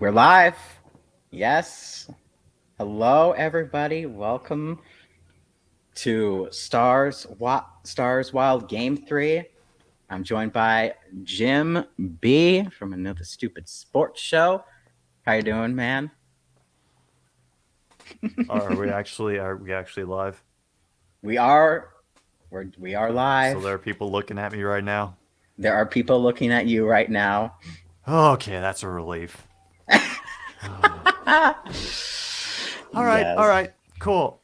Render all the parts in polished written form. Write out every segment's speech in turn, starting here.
We're live. Yes. Hello, everybody. Welcome to Stars Wild Game 3. I'm joined by Jim B from Another Stupid Sports Show. How you doing, man? Are we actually live? We are we are So live. there are people looking at me right now. There are people looking at you right now. Okay, that's a relief. All right, all Yes. right, cool.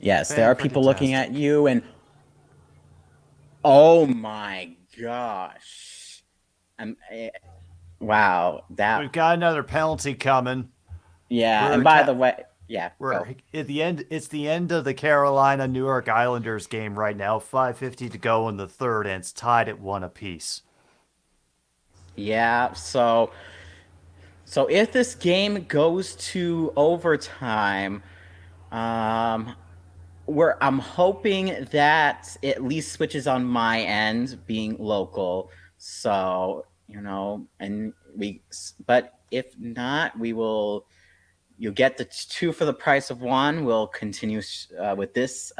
Yes, there Fan are people freaking looking at tastic. you and oh my gosh. I'm wow, that We've got another penalty coming. yeah, and We're by ta- the way, yeah, we're go. at the end. It's the end of the Carolina New York Islanders game right now. 5:50 to go in the third, and it's tied at one apiece. Yeah, so if this game goes to overtime, um I'm hoping that it at least switches on my end being local. So, and but if not, you'll get the two for the price of one. We'll continue with this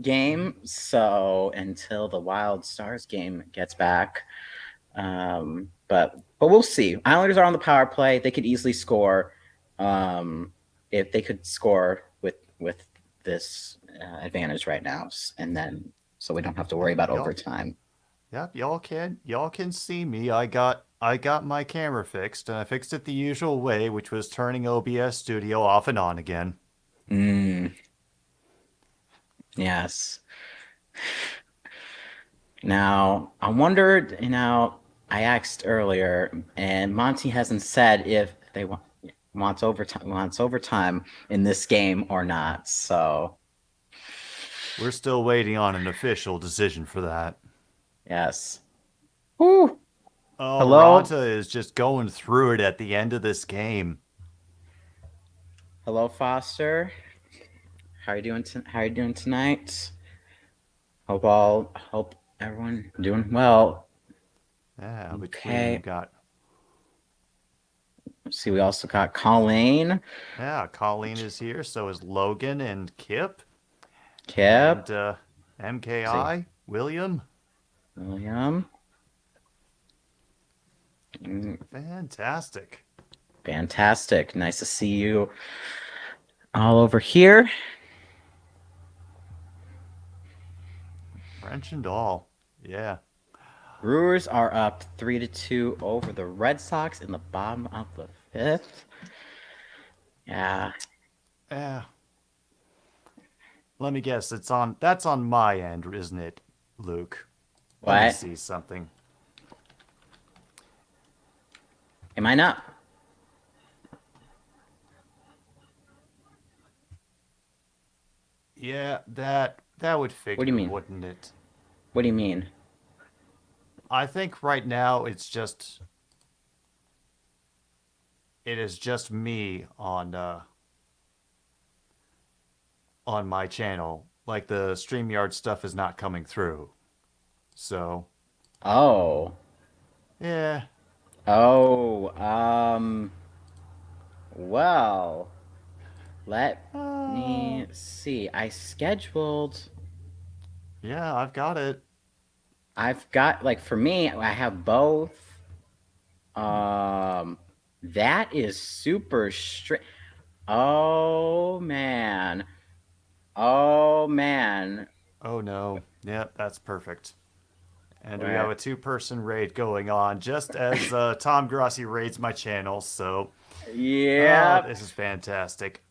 game. So until the Wild Stars game gets back. But we'll see. Islanders are on the power play. They could easily score. If they could score with this advantage right now, and then so we don't have to worry Yep, about y'all. overtime. Yep, y'all can see me. I got my camera fixed, and I fixed it the usual way, which was turning OBS Studio off and on again. Mm, yes. Now I wondered. I asked earlier, and Monty hasn't said if they wants overtime in this game or not. So We're still waiting on an official decision for that. yes. Whew. Oh, Hello, Ronta is just going through it at the end of this game. hello, Foster. How are you doing? How are you doing tonight? Hope everyone doing well. Yeah, between Okay. got Let's see, we also got Colleen, yeah, Colleen is here, so is Logan and Kip Kip. and Let's see, MKI William. William. Mm, Fantastic. fantastic. Nice to see you all over here. French and all. Yeah. Brewers are up 3-2 over the Red Sox in the bottom of the fifth. Yeah. Yeah. Let me guess. That's on my end, isn't it, Luke? Let me What? see something. Am I not? Yeah, that would What do you figure, mean? wouldn't it? What do you mean? I think right now it is just me on my channel. Like the StreamYard stuff is not coming through. So, Oh. yeah. Oh. Well, let Uh, me see. yeah, I've got it. I've got like for me, I have both. Um, that is super strict. Oh man. Oh man. Oh no. Yeah, that's perfect. And we have Where? a two-person raid going on just as Tom Grossi raids my channel. So, oh, Yep. this is fantastic.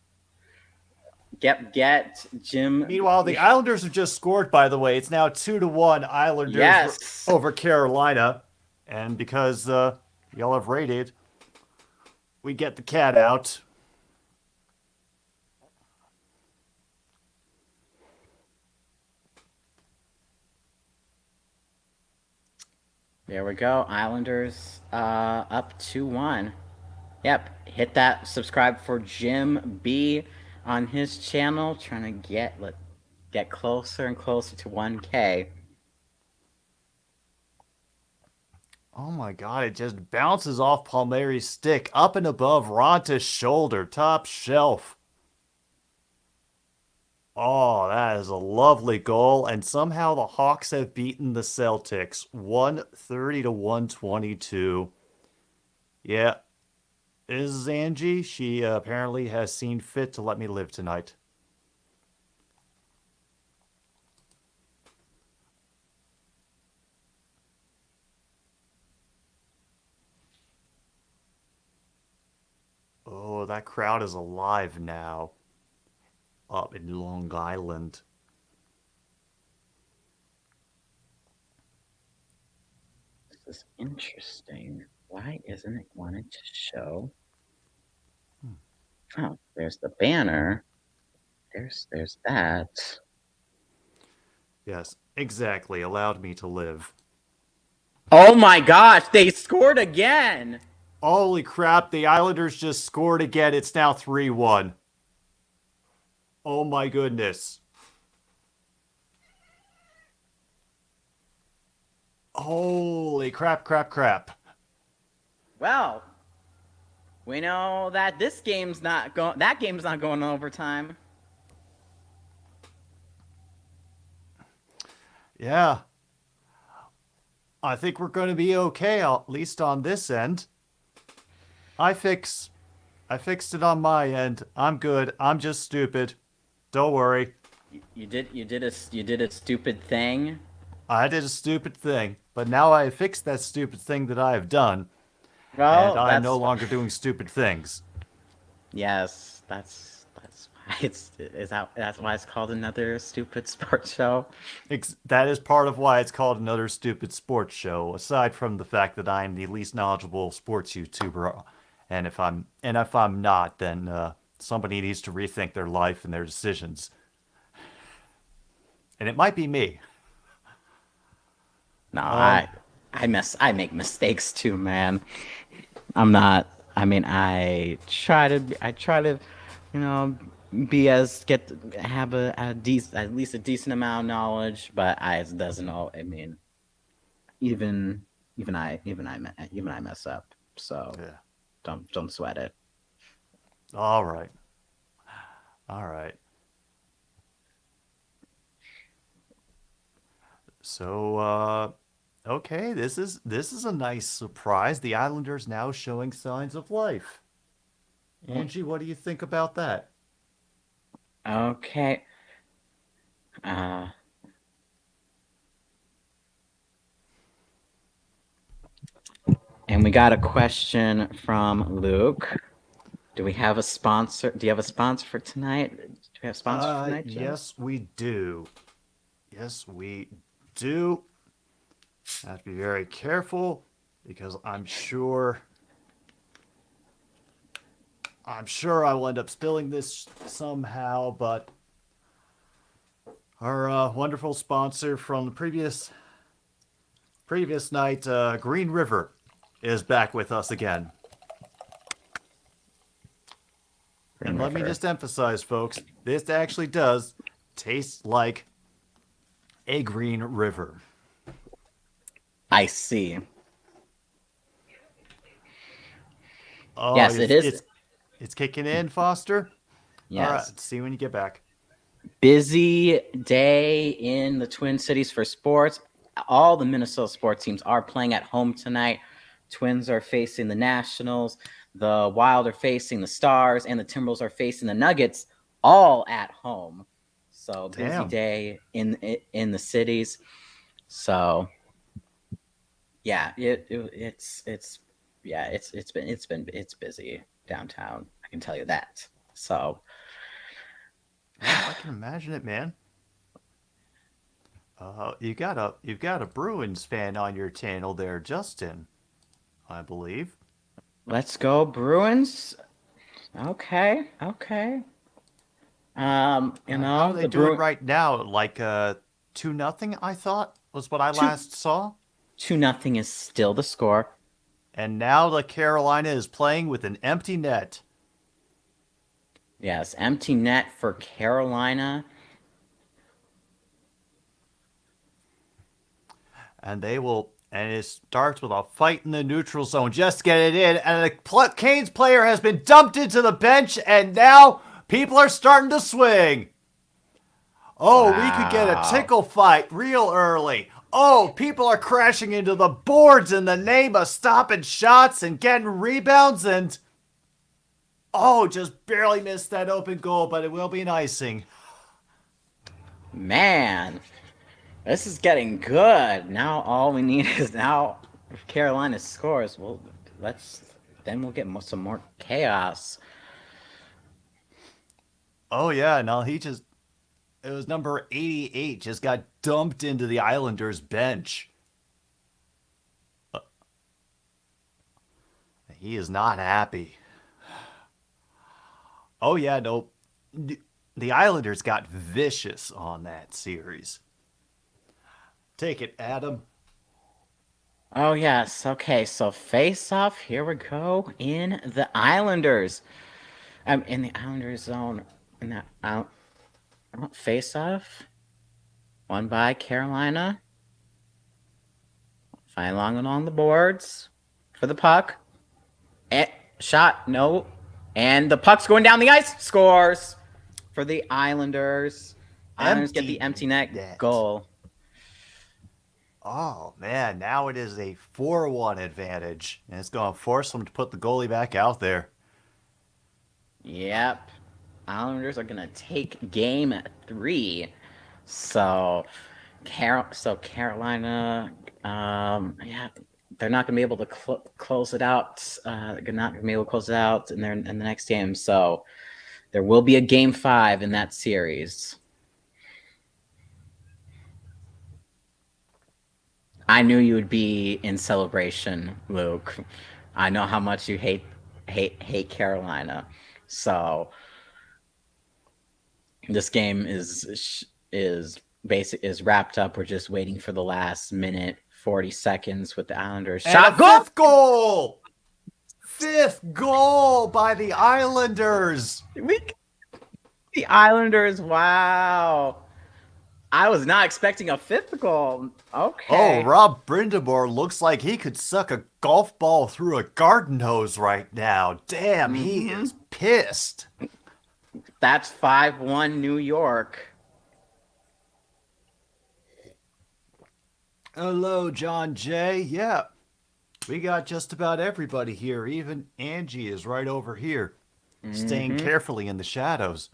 Get Jim. Meanwhile, the Islanders have just scored. By the way, it's now 2-1 Islanders Yes. over Carolina, and because y'all have raided, we get the cat out. There we go. Islanders up 2-1. Yep. Hit that subscribe for Jim B on his channel. Trying to get closer and closer to 1K. Oh my god, it just bounces off Palmieri's stick up and above Ronta's shoulder, top shelf. Oh, that is a lovely goal, and somehow the Hawks have beaten the Celtics 130 to 122. Yeah, this is Angie. She apparently has seen fit to let me live tonight. Oh, that crowd is alive now up in Long Island. This is interesting. Why isn't it wanting to show? Oh, there's the banner. There's that. Yes, exactly. Allowed me to live. Oh my gosh, they scored again. Holy crap, the Islanders just scored again. It's now 3-1. Oh my goodness. Holy crap, crap, crap. Well, we know that this game's not going. That game's not going to overtime. Yeah. I think we're going to be okay, at least on this end. I fixed it on my end. I'm good. I'm just stupid. Don't worry. You did a stupid thing. I did a stupid thing, but now I have fixed that stupid thing that I have done, and Well, I am no that's longer doing stupid things. yes, that's why that's why it's called another stupid sports show. That is part of why it's called another stupid sports show. Aside from the fact that I am the least knowledgeable sports YouTuber, and if I'm not, then somebody needs to rethink their life and their decisions, and it might be me. No, Um, I make mistakes too, man. I'm not. I mean, I try to, you know, be as get have a decent at least a decent amount of knowledge, but it doesn't all. I mean, even even I mess up. So yeah. don't sweat it. All right. All right. So, okay, this is a nice surprise. The Islanders now showing signs of life. Angie, what do you think about that? Okay. Uh, and we got a question from Luke. Do we have a sponsor? Do you have a sponsor for tonight? Do we have a sponsor for tonight, Joe? Yes, we do. Yes, we do. Have to be very careful because I'm sure I will end up spilling this somehow, but our wonderful sponsor from the previous night, Green River, is back with us again. And let me River. just emphasize, folks, this actually does taste like a Green River. I see. Oh, Yes, it is. it's kicking in, Foster. All right, Yes. see you when you get back. Busy day in the Twin Cities for sports. All the Minnesota sports teams are playing at home tonight. Twins are facing the Nationals. The Wild are facing the Stars, and the Timberwolves are facing the Nuggets, all at home. So busy Damn. day in the cities. So yeah, it's yeah it's busy downtown. I can tell you that. So Yeah, I can imagine it, man. You've got a Bruins fan on your channel there, Justin, I believe. let's go Bruins. Okay, okay. How are they The doing Bruin right now? Like 2-0, I thought was what I two last saw. 2-0 is still the score. And now the Carolina is playing with an empty net. Yes, empty net for Carolina. And And it starts with a fight in the neutral zone. Just get it in. And the Canes player has been dumped into the bench. And now people are starting to swing. Oh, we could get a Wow. tickle fight real early. Oh, people are crashing into the boards in the name of stopping shots and getting rebounds. And oh, just barely missed that open goal, but it will be an icing. Man, this is getting good. Now all we need is now if Carolina scores, well, let's then we'll get some more chaos. Oh, yeah, no, it was number 88, just got dumped into the Islanders bench. He is not happy. Oh, yeah, no. The Islanders got vicious on that series. Take it, Adam. Oh yes, okay. So face off. Here we go in the Islanders. I'm in the Islanders zone. In that out face off. Won by Carolina. Flying along the boards for the puck. And shot, no. And the puck's going down the ice. Scores for the Islanders. Islanders get the empty net goal. Oh, man, now it is a 4-1 advantage. And it's going to force them to put the goalie back out there. Yep. Islanders are going to take game 3. So Carolina, yeah, they're not going to be able to close it out. They're not going to be able to close it out in the next game. So there will be a game 5 in that series. I knew you would be in celebration, Luke. I know how much you hate Carolina. So this game is wrapped up. We're just waiting for the last minute 40 seconds with the Islanders. Shot goal! Fifth goal! Fifth goal by the Islanders. The Islanders, wow. I was not expecting a 5th goal. Okay. Oh, Rob Brindamore looks like he could suck a golf ball through a garden hose right now. Damn, he is pissed. That's 5-1 New York. Hello, John Jay. Yeah, we got just about everybody here. Even Angie is right over here, staying carefully in the shadows.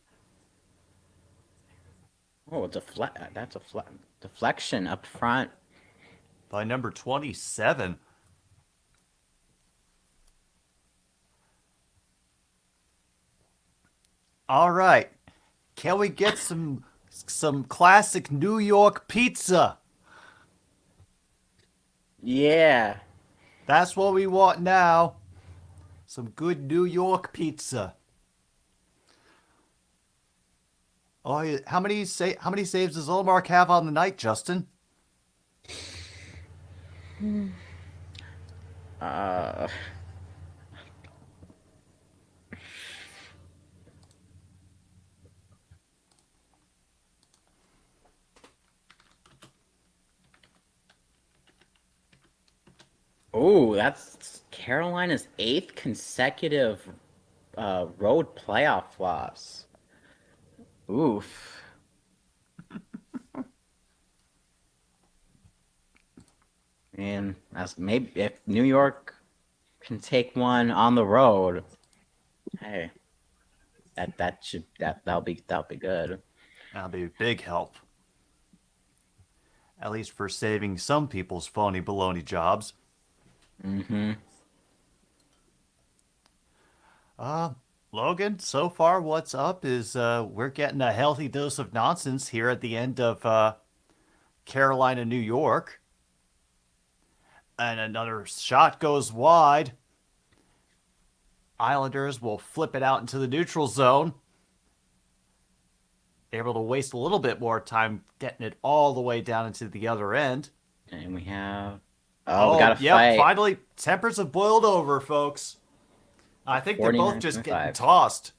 Oh, that's a deflection up front. By number 27. All right. Can we get some classic New York pizza? Yeah. That's what we want now. Some good New York pizza. Oh, how many saves does Ullmark have on the night, Justin? Oh, that's Carolina's 8th consecutive road playoff loss. Oof. And that's maybe if New York can take one on the road, hey, that'll be good. That'll be a big help. At least for saving some people's phony baloney jobs. Logan, so far what's up is we're getting a healthy dose of nonsense here at the end of Carolina, New York. And another shot goes wide. Islanders will flip it out into the neutral zone. Able to waste a little bit more time getting it all the way down into the other end. And we have... Oh, we got a fight. Finally, tempers have boiled over, folks. I think they're both just getting tossed.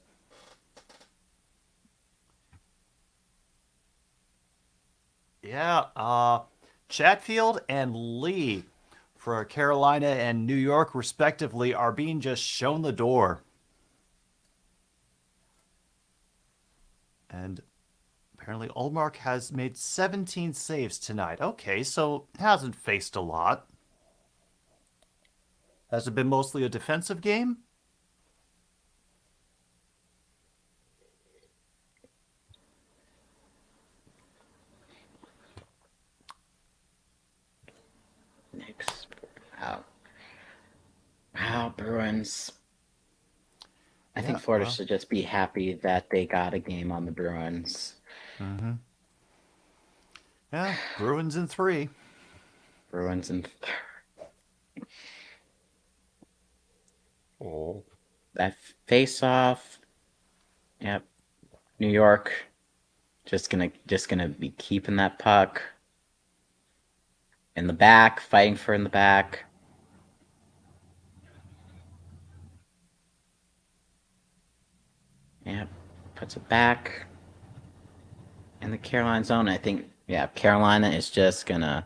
Yeah, Chatfield and Lee for Carolina and New York, respectively, are being just shown the door. And apparently Ullmark has made 17 saves tonight. Okay, so hasn't faced a lot. Has it been mostly a defensive game? Knicks. Wow. Wow, Bruins. I think Florida should just be happy that they got a game on the Bruins. Mm-hmm. Yeah, Bruins in 3. Bruins and Oh. that face off. Yep. New York just gonna be keeping that puck in the back, fighting for in the back. Yep. Puts it back in the Carolina zone. I think Carolina is just gonna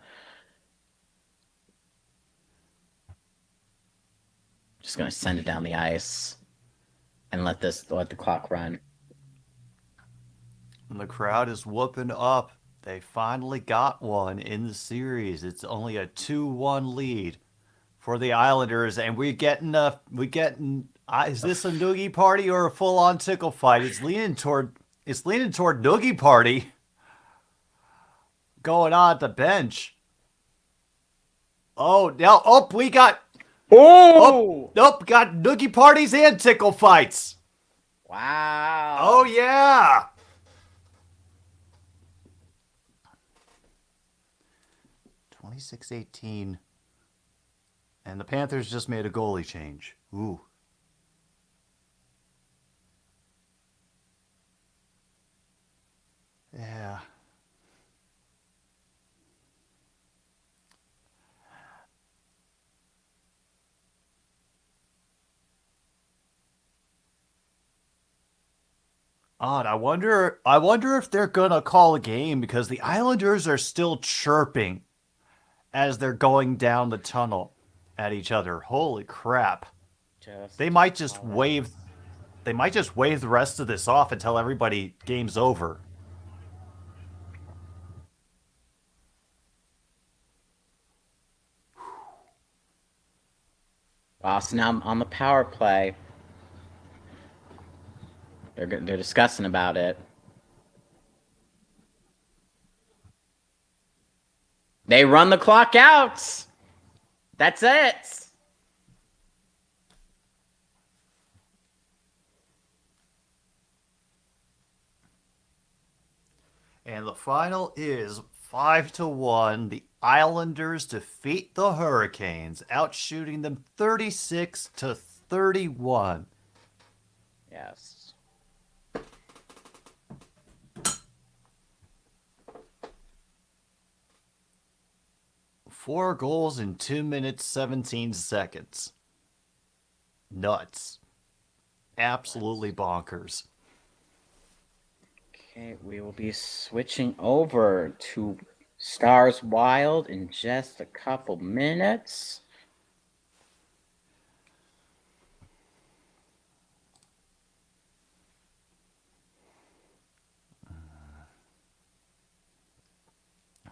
send it down the ice and let the clock run. And the crowd is whooping up. They finally got one in the series. It's only a 2-1 lead for the Islanders, and is this a noogie party or a full-on tickle fight? It's leaning toward noogie party going on at the bench. Oh, now we got got noogie parties and tickle fights. Wow. Oh yeah. 26-18. And the Panthers just made a goalie change. Ooh. Yeah. Odd. I wonder if they're gonna call a game because the Islanders are still chirping as they're going down the tunnel at each other. Holy crap. They might just wave the rest of this off until everybody game's over. Boston now on the power play. They're discussing about it. They run the clock out. That's it. And the final is 5-1. The Islanders defeat the Hurricanes, outshooting them 36-31. Yes. 4 goals in 2 minutes 17 seconds. Nuts. Absolutely bonkers. Okay, we will be switching over to Stars Wild in just a couple minutes.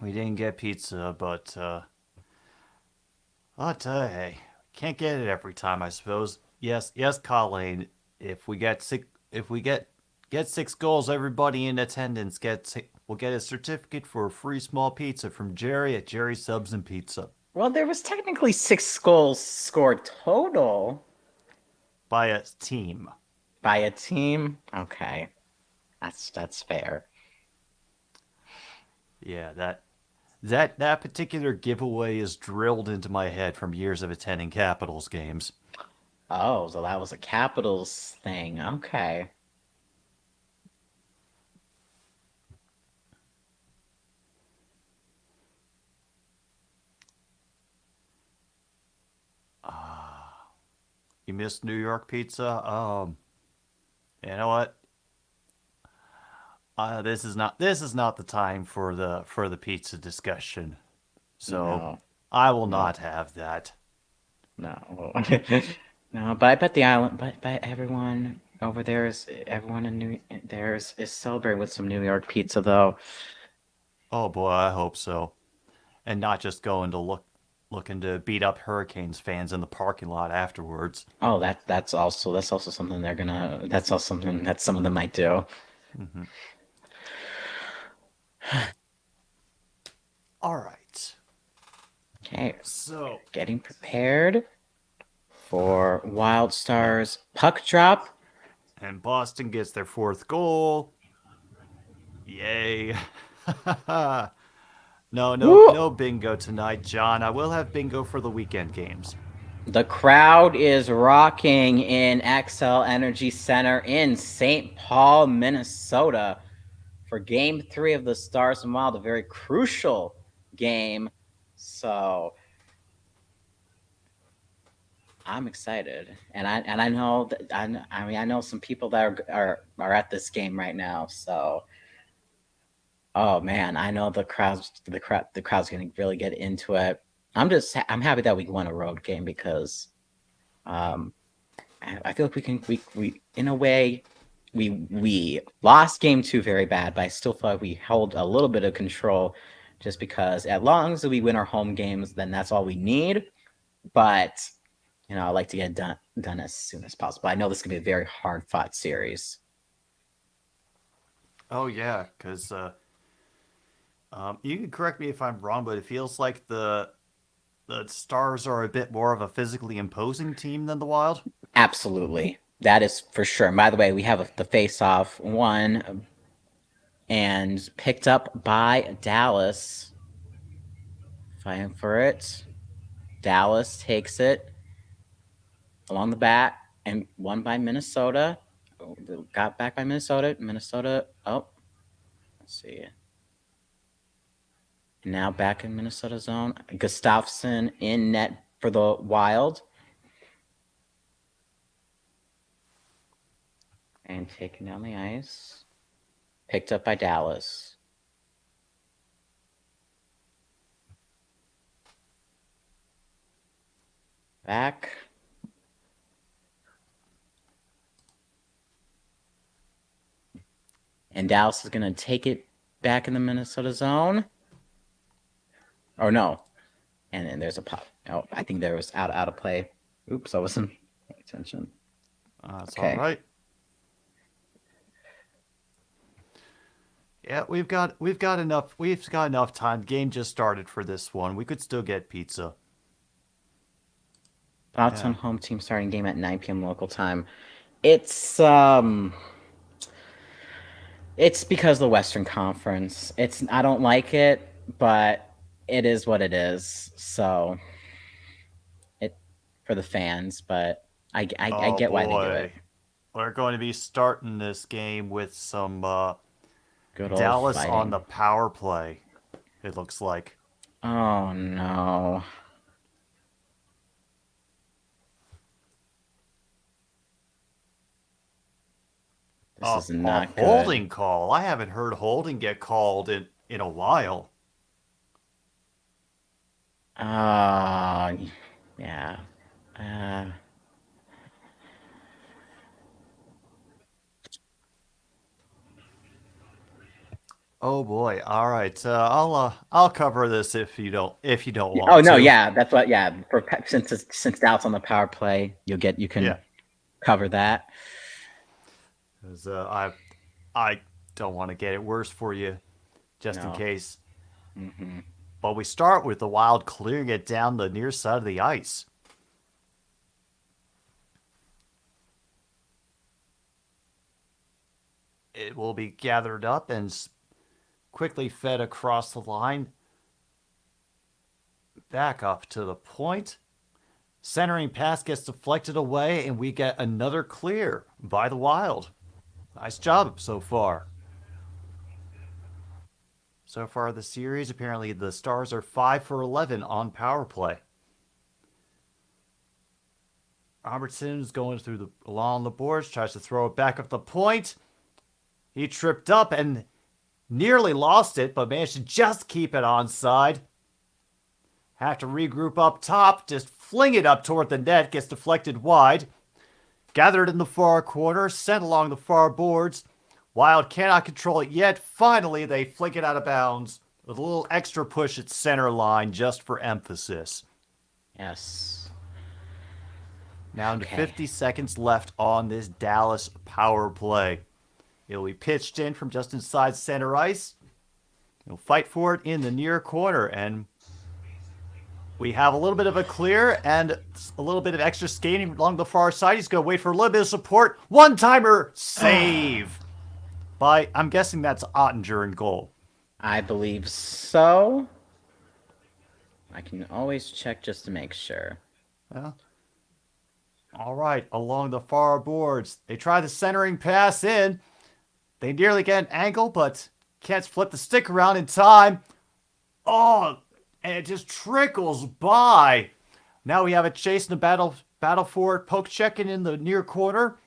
We didn't get pizza, but hey, can't get it every time, I suppose. Yes, Colleen. If we get 6 goals, everybody in attendance will get a certificate for a free small pizza from Jerry at Jerry Subs and Pizza. Well, there was technically 6 goals scored total. By a team. By a team? Okay. That's fair. Yeah, that particular giveaway is drilled into my head from years of attending Capitals games. Oh, so that was a Capitals thing. Okay. You missed New York pizza? You know what? This is not the time for the pizza discussion. So No. I will No, not have that. no, no. But I bet the island, but everyone over there is everyone in New there is celebrating with some New York pizza though. Oh boy, I hope so. And not just going to looking to beat up Hurricanes fans in the parking lot afterwards. Oh, that's also something they're gonna. That's also something that some of them might do. Hmm. All right. Okay, So, getting prepared for Wild Stars puck drop. and Boston gets their fourth goal. Yay. Woo! No bingo tonight, John. I will have bingo for the weekend games. The crowd is rocking in XL Energy Center in St. Paul, Minnesota for game 3 of the Stars and Wild, a very crucial game. So I'm excited, and I know that I mean I know some people that are at this game right now. So oh man, I know the crowd's gonna really get into it. I'm happy that we won a road game because um I feel like we in a way we lost game 2 very bad, but I still feel like we held a little bit of control just because as long as we win our home games, then that's all we need. But I like to get it done as soon as possible. I know this is gonna be a very hard fought series. Oh yeah, because you can correct me if I'm wrong, but it feels like the Stars are a bit more of a physically imposing team than the Wild. Absolutely. That is for sure. And by the way, we have the face off one and picked up by Dallas. Fighting for it. Dallas takes it along the bat and won by Minnesota. Got back by Minnesota. Minnesota. Oh, let's see. Now back in Minnesota zone. Gustafsson in net for the Wild. And taken down the ice. Picked up by Dallas. Back. And Dallas is going to take it back in the Minnesota zone. Or no. And then there's a pop. Oh, I think there was out of play. Oops, I wasn't paying attention. That's all Okay. right. Yeah, we've got enough time. The game just started for this one. We could still get pizza. Thoughts on Yeah. home team starting game at 9 p.m. local time. It's because of the Western Conference. I don't like it, but it is what it is. So it for the fans, but I Oh get why they do it. boy. We're going to be starting this game with some Good old Dallas on fighting. the power play. It looks like. Oh no. This is A not good. holding call. I haven't heard holding get called in a while. Uh yeah. Uh Oh boy. All right. I'll cover this if you don't oh want no, to. yeah, that's what yeah, since Dallas on the power play, you Yeah. can cover that. 'Cause, I don't want to get it worse for you, just in No. case. Hmm. But we start with the Wild clearing it down the near side of the ice. It will be gathered up and quickly fed across the line. Back up to the point. Centering pass gets deflected away, and we get another clear by the Wild. Nice job so far. So far, the series, apparently the Stars are 5 for 11 on power play. Robertson is going along the boards, tries to throw it back up the point. He tripped up and nearly lost it, but managed to just keep it onside. Have to regroup up top. Just fling it up toward the net. Gets deflected wide. Gathered in the far corner. Sent along the far boards. Wild cannot control it yet. Finally, they flick it out of bounds with a little extra push at center line just for emphasis. Yes. Now to Okay. 50 seconds left on this Dallas power play. It'll be pitched in from just inside center ice. He'll fight for it in the near corner, and we have a little bit of a clear and a little bit of extra skating along the far side. He's going to wait for a little bit of support. One-timer save by, I'm guessing that's Ottinger in goal. I believe so. I can always check just to make sure. Yeah. All right, along the far boards. They try the centering pass in. They nearly get an angle, but can't flip the stick around in time. Oh, and it just trickles by. Now we have a chase in the battle for it. Poke checking in the near corner.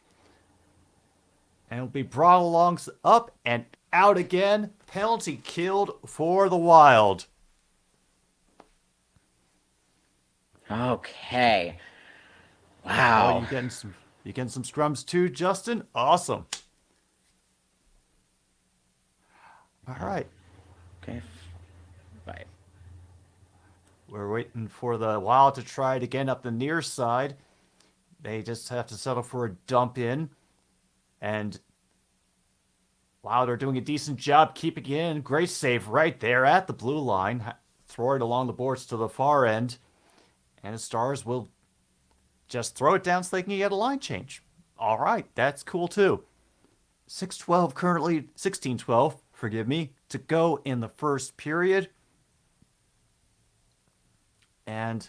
And it'll be brought along up and out again. Penalty killed for the Wild. Okay. Oh, Wow. you getting some scrums too, Justin? Awesome. All right. Okay. Right. We're waiting for the Wild to try it again up the near side. They just have to settle for a dump in. And Wild are doing a decent job keeping it in. Great save right there at the blue line. Throw it along the boards to the far end. And the Stars will just throw it down so they can get a line change. All right, that's cool too. 6:12 currently, 16:12, forgive me, to go in the first period. And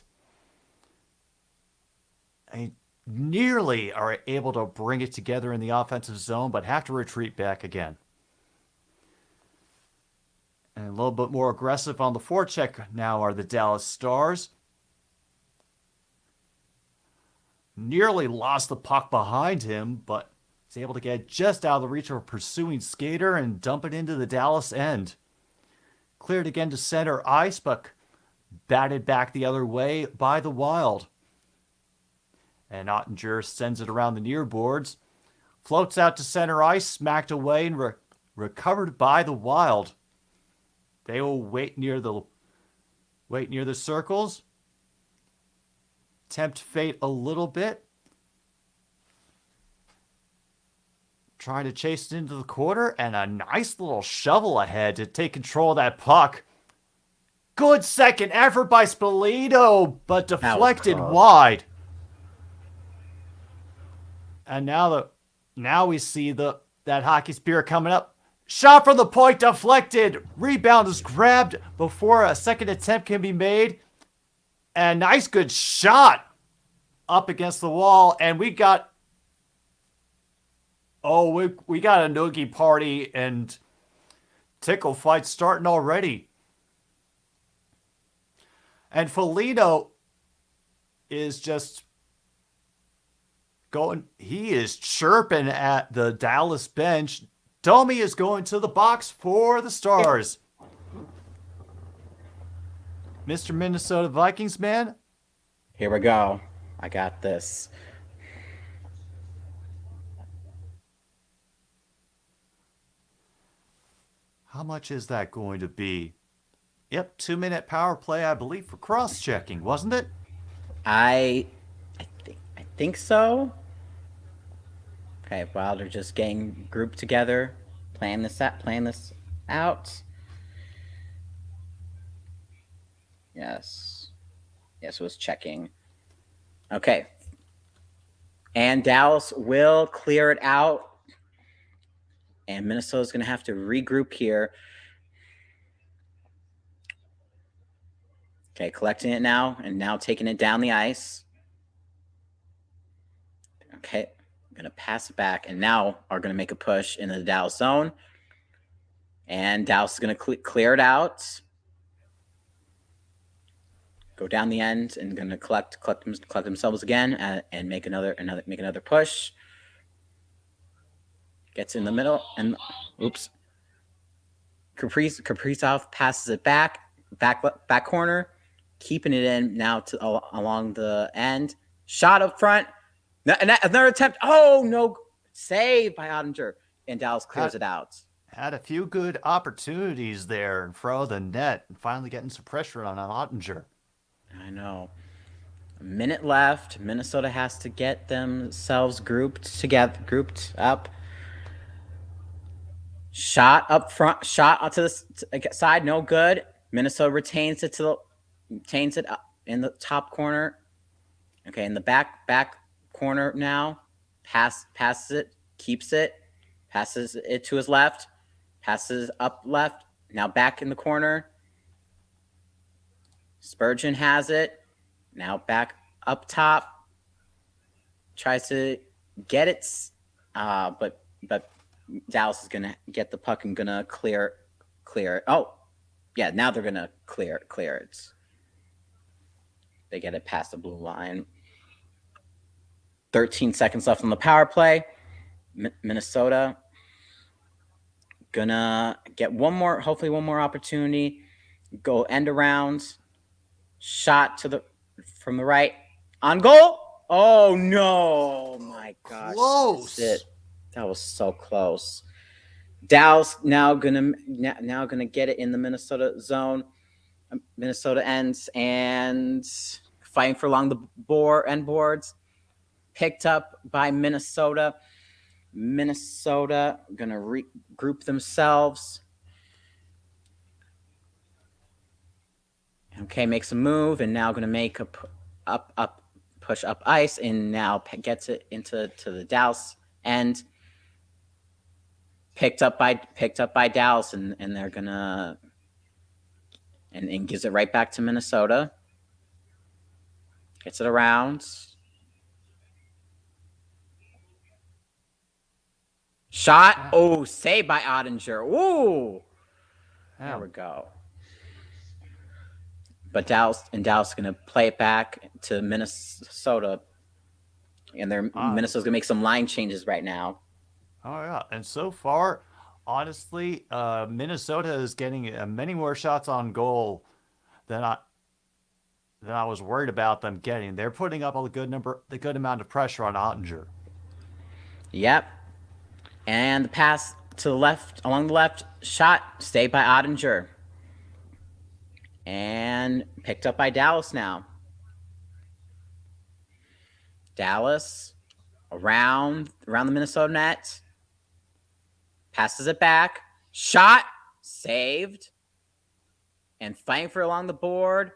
I nearly are able to bring it together in the offensive zone, but have to retreat back again. And a little bit more aggressive on the forecheck now are the Dallas Stars. Nearly lost the puck behind him, but is able to get just out of the reach of a pursuing skater and dump it into the Dallas end. Cleared again to center ice, but batted back the other way by the Wild. And Ottinger sends it around the near boards. Floats out to center ice, smacked away and recovered by the Wild. They will wait near the circles. Tempt fate a little bit. Trying to chase it into the corner, and a nice little shovel ahead to take control of that puck. Good second effort by Spalito, but deflected close. wide. And now we see that hockey spirit coming up. Shot from the point, deflected. Rebound is grabbed before a second attempt can be made. And nice good shot up against the wall. And we got a noogie party and tickle fight starting already. And Foligno is just going, he is chirping at the Dallas bench. Domi is going to the box for the Stars. Mr. Minnesota Vikings man. Here we go. I got this. How much is that going to be? Yep, 2-minute power play, I believe, for cross-checking, wasn't it? I think so. Okay, while they're just getting grouped together, playing this out. Yes, it was checking. Okay, and Dallas will clear it out, and Minnesota's going to have to regroup here. Okay, collecting it now, and now taking it down the ice. Okay, I'm going to pass it back, and now are going to make a push into the Dallas zone. And Dallas is going to clear it out. Go down the end and going to collect themselves again and make another push. Gets in the middle and oops. Kaprizov passes it back corner. keeping it in now to along the end. Shot up front. Another attempt. Oh no! Save by Ottinger, and Dallas clears it out. Had a few good opportunities there in front of the net, and finally getting some pressure on Ottinger. I know. A minute left. Minnesota has to get themselves grouped up. Shot up front. Shot to the side. No good. Minnesota retains it up in the top corner. Okay, in the back corner now. Passes it. Keeps it. Passes it to his left. Passes up left. Now back in the corner. Spurgeon has it. Now back up top. Tries to get it, but Dallas is gonna get the puck and gonna clear it. Oh, yeah. Now they're gonna clear it. They get it past the blue line. 13 seconds left on the power play. Minnesota gonna get hopefully one more opportunity. Go end around. Shot from the right. On goal. Oh no! My gosh. Close. That was so close. Dallas now gonna get it in the Minnesota zone. Minnesota ends and fighting for along the end boards. Picked up by Minnesota. Minnesota gonna regroup themselves. Okay, makes a move and now gonna make a push up ice and now gets it into the Dallas end. Picked up by Dallas and they're gonna and gives it right back to Minnesota. Gets it around. Shot. Oh, saved by Ottinger. Ooh. There we go. But Dallas is going to play it back to Minnesota. And Minnesota's going to make some line changes right now. Oh, yeah. And so far, honestly, Minnesota is getting many more shots on goal than I was worried about them getting. They're putting up the good amount of pressure on Ottinger. Yep. And the pass to the left, along the left, shot, stayed by Ottinger. And picked up by Dallas now. Dallas around the Minnesota net. Passes it back. Shot, saved. And fighting for along the board.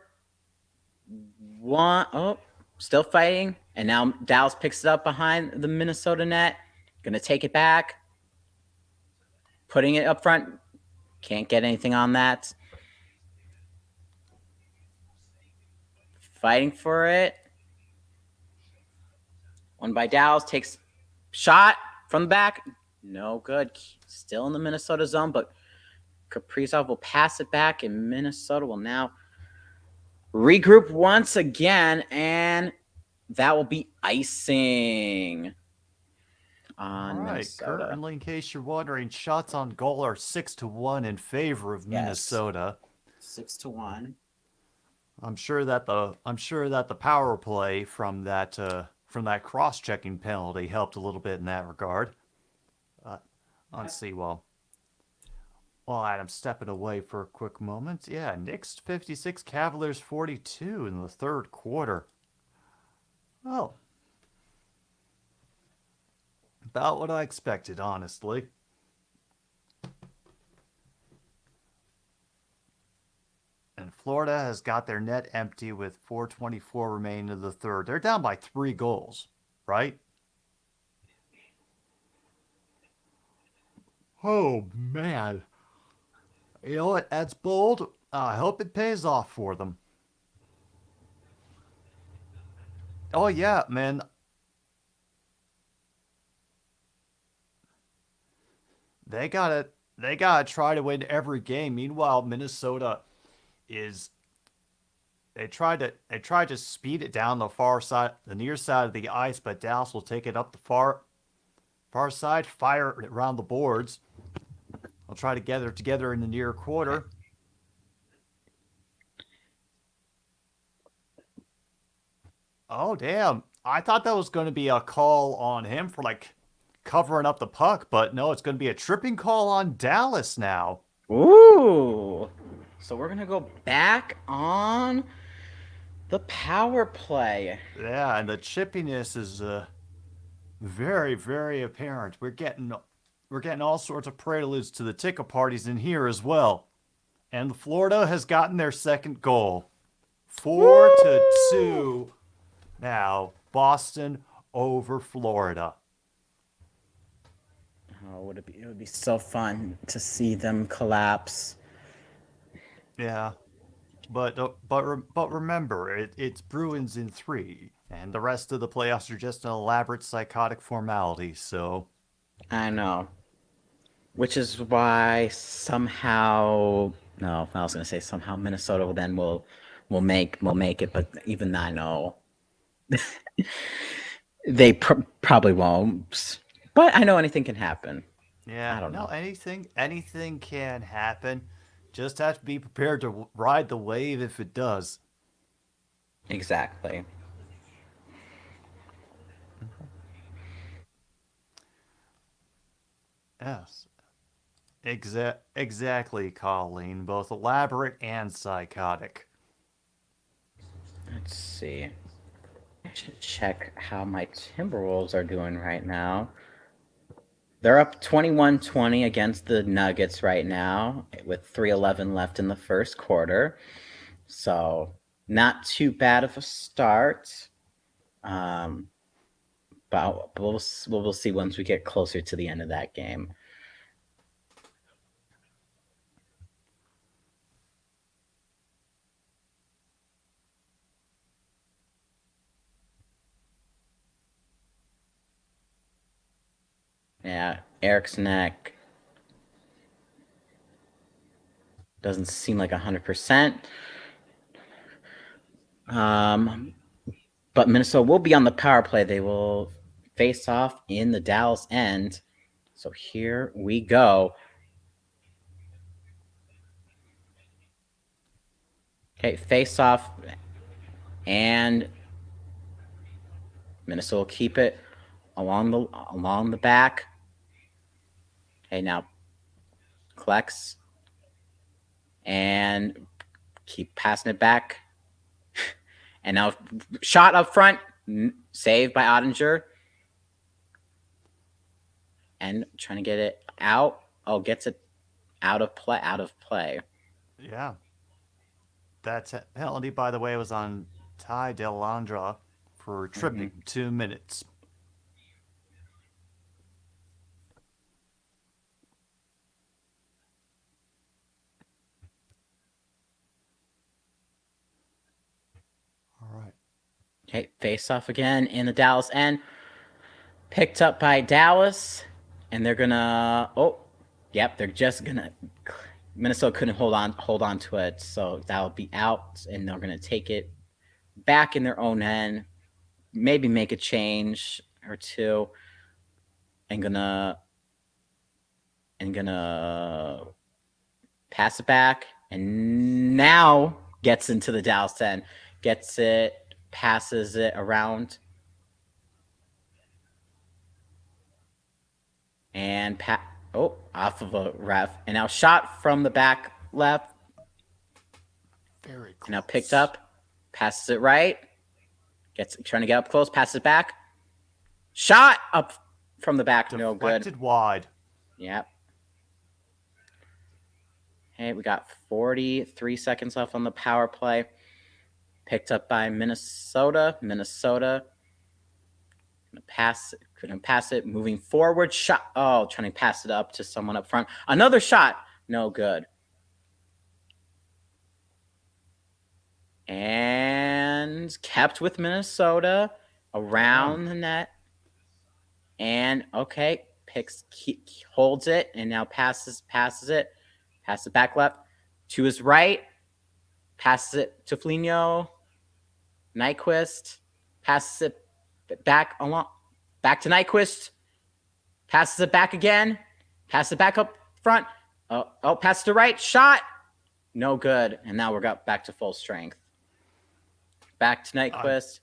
Still fighting. And now Dallas picks it up behind the Minnesota net. Gonna take it back. Putting it up front. Can't get anything on that. Fighting for it. One by Dallas. Takes shot from the back. No good. Still in the Minnesota zone, but Kaprizov will pass it back, and Minnesota will now regroup once again, and that will be icing on All right, Minnesota. Currently, in case you're wondering, shots on goal are 6-1 in favor of Minnesota. 6-1. I'm sure that the power play from that cross-checking penalty helped a little bit in that regard. Let's see. While Adam's stepping away for a quick moment, yeah, Knicks 56, Cavaliers 42 in the third quarter. Well, about what I expected, honestly. And Florida has got their net empty with 4:24 remaining in the third. They're down by 3 goals, right? Oh, man. You know what? That's bold. I hope it pays off for them. Oh, yeah, man. They gotta try to win every game. Meanwhile, Minnesota is they tried to speed it down the near side of the ice, but Dallas will take it up the far side, fire it around the boards. They'll try to gather together in the near quarter. Oh, damn. I thought that was going to be a call on him for like covering up the puck, but no, it's going to be a tripping call on Dallas now. Ooh. So we're gonna go back on the power play. Yeah, and the chippiness is very, very apparent. We're getting all sorts of preludes to the ticket parties in here as well. And Florida has gotten their second goal. 4-2 now. Boston over Florida. Oh, it would be so fun to see them collapse. Yeah, but remember, it's Bruins in three, and the rest of the playoffs are just an elaborate psychotic formality. So I know. Which is why somehow no, I was gonna say somehow Minnesota will make it, but even I know they probably won't. But I know anything can happen. yeah, I don't no, know. anything can happen. Just have to be prepared to ride the wave if it does. Exactly. Yes, exactly, Colleen. Both elaborate and psychotic. Let's see. I should check how my Timberwolves are doing right now. They're up 21-20 against the Nuggets right now with 3:11 left in the first quarter. So, not too bad of a start. Um, but we'll see once we get closer to the end of that game. Yeah, Eric's neck doesn't seem like 100%. Um, but Minnesota will be on the power play. They will face off in the Dallas end. So here we go. Okay, face off, and Minnesota will keep it along the back. Okay, now collects and keep passing it back. And now shot up front, saved by Ottinger. And trying to get it out. Oh, gets it out of play. Out of play. Yeah, that penalty, by the way, was on Ty Delandra for Mm-hmm. tripping 2 minutes. All right. Okay, face off again in the Dallas end. Picked up by Dallas, and they're gonna. Oh, yep, they're just gonna. Minnesota couldn't hold on to it, so that'll be out, and they're gonna take it back in their own end. Maybe make a change or two, and gonna pass it back, and now gets into the Dallas end, gets it, passes it around, and off of a ref, and now shot from the back left, Very and now close. picked up, passes it right, gets trying to get up close, passes it back, shot up from the back, no good. Deflected wide. Yep. Hey, we got 43 seconds left on the power play. Picked up by Minnesota. Minnesota couldn't pass it. Moving forward, shot. Oh, trying to pass it up to someone up front. Another shot, no good. And kept with Minnesota around the net. And okay, holds it, and now passes it back left to his right, passes it to Foligno, Nyquist, passes it back to Nyquist, passes it back again, passes it back up front. Passes to right, shot, no good, and now we're got back to full strength. Back to Nyquist.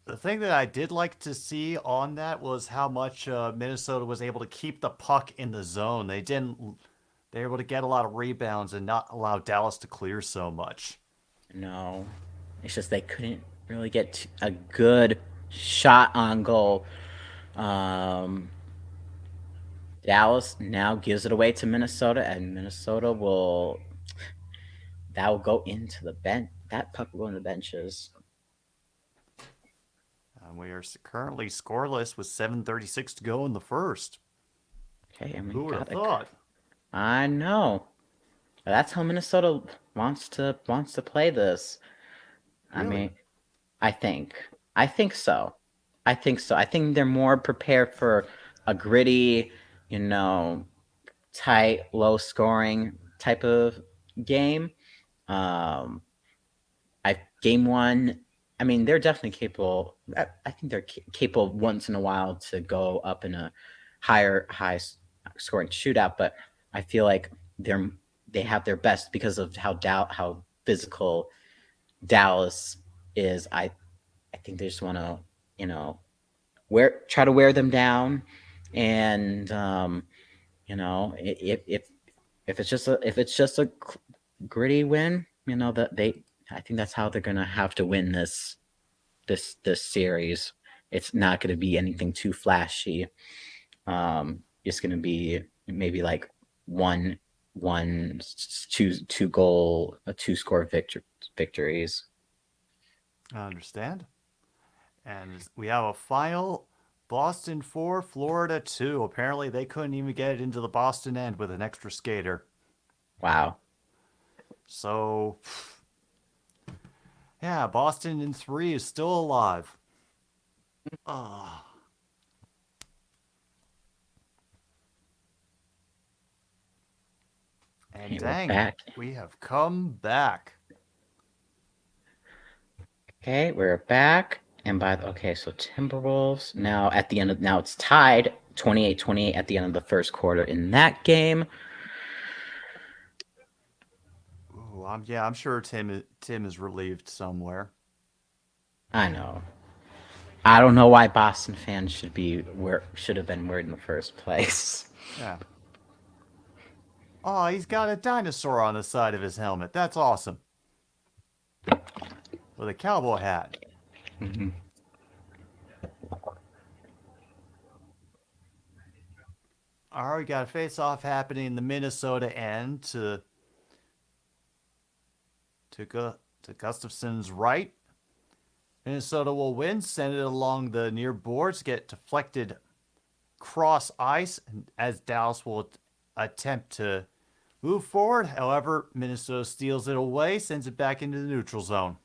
The thing that I did like to see on that was how much Minnesota was able to keep the puck in the zone. They didn't. They were able to get a lot of rebounds and not allow Dallas to clear so much. No, it's just they couldn't really get a good shot on goal. Um, Dallas now gives it away to Minnesota, and Minnesota will that will go into the bench. That puck will go in the benches. And we are currently scoreless with 7:36 to go in the first. Okay, and we Who would have got a. thought? I know. That's how Minnesota wants to play this. I Really? mean, I think. I think so. I think so. I think they're more prepared for a gritty, you know, tight, low scoring type of game. Um, I game one. I mean, they're definitely capable. I think they're capable once in a while to go up in a high scoring shootout. But I feel like they have their best because of how physical Dallas is. I think they just want to you know try to wear them down, and if it's just a gritty win, that they I think that's how they're gonna have to win this series. It's not gonna be anything too flashy. It's gonna be maybe like one one two goal, two score victories. I understand. And we have a final Boston 4, Florida 2. Apparently, they couldn't even get it into the Boston end with an extra skater. Wow. So, yeah, Boston in 3 is still alive. Ah. And Okay, we're dang, back. we have come back. Okay, we're back. And okay, so Timberwolves now it's tied 28-28 at the end of the first quarter in that game. Ooh, I'm sure Tim is relieved somewhere. I know. I don't know why Boston fans should have been worried in the first place. Yeah. Oh, he's got a dinosaur on the side of his helmet. That's awesome. With a cowboy hat. Mm-hmm. All right, we got a face-off happening in the Minnesota end to Gustafson's right. Minnesota will win, send it along the near boards, get deflected cross ice, as Dallas will attempt to move forward. However, Minnesota steals it away, sends it back into the neutral zone.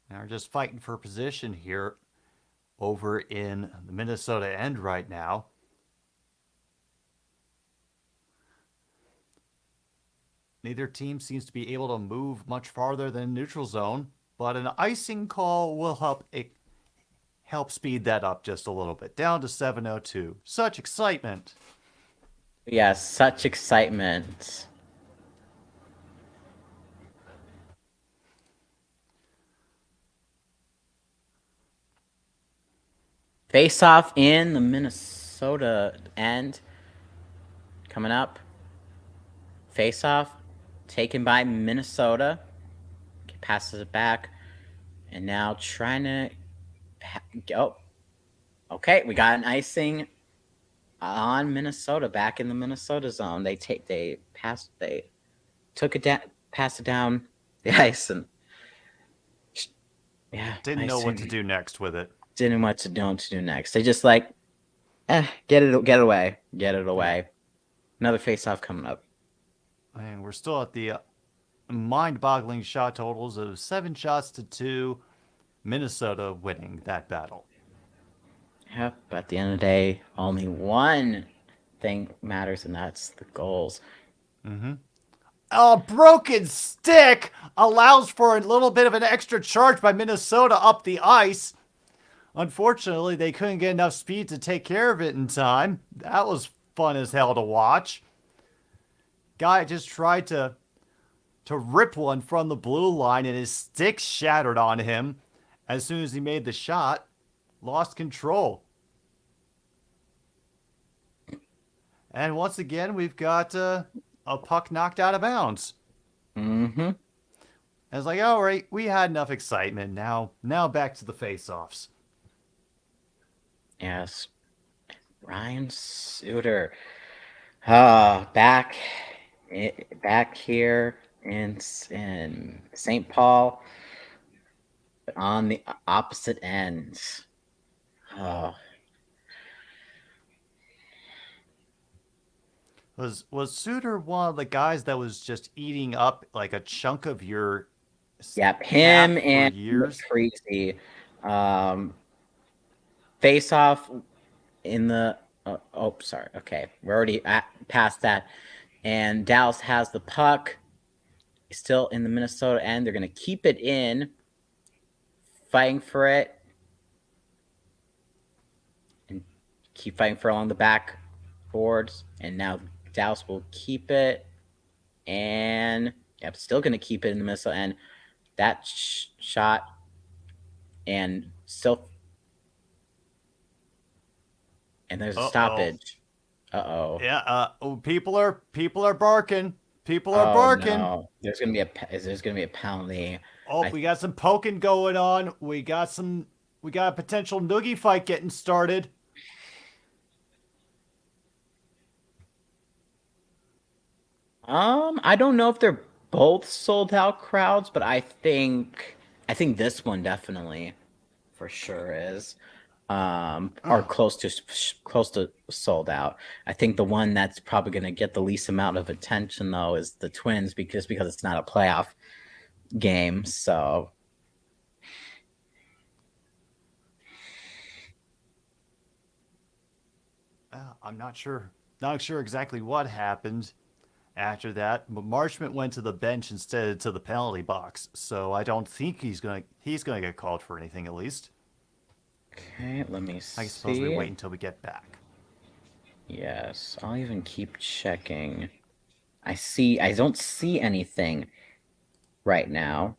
Now we're just fighting for position here over in the Minnesota end right now. Neither team seems to be able to move much farther than neutral zone, but an icing call will help speed that up just a little bit, down to 7:02. Such excitement. Yeah, such excitement. Face off in the Minnesota end coming up. Face off taken by Minnesota. Passes it back, and now trying to go. Okay, we got an icing on Minnesota, back in the Minnesota zone. They took it down, passed it down the ice, and yeah, Didn't know what to do next with it. Didn't know what to do next. They just like, get it away. Yeah. Another face-off coming up. And we're still at the mind-boggling shot totals of 7 shots to 2. Minnesota winning that battle. Yep, but at the end of the day, only one thing matters, and that's the goals. Mm-hmm. A broken stick allows for a little bit of an extra charge by Minnesota up the ice. Unfortunately, they couldn't get enough speed to take care of it in time. That was fun as hell to watch. Guy just tried to to rip one from the blue line, and his stick shattered on him as soon as he made the shot. Lost control. And once again, we've got a puck knocked out of bounds. Mm-hmm. And it's like, all right, we had enough excitement. Now back to the face-offs. Yes. Ryan Suter. Back here in St. Paul, but on the opposite end. Oh, Was Suter one of the guys that was just eating up like a chunk of your yep, cap him for and years? Crazy. Um, face off in the. Sorry. Okay, we're already past that. And Dallas has the puck. Still in the Minnesota end. They're going to keep it in, fighting for it, and keep fighting for along the back boards. And now Dallas will keep it. And yep, still going to keep it in the Minnesota end. That shot and still. And there's a Uh-oh. stoppage. Uh-oh. Yeah, people are barking. People are Oh barking. no. There's gonna be a penalty. Oh, I we got some poking going on. We got a potential noogie fight getting started. I don't know if they're both sold out crowds, but I think this one definitely for sure is. Are close to sold out. I think the one that's probably gonna get the least amount of attention though is the Twins because it's not a playoff game. So I'm not sure exactly what happened after that. But Marchment went to the bench instead of to the penalty box, so I don't think he's gonna get called for anything at least. okay, let me I suppose we see. wait until we get back. Yes, I'll even keep checking. I don't see anything right now.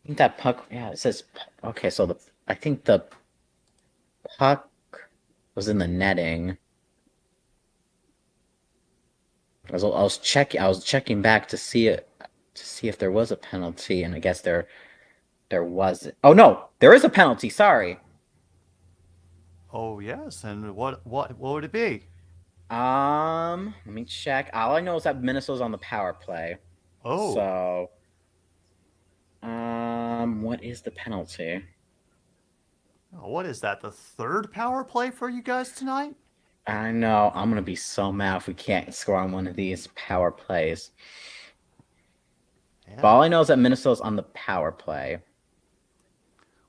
I think that puck, yeah, it says, okay, so I think the puck was in the netting. I was checking back to see if there was a penalty, and I guess there wasn't. Oh no, there is a penalty. Sorry. Oh yes, and what would it be? Let me check. All I know is that Minnesota's on the power play. Oh, So, what is the penalty? what is that? The third power play for you guys tonight? I know I'm gonna be so mad if we can't score on one of these power plays. But Yeah. all I know is that Minnesota's on the power play.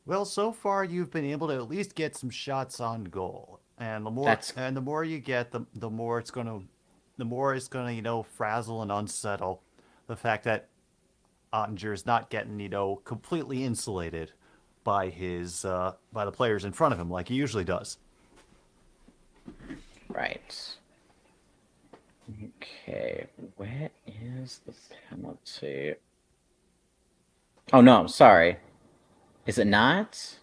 Well, so far you've been able to at least get some shots on goal, and That's the more you get, the more it's gonna frazzle and unsettle the fact that Ottinger's not getting completely insulated by the players in front of him like he usually does. right. Okay, where is the penalty? Oh no, sorry. Is it not?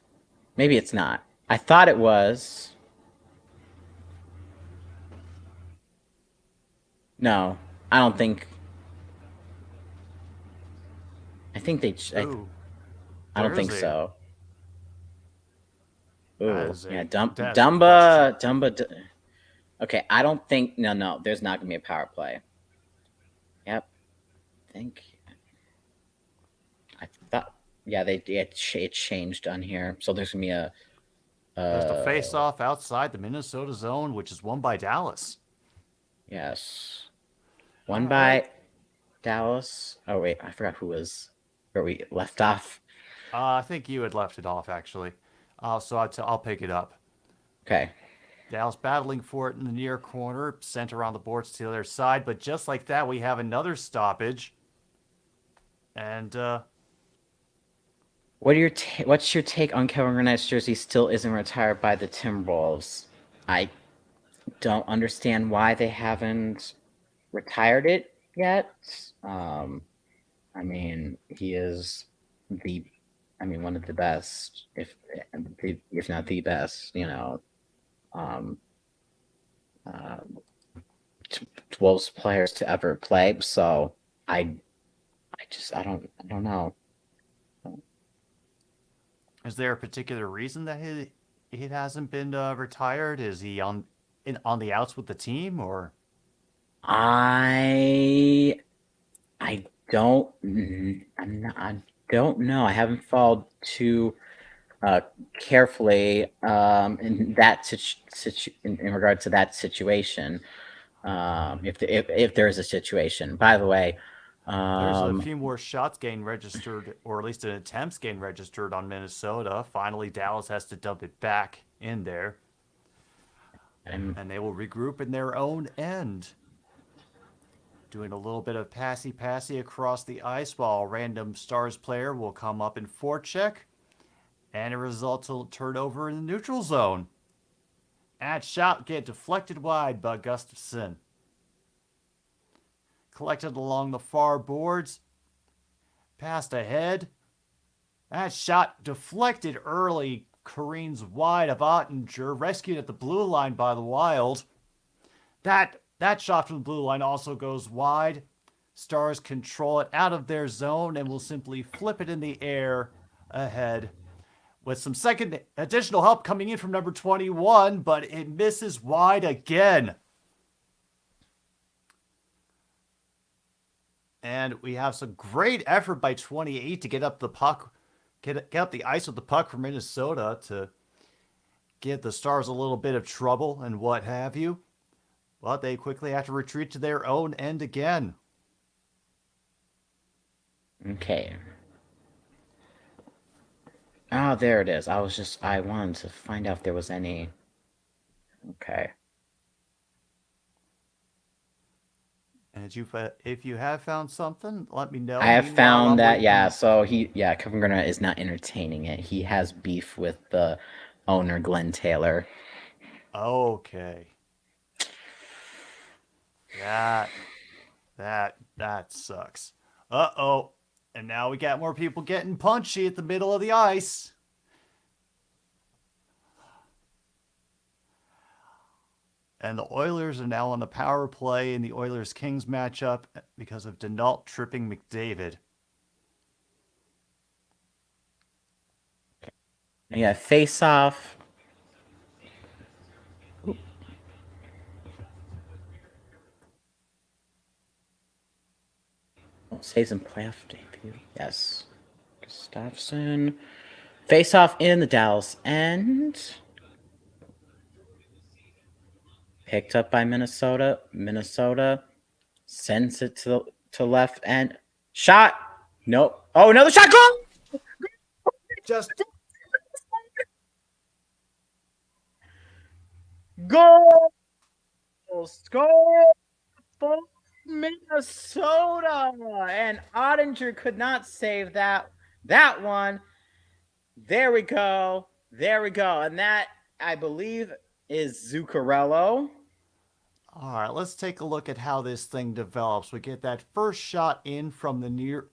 Maybe it's not. I thought it was. No, I don't think. I think they. Ooh, I don't there's think a so. that Ooh, is yeah, a that's questionable. Okay, I don't think. No. There's not gonna be a power play. Yep. I think. I thought. Yeah, it changed on here, so there's gonna be a. There's the Uh, face-off outside the Minnesota zone, which is won by Dallas. yes. All One right. by Dallas. Oh wait, I forgot who was where we left off. I think you had left it off actually, so I'll pick it up. Okay. Dallas battling for it in the near corner, sent around the boards to the other side, but just like that, we have another stoppage. And What's your take on Kevin Garnett's jersey still isn't retired by the Timberwolves? I don't understand why they haven't retired it yet. I mean, he is the, I mean, one of the best, if not the best, um, uh, Wolves players to ever play. So I, I don't know. Is there a particular reason that he hasn't been retired? Is he on the outs with the team, or I, I don't, I don't know. I haven't followed too uh, carefully in that in regard to that situation. If there is a situation. By the way, there's a um, few more shots getting registered, or at least an attempts getting registered on Minnesota. Finally, Dallas has to dump it back in there, I'm, and they will regroup in their own end. Doing a little bit of passy across the ice while a random Stars player will come up in forecheck, and it results in a turnover in the neutral zone. That shot get deflected wide by Gustafsson. Collected along the far boards, passed ahead. That shot deflected early, careens wide of Ottinger, rescued at the blue line by the Wild. That shot from the blue line also goes wide. Stars control it out of their zone and will simply flip it in the air ahead. With some second additional help coming in from number 21, but it misses wide again. And we have some great effort by 28 to get up the puck, get up the ice with the puck for Minnesota to give the Stars a little bit of trouble and what have you. But they quickly have to retreat to their own end again. okay. Oh, there it is. I wanted to find out if there was any. Okay. And if you have found something, let me know. I have Meanwhile, found I'm that, yeah. waiting. So Kevin Garnett is not entertaining it. He has beef with the owner, Glenn Taylor. Okay. That that sucks. Uh-oh. And now we got more people getting punchy at the middle of the ice. And the Oilers are now on the power play in the Oilers-Kings matchup because of Denault tripping McDavid. Yeah, face off. Saves in playoff debut. Yes. Gustafsson. Face off in the Dallas end. Picked up by Minnesota. Minnesota sends it to left end. Shot. Nope. Oh, another shot. Goal. Just Goal. Score for Minnesota. And Ottinger could not save that one. There we go. There we go. And that, I believe, is Zuccarello. all right, let's take a look at how this thing develops. We get that first shot in from the near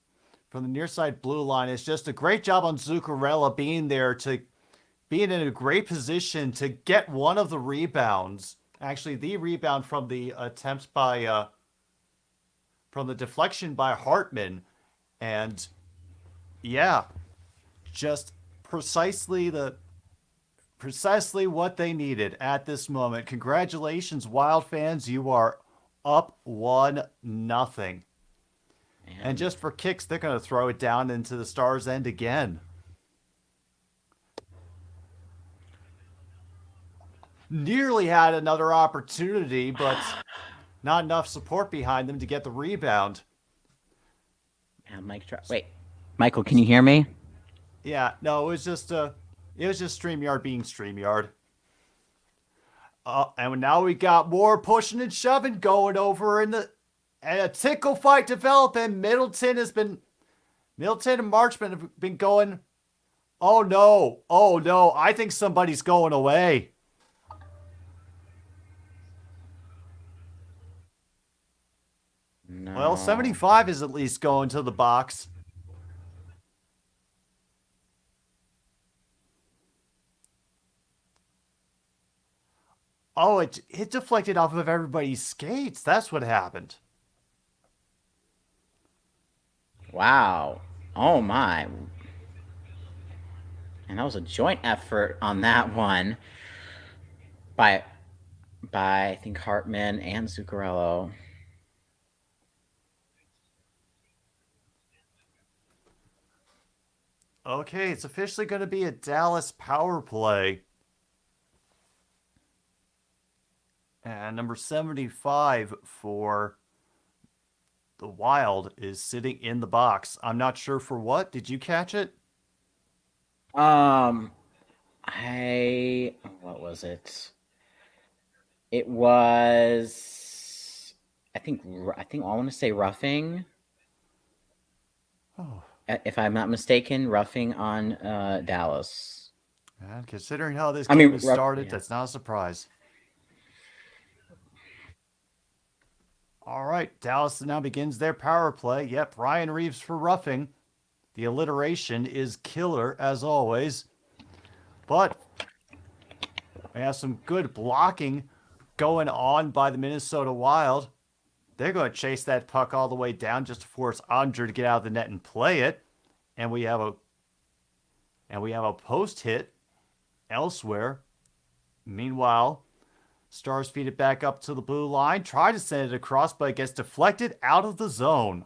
side blue line. It's just a great job on Zuccarello being there to being in a great position to get one of the rebounds. Actually, the rebound from the attempt by from the deflection by Hartman, and yeah, just precisely what they needed at this moment. Congratulations, Wild fans. You are up 1-0. And just for kicks, they're going to throw it down into the Stars' end again. Nearly had another opportunity, but not enough support behind them to get the rebound. Wait, Michael, can you hear me? Yeah, no, it was just StreamYard being StreamYard. And now we got more pushing and shoving going over and a tickle fight developing. Middleton and Marchman have been going. Oh no, I think somebody's going away. Well, no. 75 is at least going to the box. Oh, it deflected off of everybody's skates. That's what happened. Wow. Oh my. And that was a joint effort on that one by I think Hartman and Zuccarello. Okay, it's officially going to be a Dallas power play. And number 75 for the Wild is sitting in the box. I'm not sure for what. Did you catch it? Um, I what was it? It was I think I want to say roughing. Oh. If I'm not mistaken, roughing on Dallas. And considering how this I game mean, has started, yeah. that's not a surprise. All right, Dallas now begins their power play. Yep, Ryan Reeves for roughing. The alliteration is killer, as always. But we have some good blocking going on by the Minnesota Wild. They're going to chase that puck all the way down just to force Andre to get out of the net and play it. And we have a post hit elsewhere. Meanwhile, Stars feed it back up to the blue line, try to send it across, but it gets deflected out of the zone.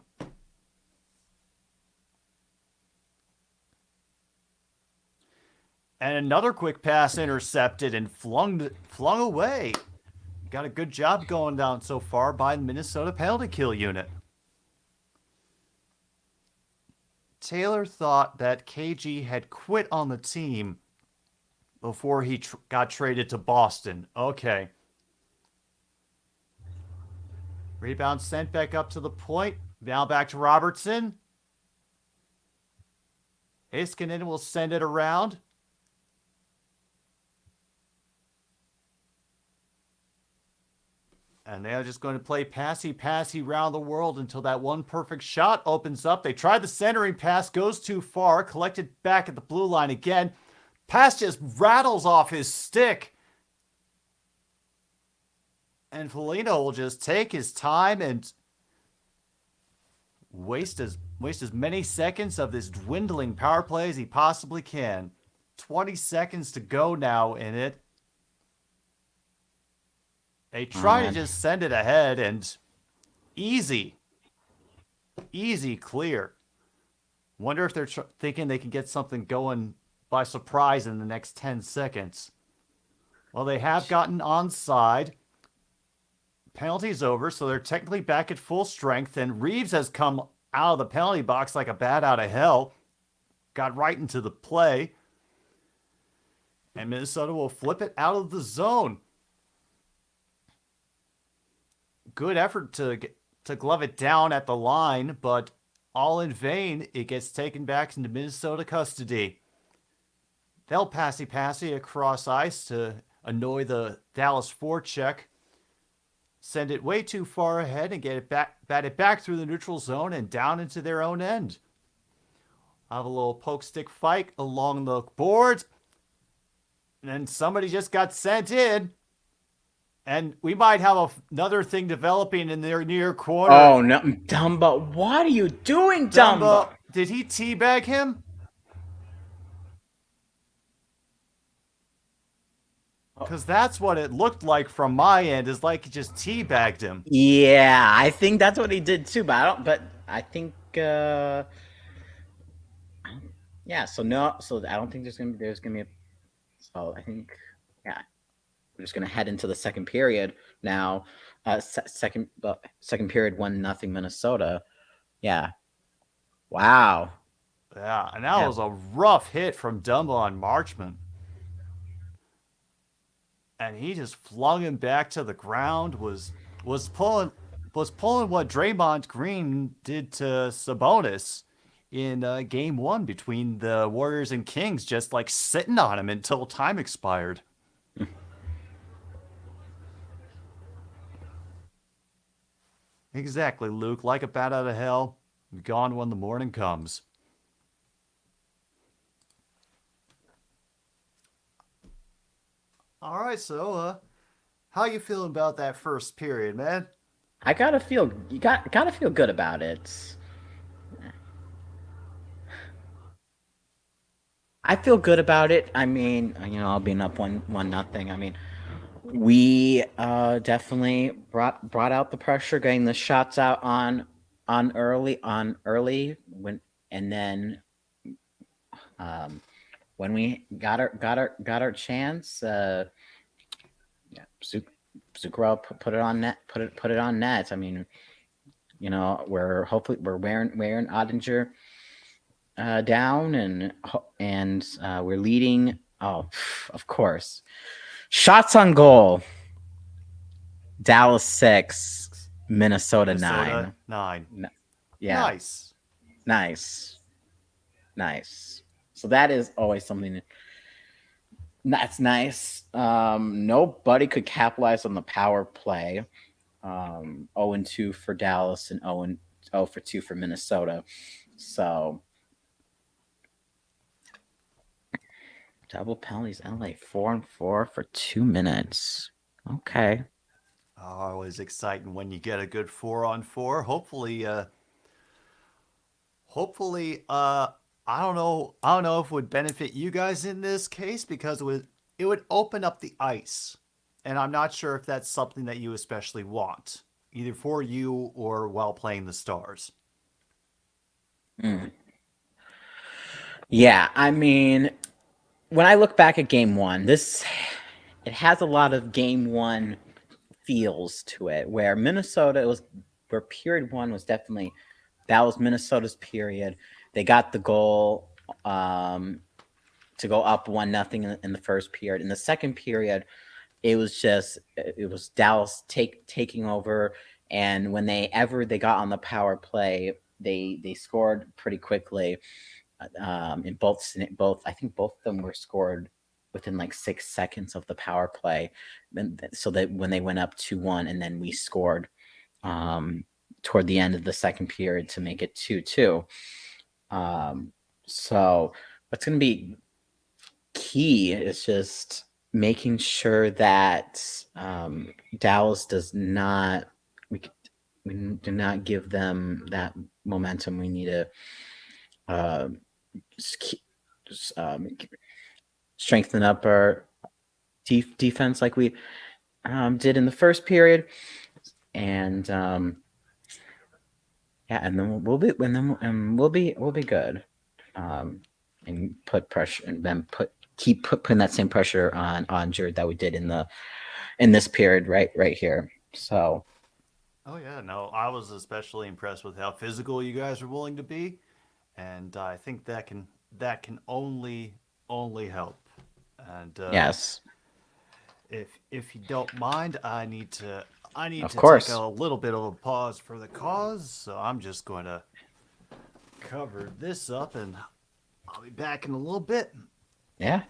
And another quick pass intercepted and flung away. Got a good job going down so far by the Minnesota penalty kill unit. Taylor thought that KG had quit on the team before he got traded to Boston. Okay. Rebound sent back up to the point. Now back to Robertson. Heiskanen will send it around. And they're just going to play passy around the world until that one perfect shot opens up. They try the centering pass, goes too far, collected back at the blue line again. Pass just rattles off his stick. And Foligno will just take his time and waste as many seconds of this dwindling power play as he possibly can. 20 seconds to go now in it. They try to just send it ahead and easy clear. Wonder if they're thinking they can get something going by surprise in the next 10 seconds. Well, they have gotten onside. Penalty's over, so they're technically back at full strength, and Reeves has come out of the penalty box like a bat out of hell. Got right into the play. And Minnesota will flip it out of the zone. Good effort to glove it down at the line, but all in vain. It gets taken back into Minnesota custody. They'll passy across ice to annoy the Dallas forecheck. Send it way too far ahead and get it bat it back through the neutral zone and down into their own end. Have a little poke stick fight along the boards. And then somebody just got sent in. And we might have another thing developing in their near corner. Oh no, Dumba! What are you doing, Dumba? Did he teabag him? Because that's what it looked like from my end. Is like he just teabagged him. Yeah, I think that's what he did too. But I don't. But I think. Yeah. So no. So I don't think there's gonna be a. So I think. Yeah. We're just gonna head into the second period now. Second period, 1-0 Minnesota. Yeah. Wow. Yeah, and that was a rough hit from Dumba on Marchment. And he just flung him back to the ground. Was pulling what Draymond Green did to Sabonis in game 1 between the Warriors and Kings, just like sitting on him until time expired. Exactly, Luke. Like a bat out of hell, gone when the morning comes. All right, so how you feeling about that first period, man? I gotta feel you gotta feel good about it. I feel good about it. I mean, I'll being up one nothing. I mean, we definitely brought out the pressure, getting the shots out on early when and then um, when we got our chance, yeah, Zuccarello put it on net, put it on net. I mean, we're wearing Ottinger down, and we're leading. Oh, of course, shots on goal. Dallas 6, Minnesota Minnesota 9. 9. Yeah, Nice. nice, nice. So that is always something that's nice. Nobody could capitalize on the power play. 0-2 for Dallas and 0 for 2 for Minnesota. So double penalties, LA 4-4 for 2 minutes. Okay. Always exciting when you get a good 4-on-4. Hopefully, I don't know if it would benefit you guys in this case because it would open up the ice. And I'm not sure if that's something that you especially want, either for you or while playing the Stars. Mm. Yeah, I mean, when I look back at game one, it has a lot of game one feels to it, where Minnesota was where period one was definitely that was Minnesota's period. They got the goal to go up 1-0 in the first period. In the second period, it was Dallas taking over, and when they got on the power play, they scored pretty quickly. In both I think both of them were scored within like 6 seconds of the power play, and so that when they went up 2-1, and then we scored um, toward the end of the second period to make it 2-2. So what's going to be key is just making sure that Dallas does not we we do not give them that momentum. We need to uh, just, strengthen up our defense like we did in the first period, and yeah, and then we'll be good, and put pressure and then putting that same pressure on Jared that we did in this period right here. So Oh yeah, no, I was especially impressed with how physical you guys are willing to be, and I think that can only help. And yes, if you don't mind, I need of to take a course, little bit of a pause for the cause, so I'm just going to cover this up, and I'll be back in a little bit. yeah.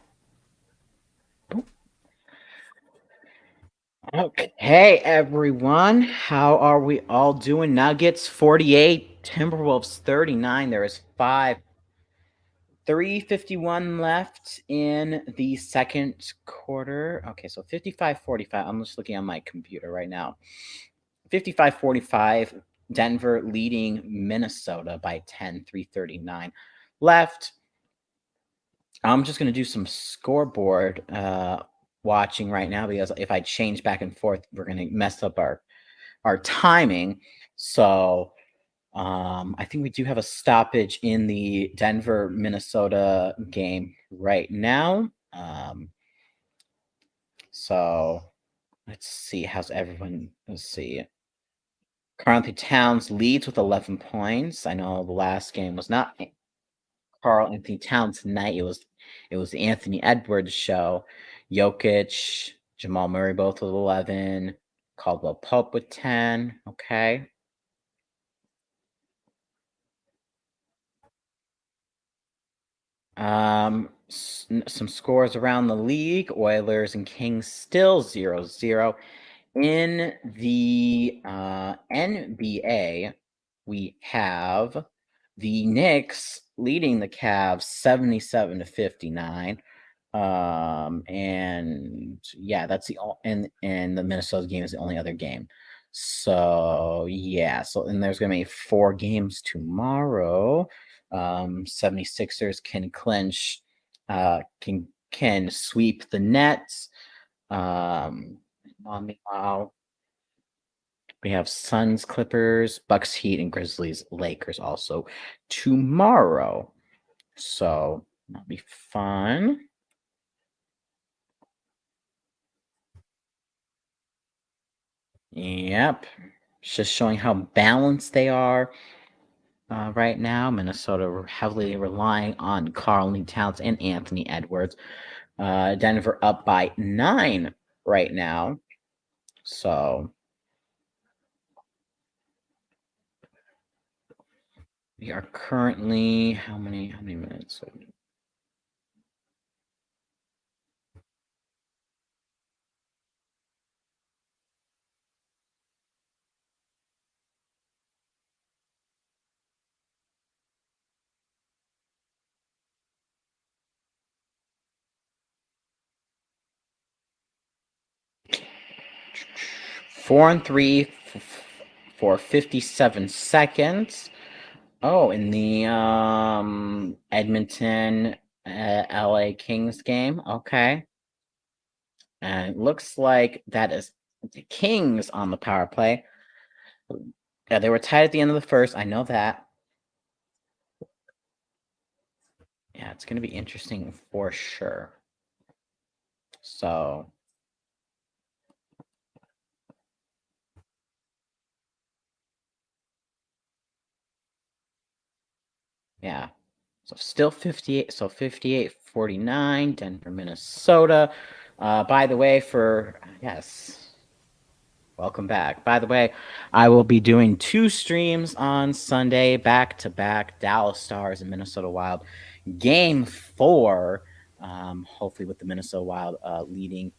Okay, hey everyone, how are we all doing? Nuggets 48, Timberwolves 39. There is 3:51 left in the second quarter. Okay, so 55-45. I'm just looking on my computer right now. 55-45, Denver leading Minnesota by 10, 3:39 left. I'm just going to do some scoreboard watching right now, because if I change back and forth, we're going to mess up our timing. So I think we do have a stoppage in the Denver Minnesota game right now. So let's see. How's everyone? Let's see. Currently, Towns leads with 11 points. I know the last game was not Carl Anthony Towns tonight. It was the Anthony Edwards show. Jokic, Jamal Murray both with 11. Caldwell Pope with 10. Okay. Some scores around the league. Oilers and Kings still 0-0. In the NBA, we have the Knicks leading the Cavs 77-59. And yeah, that's and the Minnesota game is the only other game. So yeah, so and there's gonna be 4 games tomorrow. 76ers can clinch, can sweep the Nets. Meanwhile, we have Suns, Clippers, Bucks, Heat, and Grizzlies, Lakers also tomorrow. So that'll be fun. Yep. It's just showing how balanced they are right now. Minnesota heavily relying on Karl-Anthony Towns and Anthony Edwards. Denver up by 9 right now. So we are currently how many minutes? 4-3 for 57 seconds. Oh, in the Edmonton LA Kings game. Okay. And it looks like that is the Kings on the power play. Yeah, they were tied at the end of the first. I know that. Yeah, it's going to be interesting for sure. So, yeah. So still 58. So 58-49, Denver, Minnesota. By the way, yes, welcome back. By the way, I will be doing 2 streams on Sunday, back to back, Dallas Stars and Minnesota Wild. Game 4, hopefully with the Minnesota Wild leading.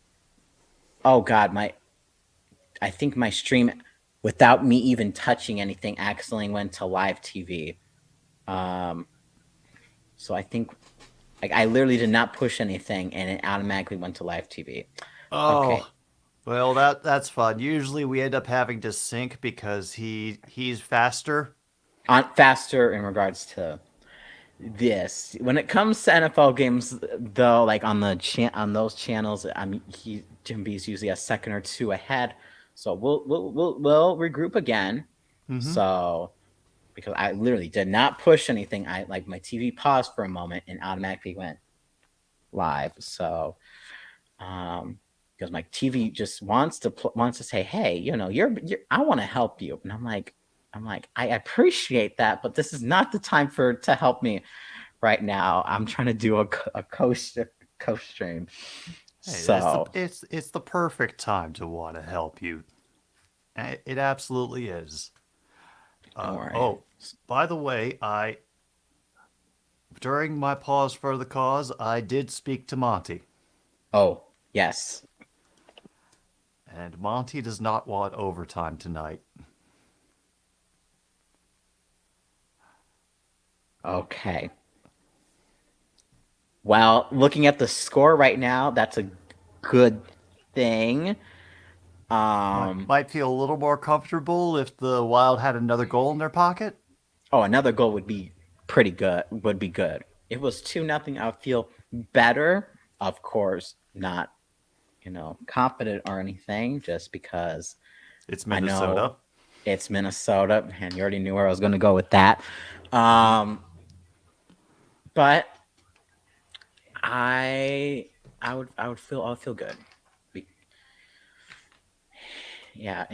Oh God, I think my stream, without me even touching anything, accidentally went to live TV. So I think like I literally did not push anything, and it automatically went to live TV. Okay, Oh, well, that's fun. Usually we end up having to sync because he's faster. on faster in regards to this. When it comes to NFL games, though, like on those channels, I mean, Jim B's usually a second or two ahead. So we'll regroup again. Mm-hmm. So because I literally did not push anything, I like my TV paused for a moment and automatically went live. So because my TV just wants to say, hey, you're I want to help you, and I'm like I appreciate that, but this is not the time to help me right now. I'm trying to do a coast stream. Hey, that's the So it's the perfect time to want to help you. It absolutely is. don't worry. Oh, by the way, I during my pause for the cause, I did speak to Monty, Oh, yes. and Monty does not want overtime tonight. Okay. Well, looking at the score right now, that's a good thing. Um, Might feel a little more comfortable if the Wild had another goal in their pocket. oh, another goal would be pretty good. Would be good. If it was 2-0, I would feel better. Of course, not confident or anything, just because It's I know Minnesota. it's Minnesota, and you already knew where I was going to go with that. Um, but I, I would feel good. Yeah,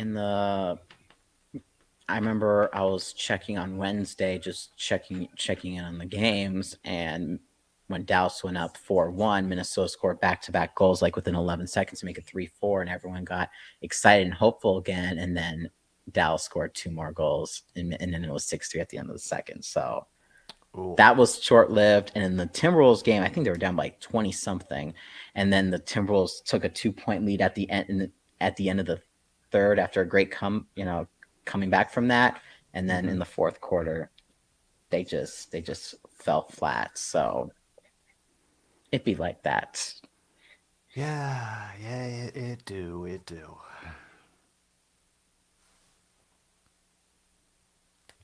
I remember I was checking on Wednesday, just checking in on the games, and when Dallas went up 4-1, Minnesota scored back-to-back goals like within 11 seconds to make it 3-4, and everyone got excited and hopeful again. And then Dallas scored 2 more goals, and then it was 6-3 at the end of the second. So Ooh. that was short-lived. And in the Timberwolves game, I think they were down by like 20 something, and then the Timberwolves took a 2-point lead at the end of the third after a great coming back from that, and then in Mhm. the fourth quarter, they just fell flat. So it'd be like that. Yeah, yeah, it do, it do.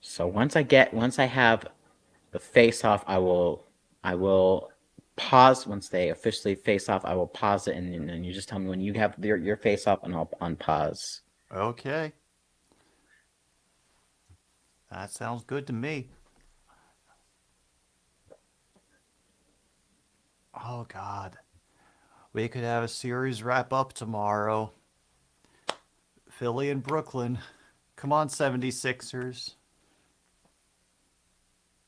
So once I have the face off, I will pause once they officially face off. I will pause it, and then you just tell me when you have your face off, and I'll unpause. Okay, that sounds good to me. Oh God, we could have a series wrap up tomorrow. Philly and Brooklyn. Come on, 76ers.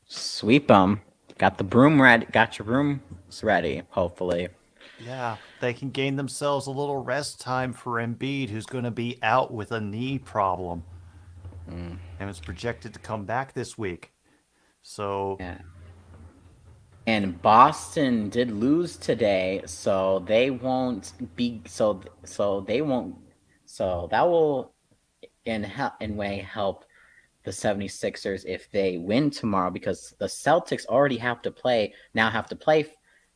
Sweep them. Got the broom ready. Got your brooms ready. Hopefully. Yeah, they can gain themselves a little rest time for Embiid, who's going to be out with a knee problem Mm, and is projected to come back this week. So, yeah. And Boston did lose today, so they won't be so they won't so that will in way help the 76ers if they win tomorrow, because the Celtics already have to play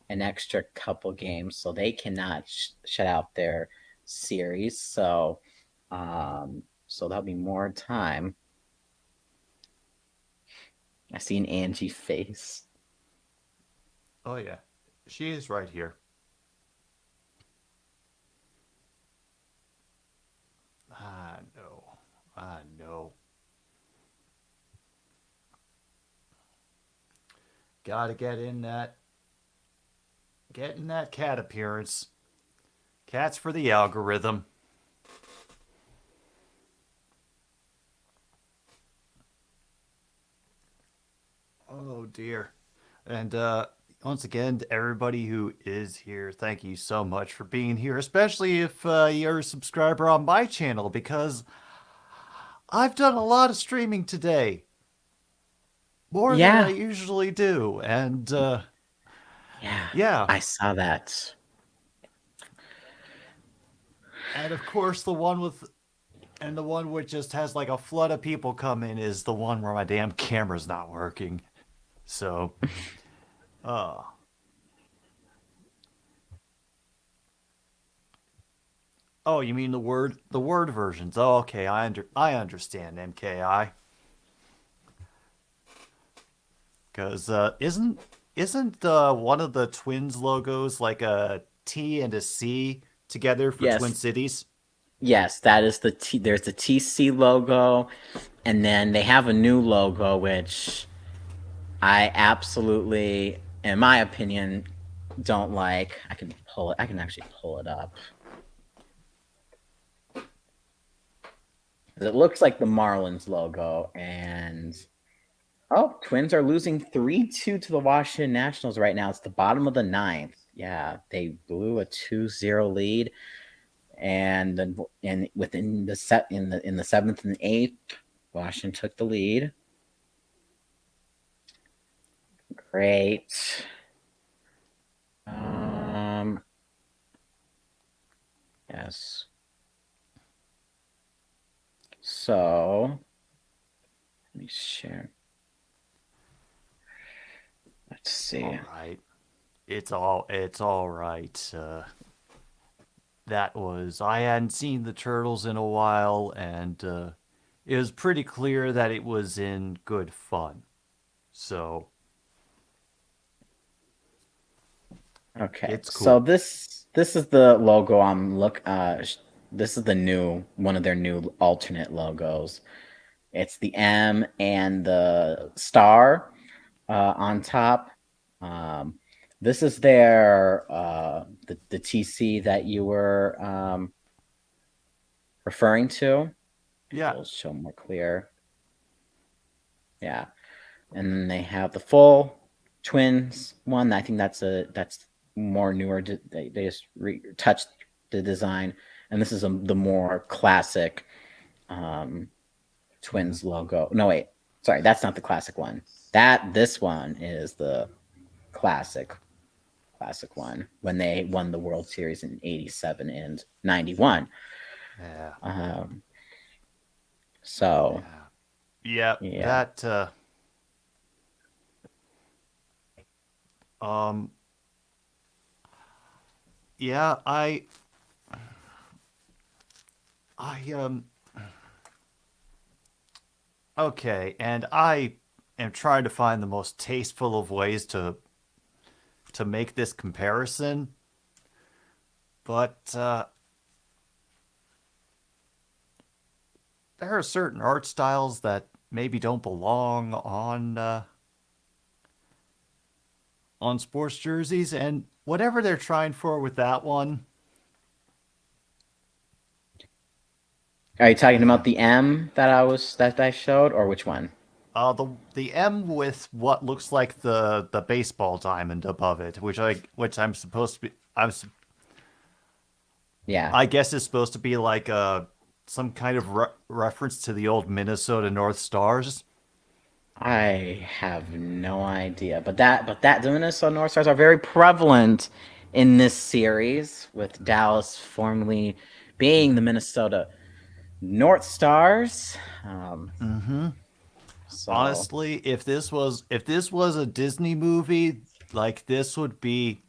an extra couple games, so they cannot shut out their series. So that'll be more time. I see an Angie face. oh yeah, she is right here. I know. I know. Gotta get in that cat appearance. Cats for the algorithm. Oh dear. And once again, to everybody who is here, thank you so much for being here, especially if you're a subscriber on my channel, because I've done a lot of streaming today, more than I Yeah, usually do. And yeah, yeah, I saw that. and of course, the one which just has like a flood of people come in is the one where my damn camera's not working. So, uh, oh, you mean the word versions? Oh, okay, I understand, MKI. Because isn't one of the Twins logos like a T and a C together for Twin Yes, Cities? yes, that is there's the TC logo, and then they have a new logo which I absolutely, in my opinion, don't like. I can actually pull it up. It looks like the Marlins logo, and Twins are losing 3-2 to the Washington Nationals right now. It's the bottom of the ninth. Yeah, they blew a 2-0 lead, and then within the seventh and eighth, Washington took the lead. Great. Um, yes. So let me share. Let's see. All right, it's all right. That was I hadn't seen the turtles in a while, and it was pretty clear that it was in good fun. So Okay, it's so cool. this is the logo I'm look. This is the new one of their new alternate logos. It's the M and the star on top. Um, this is their the TC that you were referring to. Yeah, We'll show more clear. Yeah, and then they have the full twins one. I think that's more newer. They just touched the design, and this is the more classic um, twins logo. No, wait, sorry, that's not the classic one. This one is the classic one when they won the World Series in '87 and '91. Yeah. Um, so Yeah. Yeah. yeah. That. Um. Yeah. I. Okay. And I am trying to find the most tasteful of ways to make this comparison, but there are certain art styles that maybe don't belong on sports jerseys, and whatever they're trying for with that one. Are you talking about the M that I showed, or which one? The M with what looks like the baseball diamond above it, which I'm supposed to be Yeah. I guess is supposed to be like some kind of reference to the old Minnesota North Stars. I have no idea, but the Minnesota North Stars are very prevalent in this series, with Dallas formerly being the Minnesota North Stars. Mm-hmm. So Honestly, if this was a Disney movie, like this would be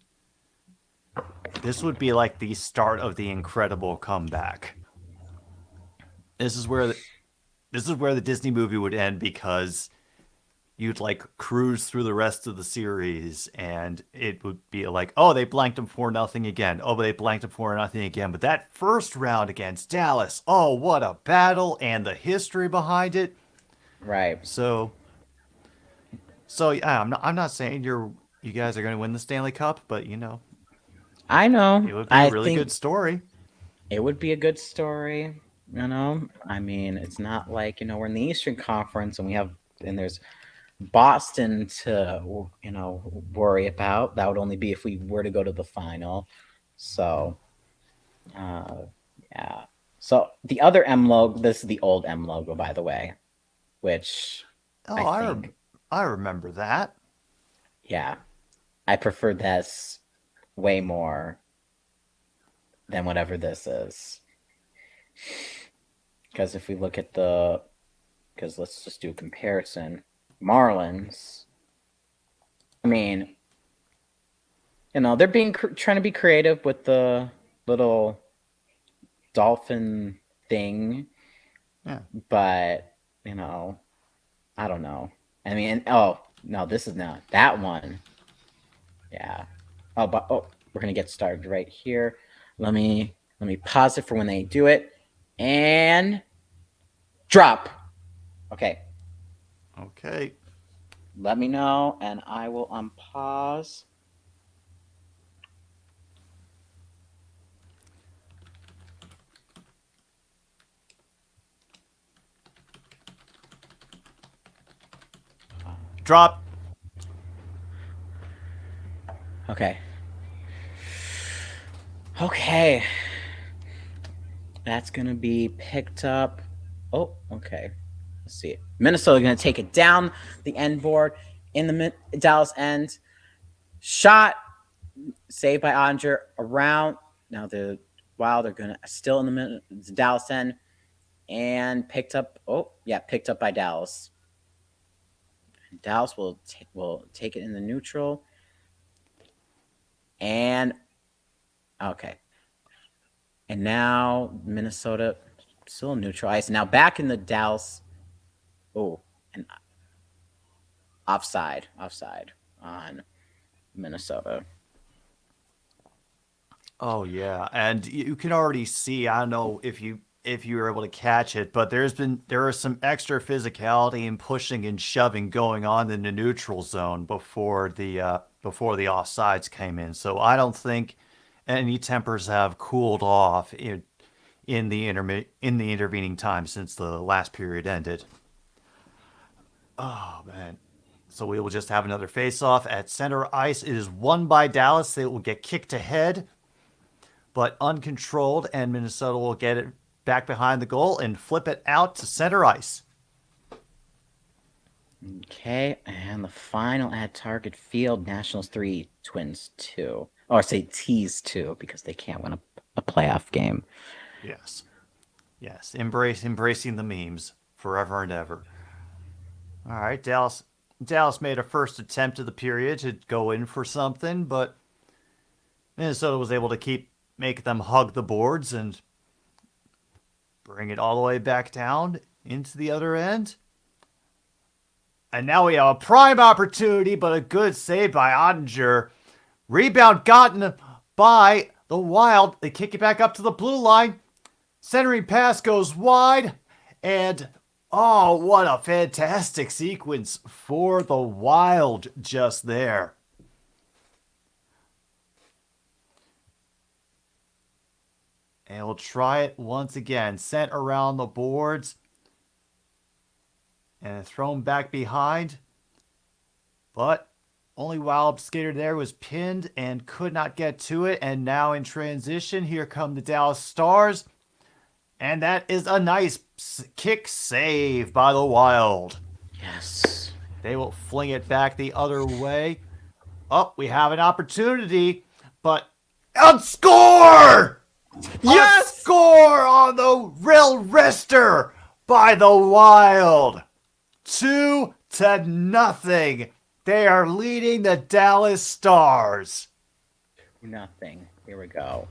like the start of the incredible comeback. This is where the, this is where the Disney movie would end because you'd like cruise through the rest of the series and it would be like, oh, they blanked them for nothing again. Oh, but they blanked them for nothing again. But that first round against Dallas, oh, what a battle and the history behind it. right, So so yeah, I'm not saying you guys are going to win the Stanley Cup, but I know. it would be a I really good think story. it would be a good story. I mean, it's not like we're in the Eastern Conference and there's Boston to worry about. That would only be if we were to go to the final. So uh, yeah. So the other M logo. This is the old M logo, by the way, which I Oh, think, I remember that. yeah, I prefer this way more than whatever this is. Because if we look at because let's just do a comparison. Marlins. I mean, they're trying to be creative with the little dolphin thing, Yeah. but I don't know. I mean, oh no, this is not that one. Yeah. We're gonna get started right here. Let me pause it for when they do it, and drop. Okay. Okay. Let me know, and I will unpause. Drop. Okay. Okay. That's gonna be picked up. Oh, okay. Let's see. Minnesota gonna take it down the end board in the Dallas end. Shot saved by Andre around. Now they're gonna still in the Dallas end, and picked up. Oh yeah, picked up by Dallas. Dallas will take it in the neutral, and okay. And now Minnesota still neutral ice. Now back in the Dallas. Oh, and offside on Minnesota. Oh yeah, and you can already see. I don't know if you were able to catch it, but there is some extra physicality and pushing and shoving going on in the neutral zone before the offsides came in. So I don't think any tempers have cooled off in the intervening time since the last period ended. Oh man. So we will just have another face-off at center ice. It is won by Dallas. It will get kicked ahead, but uncontrolled, and Minnesota will get it back behind the goal and flip it out to center ice. Okay, and the final at Target Field, Nationals 3, Twins 2. Or say T's 2, because they can't win a playoff game. Yes. Yes, embracing the memes forever and ever. All right, Dallas made a first attempt of the period to go in for something, but Minnesota was able to keep make them hug the boards and bring it all the way back down into the other end. And now we have a prime opportunity, but a good save by Ottinger. Rebound gotten by the Wild. They kick it back up to the blue line. Centering pass goes wide. And oh, what a fantastic sequence for the Wild just there. And we'll try it once again. Sent around the boards. And thrown back behind. But only Wild skater there was pinned and could not get to it. And now in transition, here come the Dallas Stars. And that is a nice kick save by the Wild. Yes. They will fling it back the other way. Oh, we have an opportunity, but and score! Yes! A score on the real wrister by the Wild. 2-0. They are leading the Dallas Stars. Nothing. Here we go.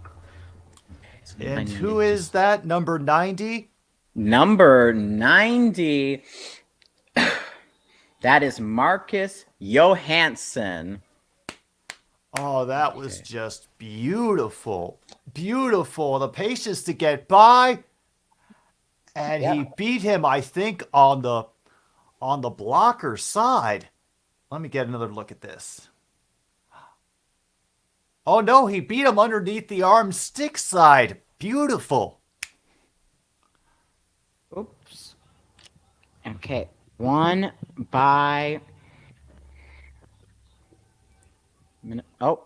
And who is that? Number 90? Number 90. That is Marcus Johansson. Oh, that was just beautiful. Beautiful. The patience to get by. And he beat him, I think, on the blocker side. Let me get another look at this. Oh no, he beat him underneath the arm stick side. Beautiful. Oops. Okay. One by. Oh.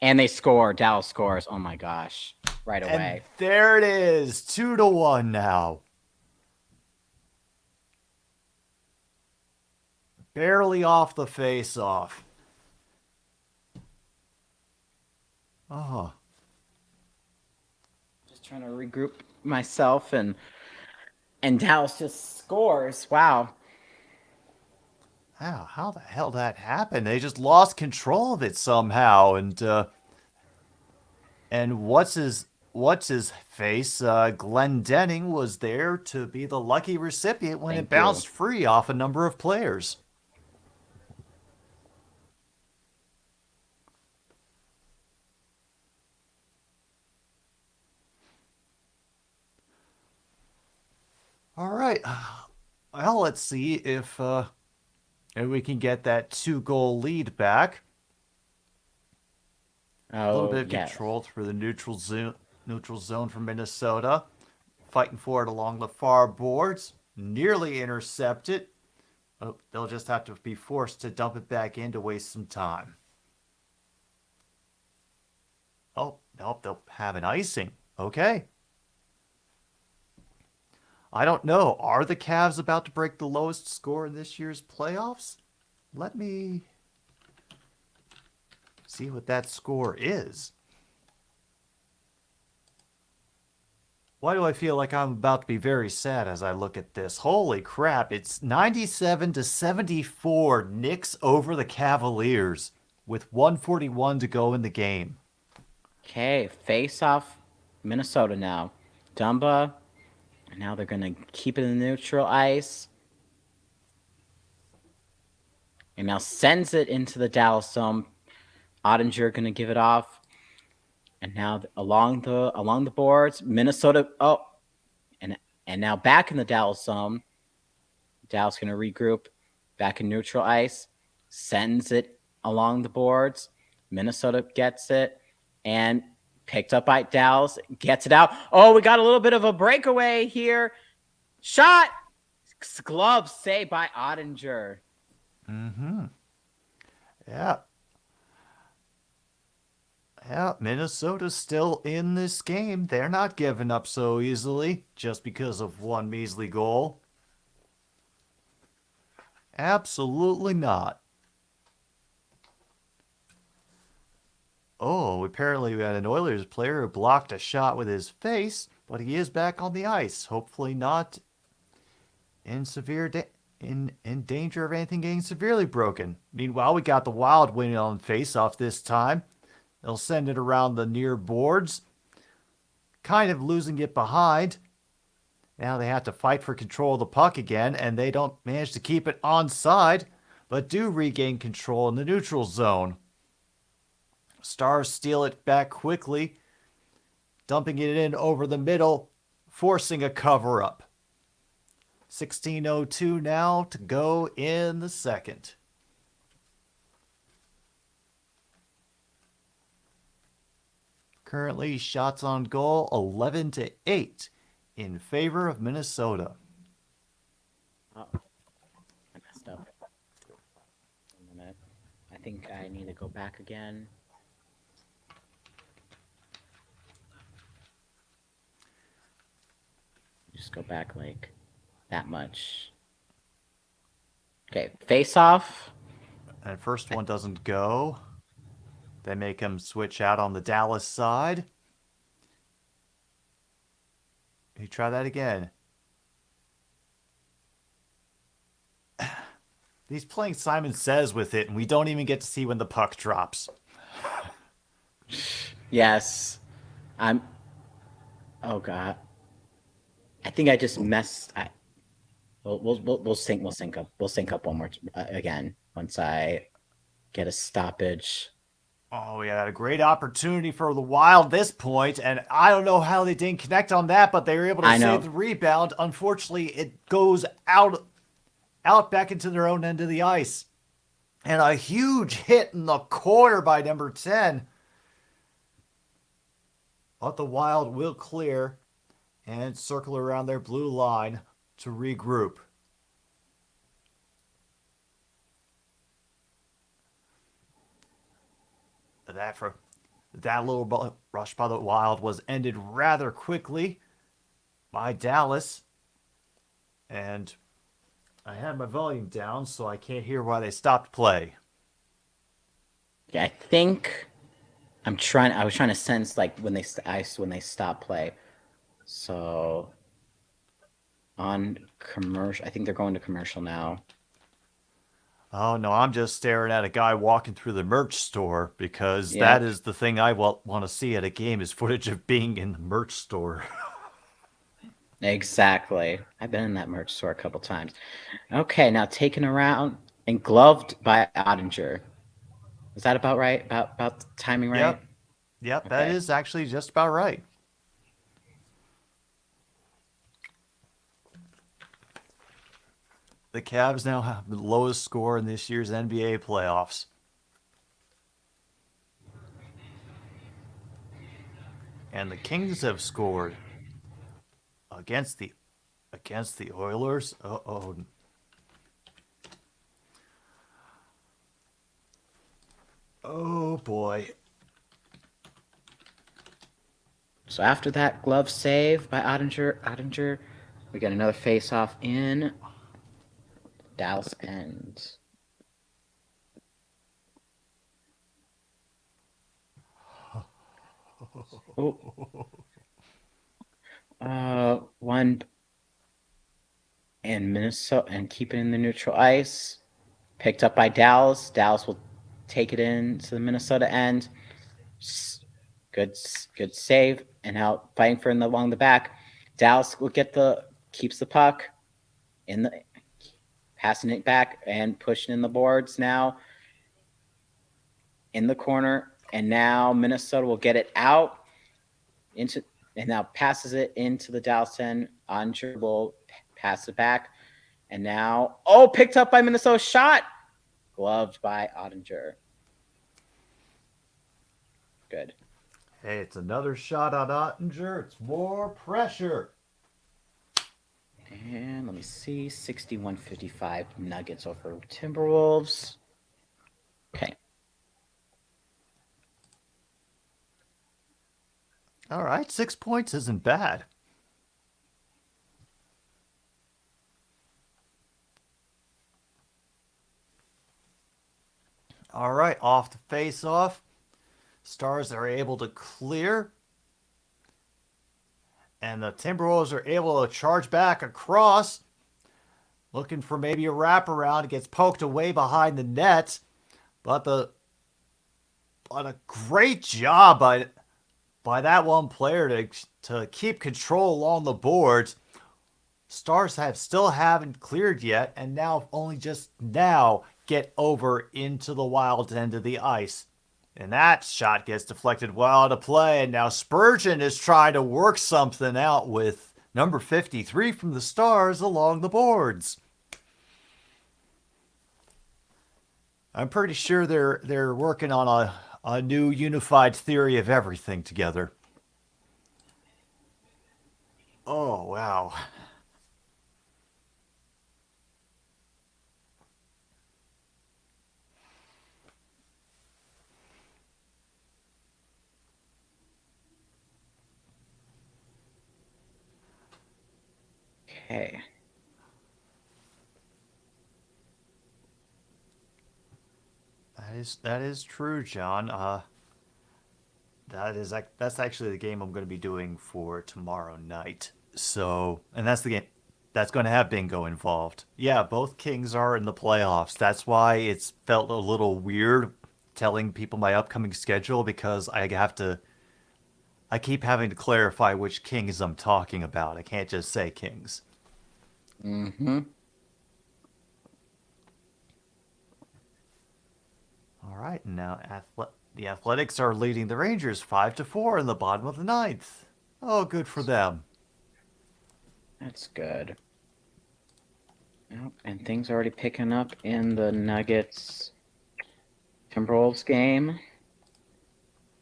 And they score. Dallas scores. Oh my gosh. Right away. And there it is. 2-1 now. Barely off the face-off. Oh. Just trying to regroup myself and Dallas just scores. Wow. Wow, how the hell that happened? They just lost control of it somehow, and what's his face? Glenn Denning was there to be the lucky recipient when it bounced free off a number of players. All right. Well, let's see if we can get that 2-goal lead back. Oh, a little bit of control through the neutral zone from Minnesota. Fighting for it along the far boards. Nearly intercepted. Oh, they'll just have to be forced to dump it back in to waste some time. Oh, nope, they'll have an icing. Okay. I don't know. Are the Cavs about to break the lowest score in this year's playoffs? Let me see what that score is. Why do I feel like I'm about to be very sad as I look at this? Holy crap, it's 97-74 Knicks over the Cavaliers with 1:41 to go in the game. Okay, face off Minnesota now. Dumba. And now they're going to keep it in the neutral ice. And now sends it into the Dallas zone. Ottinger going to give it off. And now along the boards, Minnesota. Oh, and now back in the Dallas zone. Dallas going to regroup. Back in neutral ice. Sends it along the boards. Minnesota gets it. And picked up by Dallas. Gets it out. Oh, we got a little bit of a breakaway here. Shot. Glove saved by Ottinger. Mm-hmm. Yeah. Yeah, Minnesota's still in this game. They're not giving up so easily just because of one measly goal. Absolutely not. Oh, apparently we had an Oilers player who blocked a shot with his face. but he is back on the ice. Hopefully not in in danger of anything getting severely broken. Meanwhile, we got the Wild winning on face-off this time. They'll send it around the near boards, kind of losing it behind. Now they have to fight for control of the puck again, and they don't manage to keep it onside, but do regain control in the neutral zone. Stars steal it back quickly, dumping it in over the middle, forcing a cover-up. 16:02 now to go in the second. Currently, shots on goal 11-8 in favor of Minnesota. Oh, I messed up. One minute. I think I need to go back again. Just go back like that much. Okay, face off. And first one doesn't go. They make him switch out on the Dallas side. He try that again. He's playing Simon Says with it, and we don't even get to see when the puck drops. Yes. I'm. Oh God. I think I just messed. We'll sync up one more again once I get a stoppage. Oh, we had a great opportunity for the Wild this point, and I don't know how they didn't connect on that, but they were able to save the rebound. Unfortunately, it goes out back into their own end of the ice. And a huge hit in the corner by number 10. But the Wild will clear and circle around their blue line to regroup. That little rush by the Wild was ended rather quickly by Dallas. And I had my volume down, so I can't hear why they stopped play. Yeah, I think I was trying to sense like when they stop play. So on commercial, I think they're going to commercial now. Oh, no, I'm just staring at a guy walking through the merch store because that is the thing I want to see at a game is footage of being in the merch store. Exactly. I've been in that merch store a couple times. Okay, now taken around and gloved by Ottinger. Is that about right? About the timing right? Yep, okay. That is actually just about right. The Cavs now have the lowest score in this year's NBA playoffs. And the Kings have scored against the Oilers. Uh-oh. Oh boy. So after that glove save by Ottinger, we get another face-off in Dallas end. One and Minnesota and keep it in the neutral ice. Picked up by Dallas. Dallas will take it into the Minnesota end. Good save. And now fighting for along the back. Dallas will keeps the puck passing it back and pushing in the boards now in the corner. And now Minnesota will get it out and now passes it into the Dallas end. Ottinger will pass it back. And now, picked up by Minnesota. Shot. Gloved by Ottinger. Good. Hey, it's another shot on Ottinger. It's more pressure. And let me see. 61-55 Nuggets over Timberwolves. Okay. All right, 6 points isn't bad. All right, off the face-off. Stars are able to clear. And the Timberwolves are able to charge back across, looking for maybe a wraparound. It gets poked away behind the net. But a great job by that one player to keep control along the boards. Stars still haven't cleared yet, and now only just now get over into the Wild end of the ice. And that shot gets deflected well out of play, and now Spurgeon is trying to work something out with number 53 from the Stars along the boards. I'm pretty sure they're working on a new unified theory of everything together. Oh, wow. Okay. That is true, John. That's actually the game I'm going to be doing for tomorrow night. So, and that's the game that's going to have bingo involved. Yeah, both Kings are in the playoffs. That's why it's felt a little weird telling people my upcoming schedule because I keep having to clarify which Kings I'm talking about. I can't just say Kings. Mm-hmm. All right, and now the Athletics are leading the Rangers 5-4 in the bottom of the ninth. Oh, good for them. That's good. Yep, and things are already picking up in the Nuggets Timberwolves game.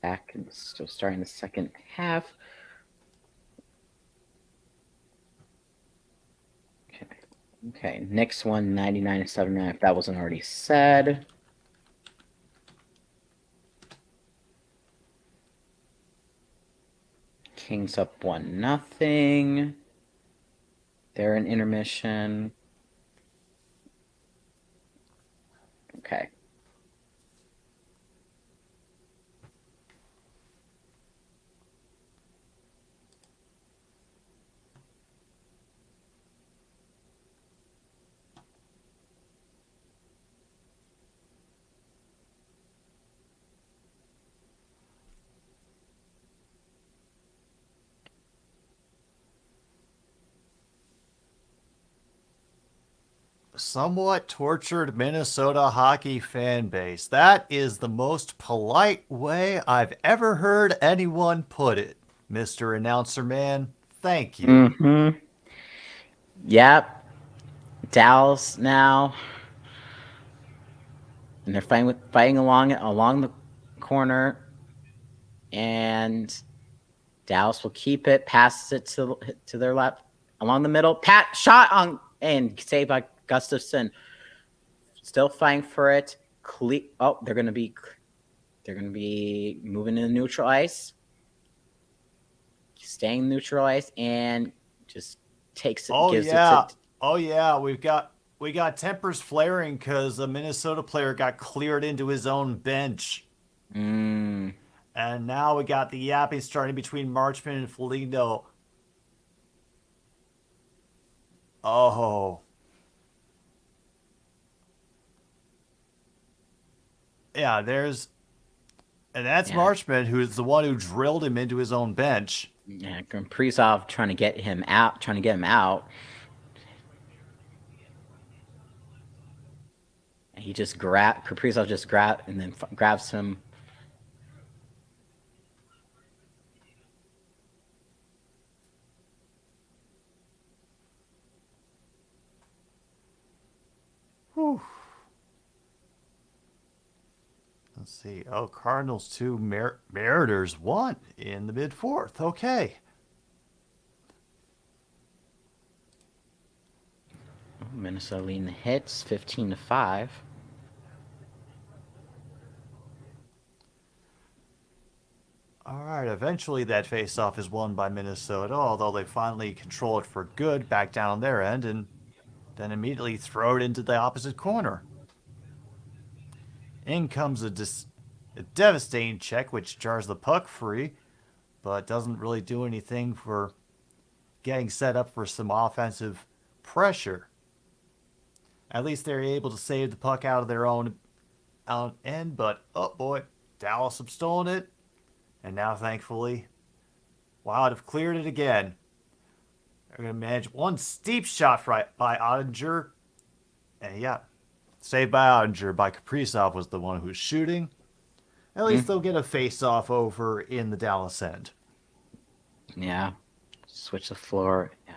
Back and still starting the second half. Okay. Okay. Next one, 99-79, if that wasn't already said. Kings up 1-0. They're in intermission. Okay. Somewhat tortured Minnesota hockey fan base. That is the most polite way I've ever heard anyone put it, Mr. Announcer Man. Thank you. Mm-hmm. Yep. Dallas now. And they're fighting along the corner. And Dallas will keep it, passes it to their left along the middle. Pat shot on and saved by Gustafson. Still fighting for it. Oh, they're gonna be moving into neutral ice, staying neutral ice, and just takes it. Oh gives yeah. it to. Oh yeah. We got tempers flaring because a Minnesota player got cleared into his own bench. Mm, And now we got the yapping starting between Marchman and Foligno. Oh. Yeah, and that's yeah, Marchman, who is the one who drilled him into his own bench. yeah. Kaprizov trying to get him out. And he just Kaprizov just and then grabs him. Whew. Let's see. Oh, Cardinals 2, Mariners 1 in the mid-fourth. Okay. Minnesota leading the hits 15-5. All right. Eventually, that faceoff is won by Minnesota, although they finally control it for good back down on their end and then immediately throw it into the opposite corner. In comes a devastating check, which jars the puck free, but doesn't really do anything for getting set up for some offensive pressure. At least they're able to save the puck out of their own end, but oh boy, Dallas have stolen it, and now thankfully, Wild have cleared it again. They're going to manage one steep shot by Ottinger, and yeah, saved by Ottinger. By Kaprizov was the one who was shooting. At least they'll get a face-off over in the Dallas end. Yeah. Switch the floor. Yeah.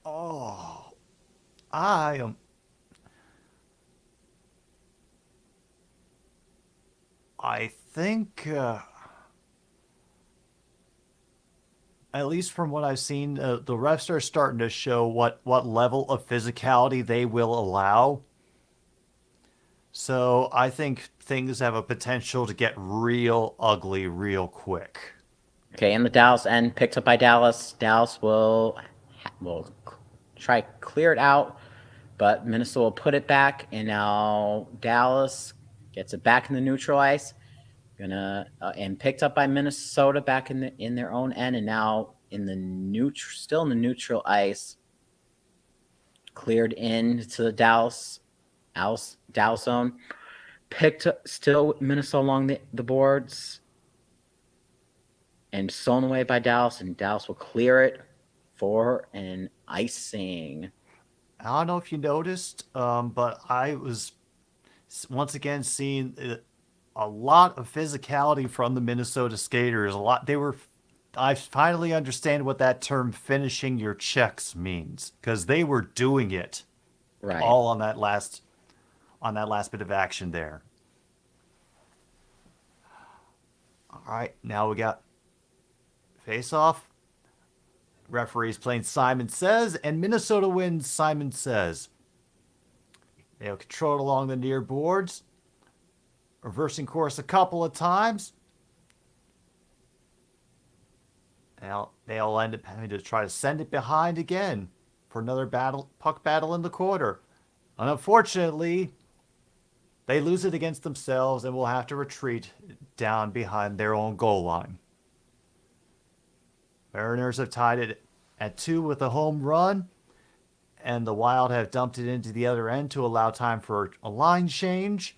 Oh, I am. I think, at least from what I've seen, the refs are starting to show what level of physicality they will allow. So I think things have a potential to get real ugly real quick. Okay, and the Dallas end picked up by Dallas. Dallas will try clear it out, but Minnesota will put it back, and now Dallas gets it back in the neutral ice. And picked up by Minnesota back in their own end, and now still in the neutral ice, cleared in to the Dallas zone. Picked up, still Minnesota along the boards, and stolen away by Dallas, and Dallas will clear it for an icing. I don't know if you noticed, but I was once again seeing a lot of physicality from the Minnesota skaters. I finally understand what that term "finishing your checks" means, because they were doing it Right. all on that last bit of action there. All right, now we got face off. Referee's playing Simon Says, and Minnesota wins Simon Says. They'll control it along the near boards, reversing course a couple of times. They'll end up having to try to send it behind again for another puck battle in the quarter. And unfortunately, they lose it against themselves and will have to retreat down behind their own goal line. Mariners have tied it at 2 with a home run, and the Wild have dumped it into the other end to allow time for a line change.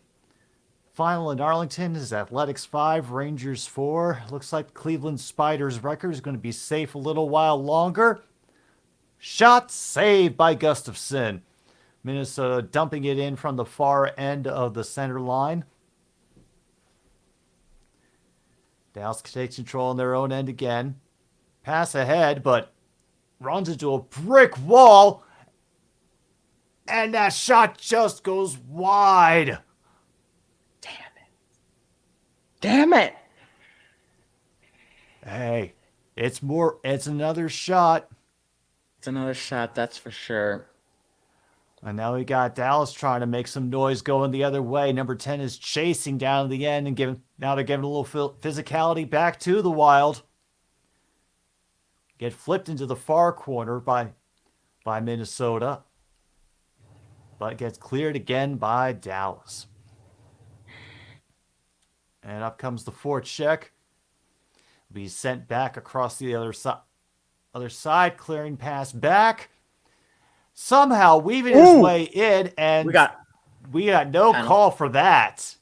Final in Arlington is Athletics 5, Rangers 4. Looks like Cleveland Spiders' record is going to be safe a little while longer. Shot saved by Gustafsson. Minnesota dumping it in from the far end of the center line. Dallas takes control on their own end again. Pass ahead, but runs into a brick wall. And that shot just goes wide. Damn it! Hey, it's another shot. It's another shot, that's for sure. And now we got Dallas trying to make some noise going the other way. Number 10 is chasing down the end and they're giving a little physicality back to the Wild. Get flipped into the far corner by Minnesota. But gets cleared again by Dallas. And up comes the forecheck. Be sent back across the other side, clearing pass back. Somehow weaving his way in, and we got no call for that.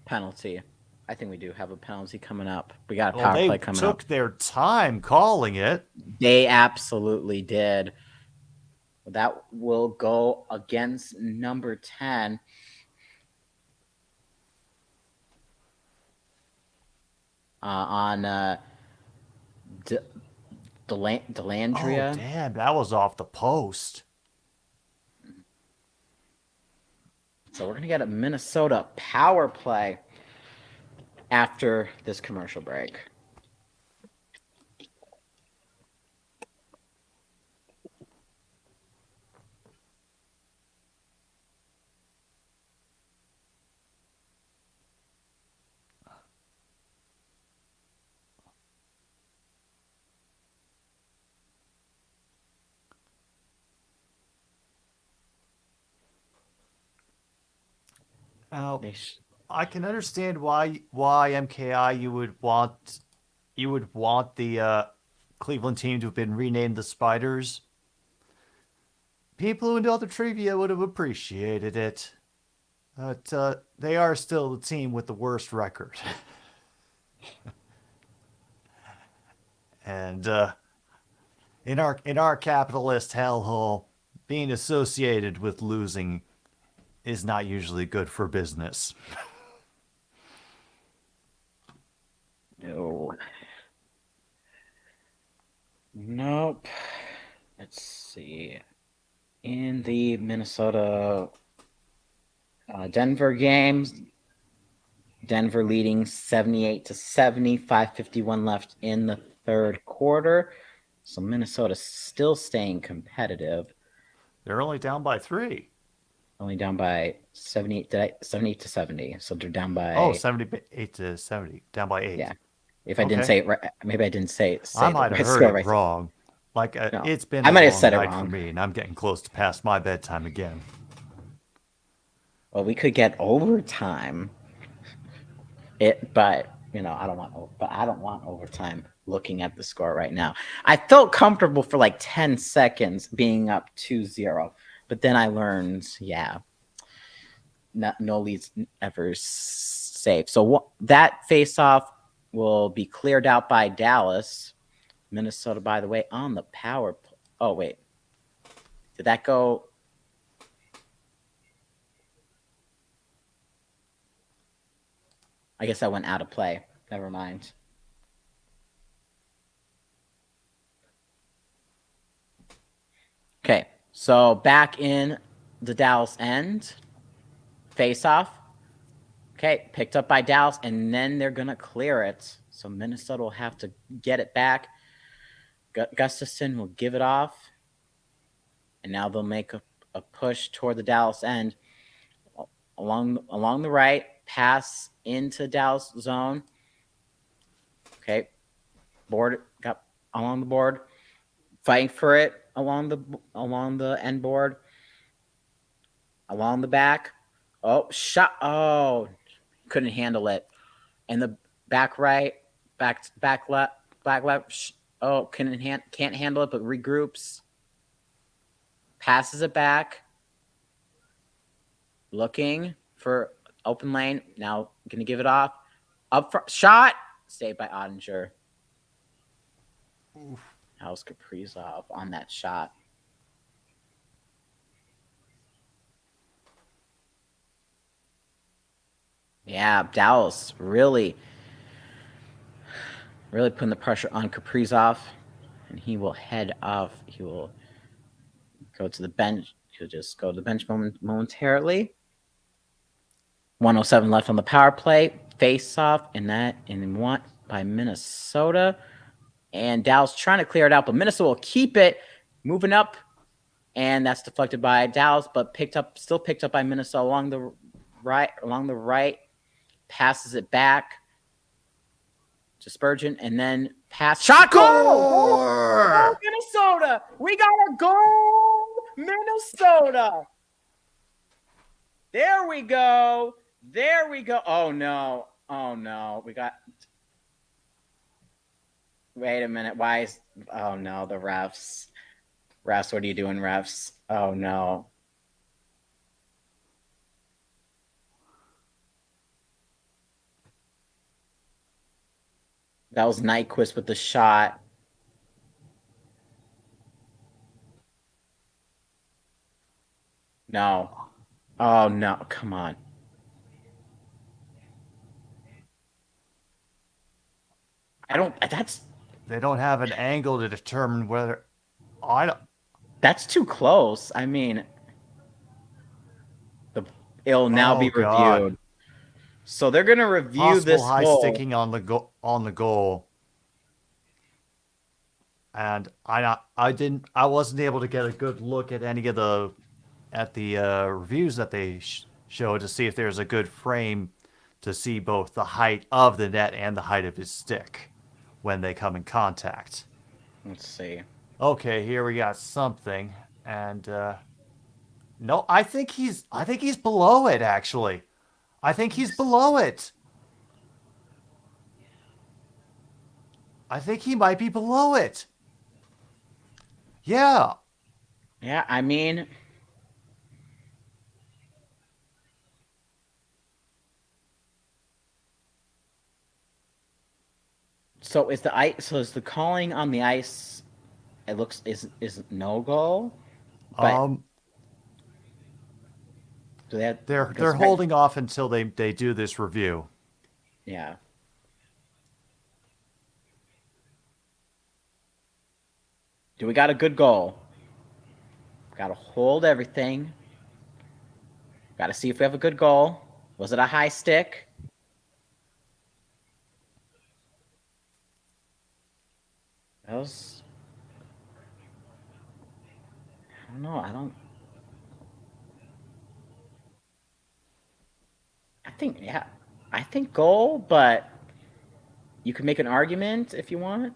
Penalty. I think we do have a penalty coming up. We got a power play coming up. They took their time calling it. They absolutely did. That will go against number 10. On Dellandrea. Oh, damn, that was off the post. So we're going to get a Minnesota power play after this commercial break. Oh, I can understand why MKI you would want the Cleveland team to have been renamed the Spiders. People who know the trivia would have appreciated it, but they are still the team with the worst record. And in our capitalist hellhole, being associated with losing is not usually good for business. No. Nope. Let's see. In the Minnesota Denver games, Denver leading 78-70, 5:51 left in the third quarter. So Minnesota still staying competitive. They're only down by 3. Only down by 78 to 70. So they're down by Oh, 78 to 70, down by 8. yeah. If I didn't Okay. say it right, maybe I didn't say I the might have right heard score it right. wrong. Like, No, it's been I a might have long said it night for wrong. me, and I'm getting close to past my bedtime again. Well, we could get overtime. But I don't want overtime. Looking at the score right now, I felt comfortable for like 10 seconds being up 2-0, but then I learned, no leads ever safe. So that face-off will be cleared out by Dallas. Minnesota, by the way, on the power play. Oh wait, did that go? I guess I went out of play. Never mind. Okay, so back in the Dallas end, face off. Okay, picked up by Dallas, and then they're going to clear it. So Minnesota will have to get it back. Gustafson will give it off, and now they'll make a push toward the Dallas end. Along the right, pass into Dallas zone. Okay, board got along the board, fighting for it along the end board, along the back. Oh, shot! Oh, couldn't handle it. And the back right, back left. Oh, can't handle it, but regroups. Passes it back. Looking for open lane. Now gonna give it off. Up front, shot. Saved by Ottinger. That was Kaprizov on that shot. Yeah, Dallas really putting the pressure on Kaprizov, and he will head off. He will go to the bench. He'll just go to the bench momentarily. 107 left on the power play. Face off, and one by Minnesota. And Dallas trying to clear it out, but Minnesota will keep it moving up. And that's deflected by Dallas, but still picked up by Minnesota along the right. Passes it back to Spurgeon, and then shot goal! Minnesota! We got a goal! Minnesota! There we go. Oh no. We got. Wait a minute. Why is. Oh no, the refs. Refs, what are you doing, refs? Oh no. That was Nyquist with the shot. No. Oh no, come on. They don't have an angle to determine whether. That's too close. I mean, it'll now be reviewed. God. So they're gonna review possible this high goal. Sticking on the goal. And I wasn't able to get a good look at any of the reviews that they showed to see if there's a good frame to see both the height of the net and the height of his stick when they come in contact. Let's see. Okay, here we got something, and no, I think he's below it actually. I think he's below it. I think he might be below it. Yeah. Yeah, I mean, so is the calling on the ice? It looks is no goal, but Um, do that they're because right, holding off until they do this review. yeah. Do we got a good goal? Got to hold everything. Got to see if we have a good goal. Was it a high stick? That was. I don't know. I don't. I think yeah. I think goal, but you can make an argument if you want.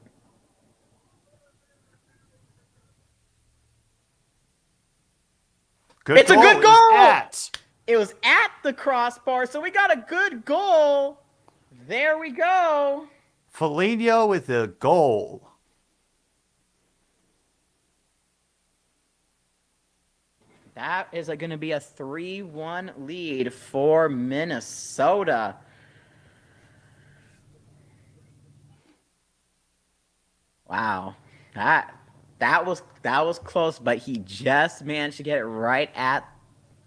Good It's a goal good is goal. at. It was at the crossbar, so we got a good goal. There we go. Foligno with a goal. That is going to be a 3-1 lead for Minnesota. Wow. That was close, but he just managed to get it right at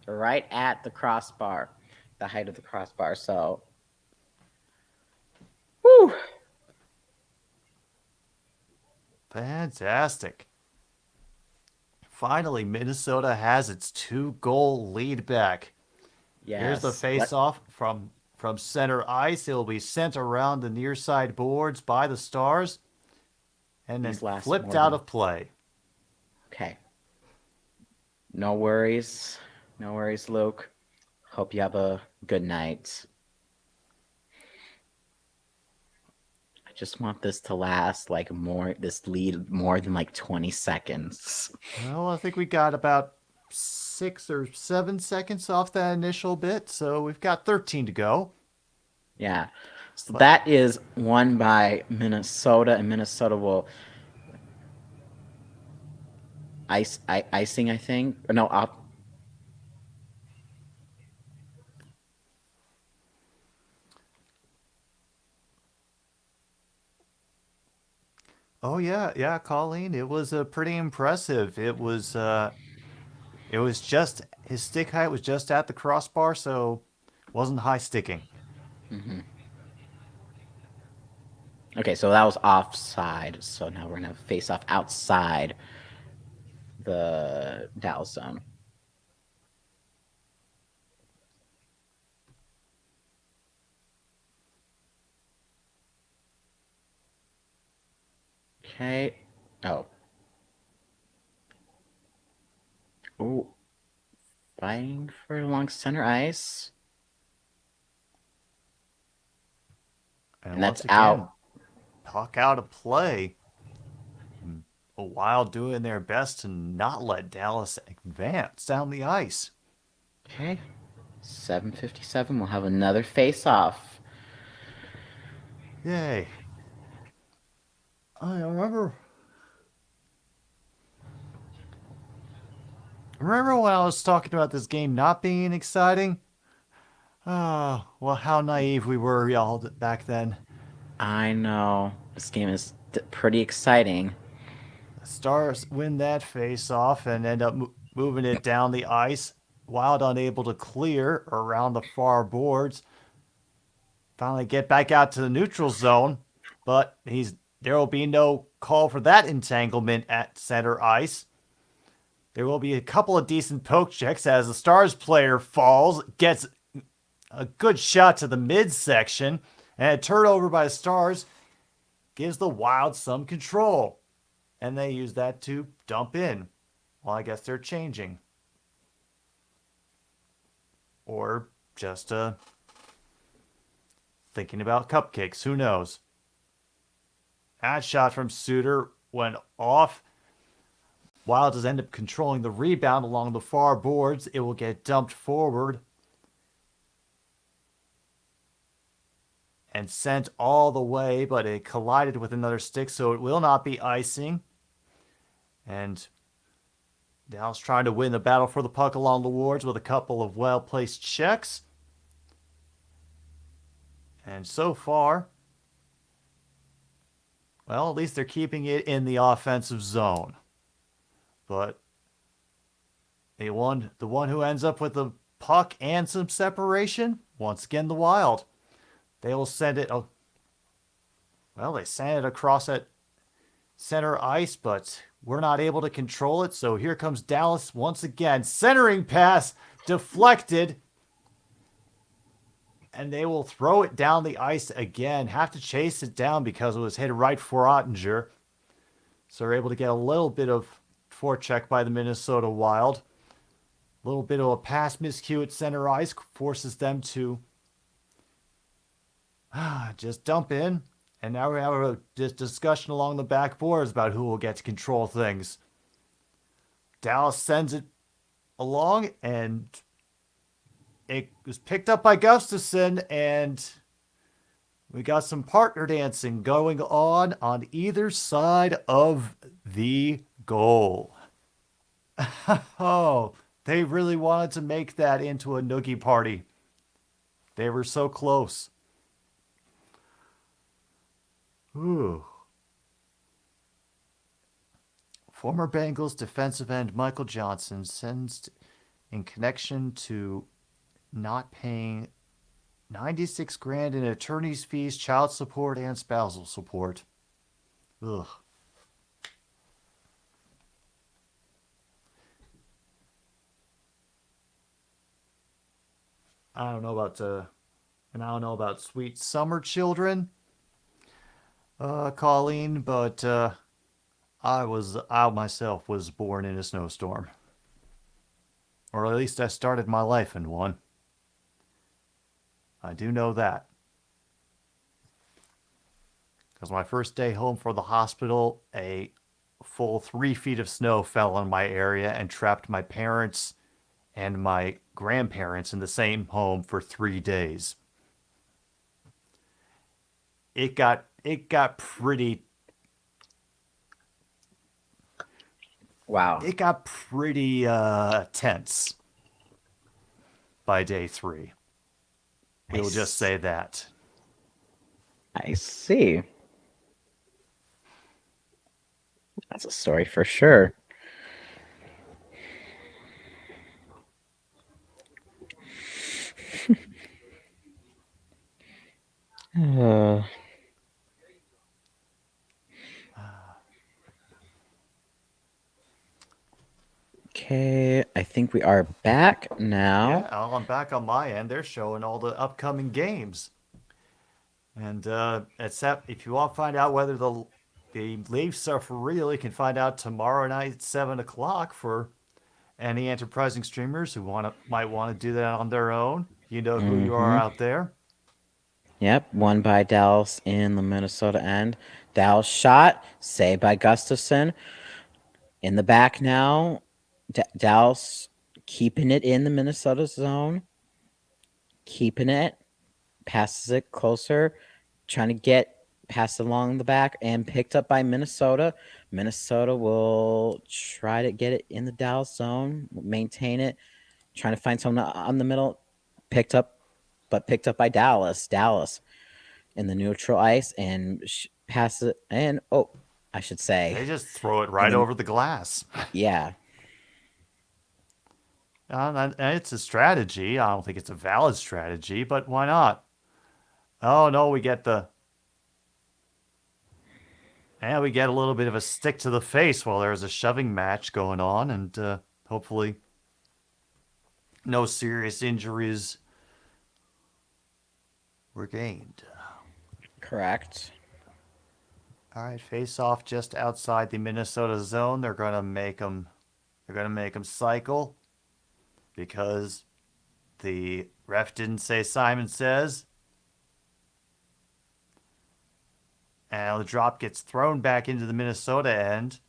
the crossbar, the height of the crossbar. So, whew. Fantastic. Finally, Minnesota has its 2-goal lead back. Here's the Yes. face-off from center ice. It will be sent around the near side boards by the Stars and then These last flipped more out than of play. okay. No worries. No worries, Luke. Hope you have a good night. I just want this to last like more, this lead more than like 20 seconds. Well, I think we got about 6 or 7 seconds off that initial bit, so we've got 13 to go. Yeah. So But that is won by Minnesota, and Minnesota will icing, I think. Or no, up. oh yeah, Colleen, it was pretty impressive. It was just his stick height was just at the crossbar, so wasn't high sticking. Hmm. Okay, so that was offside. So now we're gonna face off outside the Dallas zone. Okay. Oh. Oh. Fighting for along center ice. And And that's once again, out. puck out of play. Wild doing their best to not let Dallas advance down the ice. Okay. 7:57. We'll have another face off. Yay. I remember. Remember when I was talking about this game not being exciting? Oh, well, how naive we were, y'all, back then. I know. This game is pretty exciting. The Stars win that face off and end up moving it down the ice. Wild unable to clear around the far boards. Finally get back out to the neutral zone, but there will be no call for that entanglement at center ice. There will be a couple of decent poke checks as the Stars player falls, gets a good shot to the midsection, and a turnover by the Stars gives the Wild some control. And they use that to dump in. Well, I guess they're changing. Or just thinking about cupcakes, who knows? That shot from Suter went off. Wild does end up controlling the rebound along the far boards. It will get dumped forward. and sent all the way, but it collided with another stick, so it will not be icing. And Dallas trying to win the battle for the puck along the wards with a couple of well-placed checks. And so far, well, at least they're keeping it in the offensive zone. But the one who ends up with the puck and some separation, once again the Wild. They will send it. Oh, well, they sent it across at center ice, but we're not able to control it. So here comes Dallas once again. Centering pass deflected. And they will throw it down the ice again. Have to chase it down because it was hit right for Ottinger. So they're able to get a little bit of forecheck by the Minnesota Wild. A little bit of a pass miscue at center ice forces them to just dump in. And now we have a discussion along the backboards about who will get to control things. Dallas sends it along, and it was picked up by Gustafson, and we got some partner dancing going on either side of the goal. Oh, they really wanted to make that into a noogie party. They were so close. Ooh. Former Bengals defensive end Michael Johnson sentenced in connection to not paying 96 grand in attorney's fees, child support, and spousal support. Ugh. I don't know about sweet summer children, Colleen, but I myself was born in a snowstorm. Or at least I started my life in one. I do know that. Because my first day home from the hospital, a full 3 feet of snow fell in my area and trapped my parents and my grandparents in the same home for 3 days. It got pretty. Wow. It got pretty tense by day 3. We'll just say that. I see. That's a story for sure. uh, okay, I think we are back now. Yeah, I'm back on my end. They're showing all the upcoming games. And except if you want to find out whether the Leafs are for real, you can find out tomorrow night at 7 o'clock for any enterprising streamers who might want to do that on their own. You know who you are out there. Yep, won by Dallas in the Minnesota end. Dallas shot, saved by Gustafson. In the back now, Dallas keeping it in the Minnesota zone. Keeping it, passes it closer, trying to get passed along the back and picked up by Minnesota. Minnesota will try to get it in the Dallas zone, maintain it, trying to find someone on the middle, picked up by Dallas. Dallas in the neutral ice and pass it. And I should say they just throw it right over the glass. Yeah. And it's a strategy. I don't think it's a valid strategy, but why not? Oh no, we get a little bit of a stick to the face while there's a shoving match going on, and hopefully no serious injuries were gained. Correct. All right, face off just outside the Minnesota zone. They're gonna make them cycle because the ref didn't say Simon Says. And the drop gets thrown back into the Minnesota end,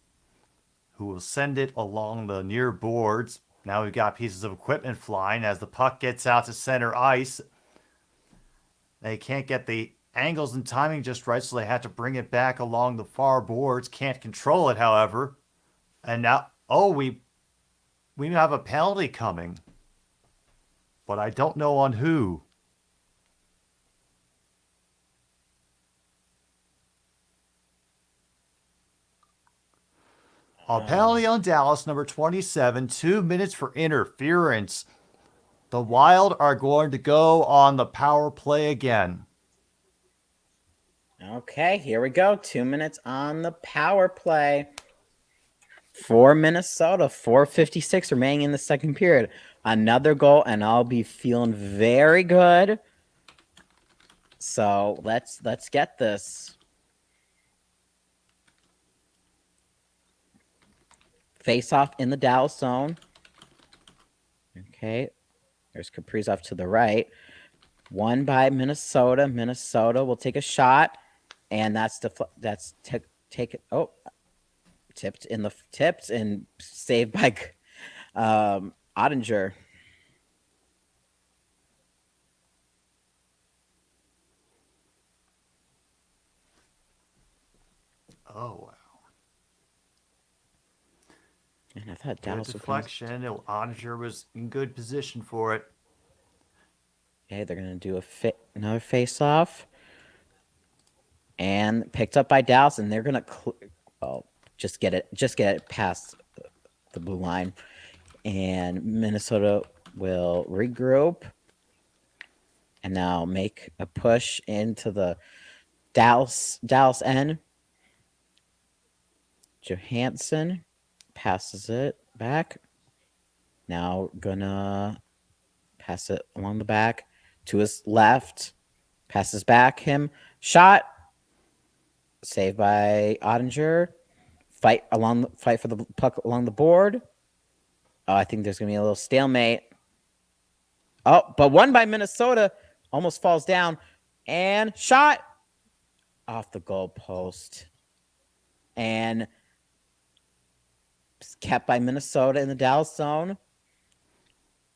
who will send it along the near boards. Now we've got pieces of equipment flying as the puck gets out to center ice. They can't get the angles and timing just right, so they had to bring it back along the far boards. Can't control it, however. And now, oh, we have a penalty coming, but I don't know on who. A penalty on Dallas, number 27, 2 minutes for interference. The Wild are going to go on the power play again. Okay, here we go. 2 minutes on the power play for Minnesota. 4:56 remaining in the second period. Another goal, and I'll be feeling very good. So let's get this. Face off in the Dallas zone. Okay, there's Kaprizov to the right. One by Minnesota. Minnesota will take a shot, and take it. Oh, tipped and saved by Ottinger. Oh, wow. And I thought Good Dallas deflection. Ottinger was in good position for it. Okay, they're gonna do another face-off, and picked up by Dallas, and they're gonna just get it past the blue line, and Minnesota will regroup, and now make a push into the Dallas end. Johansson passes it back. Now gonna pass it along the back to his left. Passes back him. Shot. Saved by Ottinger. Fight for the puck along the board. Oh, I think there's gonna be a little stalemate. Oh, but one by Minnesota. Almost falls down. And shot off the goal post. And kept by Minnesota in the Dallas zone.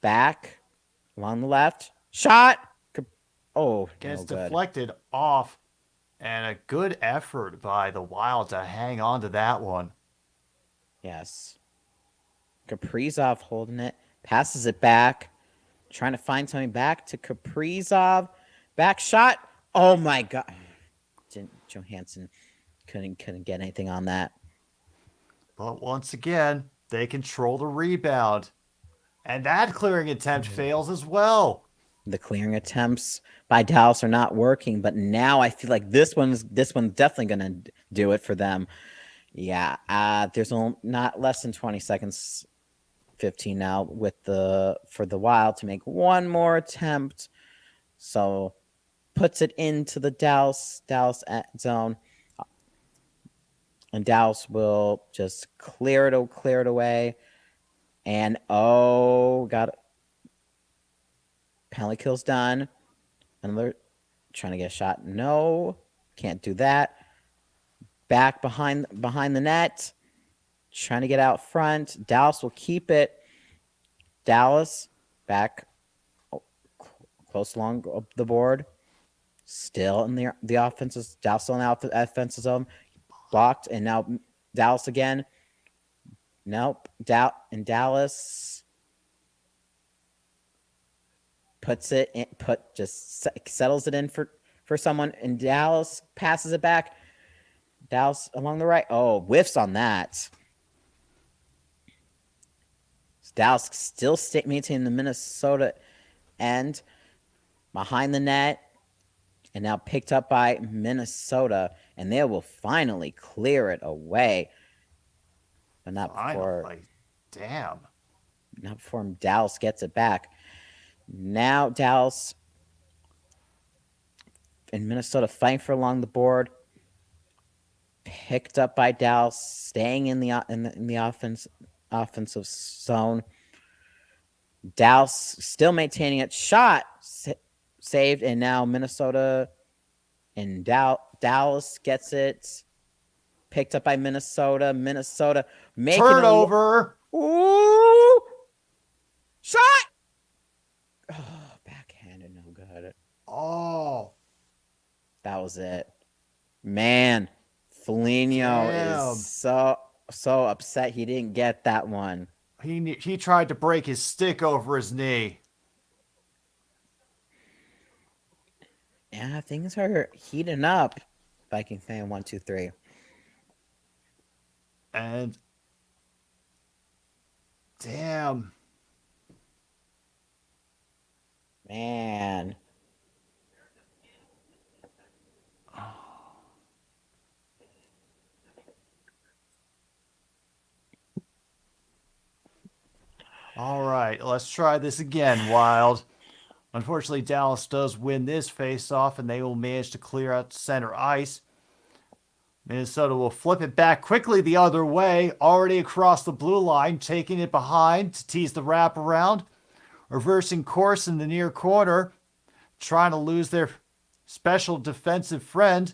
Back along the left. Shot. Oh, Gets no good. deflected off, and a good effort by the Wild to hang on to that one. Yes. Kaprizov holding it. Passes it back. Trying to find something back to Kaprizov. Back shot. Oh, my God. Johansson couldn't get anything on that. But once again, they control the rebound. And that clearing attempt fails as well. The clearing attempts by Dallas are not working, but now I feel like this one's definitely gonna do it for them. Yeah, there's not less than 20 seconds, 15 now for the Wild to make one more attempt. So puts it into the Dallas zone, and Dallas will just clear it away. And got it. Penalty kill's done. Another trying to get a shot. No, can't do that. Back behind the net. Trying to get out front. Dallas will keep it. Dallas back close along the board. Still in the offenses. Dallas still in the offensive zone. Blocked, and now Dallas again. Nope. And Dallas puts it in, just settles it in for someone, and Dallas passes it back. Dallas along the right. Oh, whiffs on that. Dallas still maintaining the Minnesota end behind the net, and now picked up by Minnesota, and they will finally clear it away. But not before. Damn. Not before Dallas gets it back. Now Dallas and Minnesota fighting for along the board. Picked up by Dallas, staying in the offensive zone. Dallas still maintaining it. Shot saved, and now Minnesota and Dallas gets it. Picked up by Minnesota. Minnesota making turnover. Ooh! Shot. Oh, backhanded, no good. Oh. That was it. Man, Foligno is Damn. so upset he didn't get that one. He tried to break his stick over his knee. Yeah, things are heating up. Viking fan 123. And damn. Man. All right, let's try this again, Wild. Unfortunately, Dallas does win this face-off, and they will manage to clear out center ice. Minnesota will flip it back quickly the other way, already across the blue line, taking it behind to tease the wraparound, reversing course in the near corner, trying to lose their special defensive friend.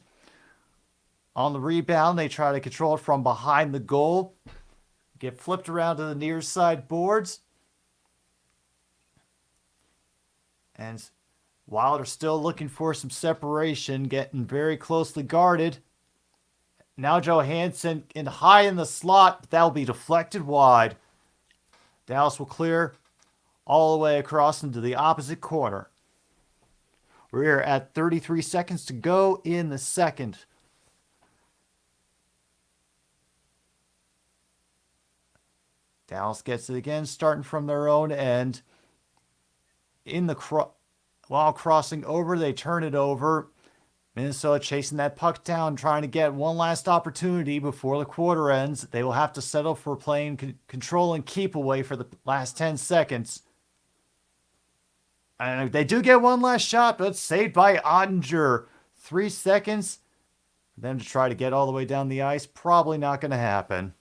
On the rebound, they try to control it from behind the goal, get flipped around to the near side boards. And Wild are still looking for some separation, getting very closely guarded. Now Johansson in high in the slot, but that'll be deflected wide. Dallas will clear all the way across into the opposite corner. We're at 33 seconds to go in the second. Dallas gets it again, starting from their own end. While crossing over, they turn it over. Minnesota chasing that puck down, trying to get one last opportunity before the quarter ends. They will have to settle for playing control and keep away for the last 10 seconds. And they do get one last shot, but it's saved by Ottinger. 3 seconds for them to try to get all the way down the ice. Probably not going to happen.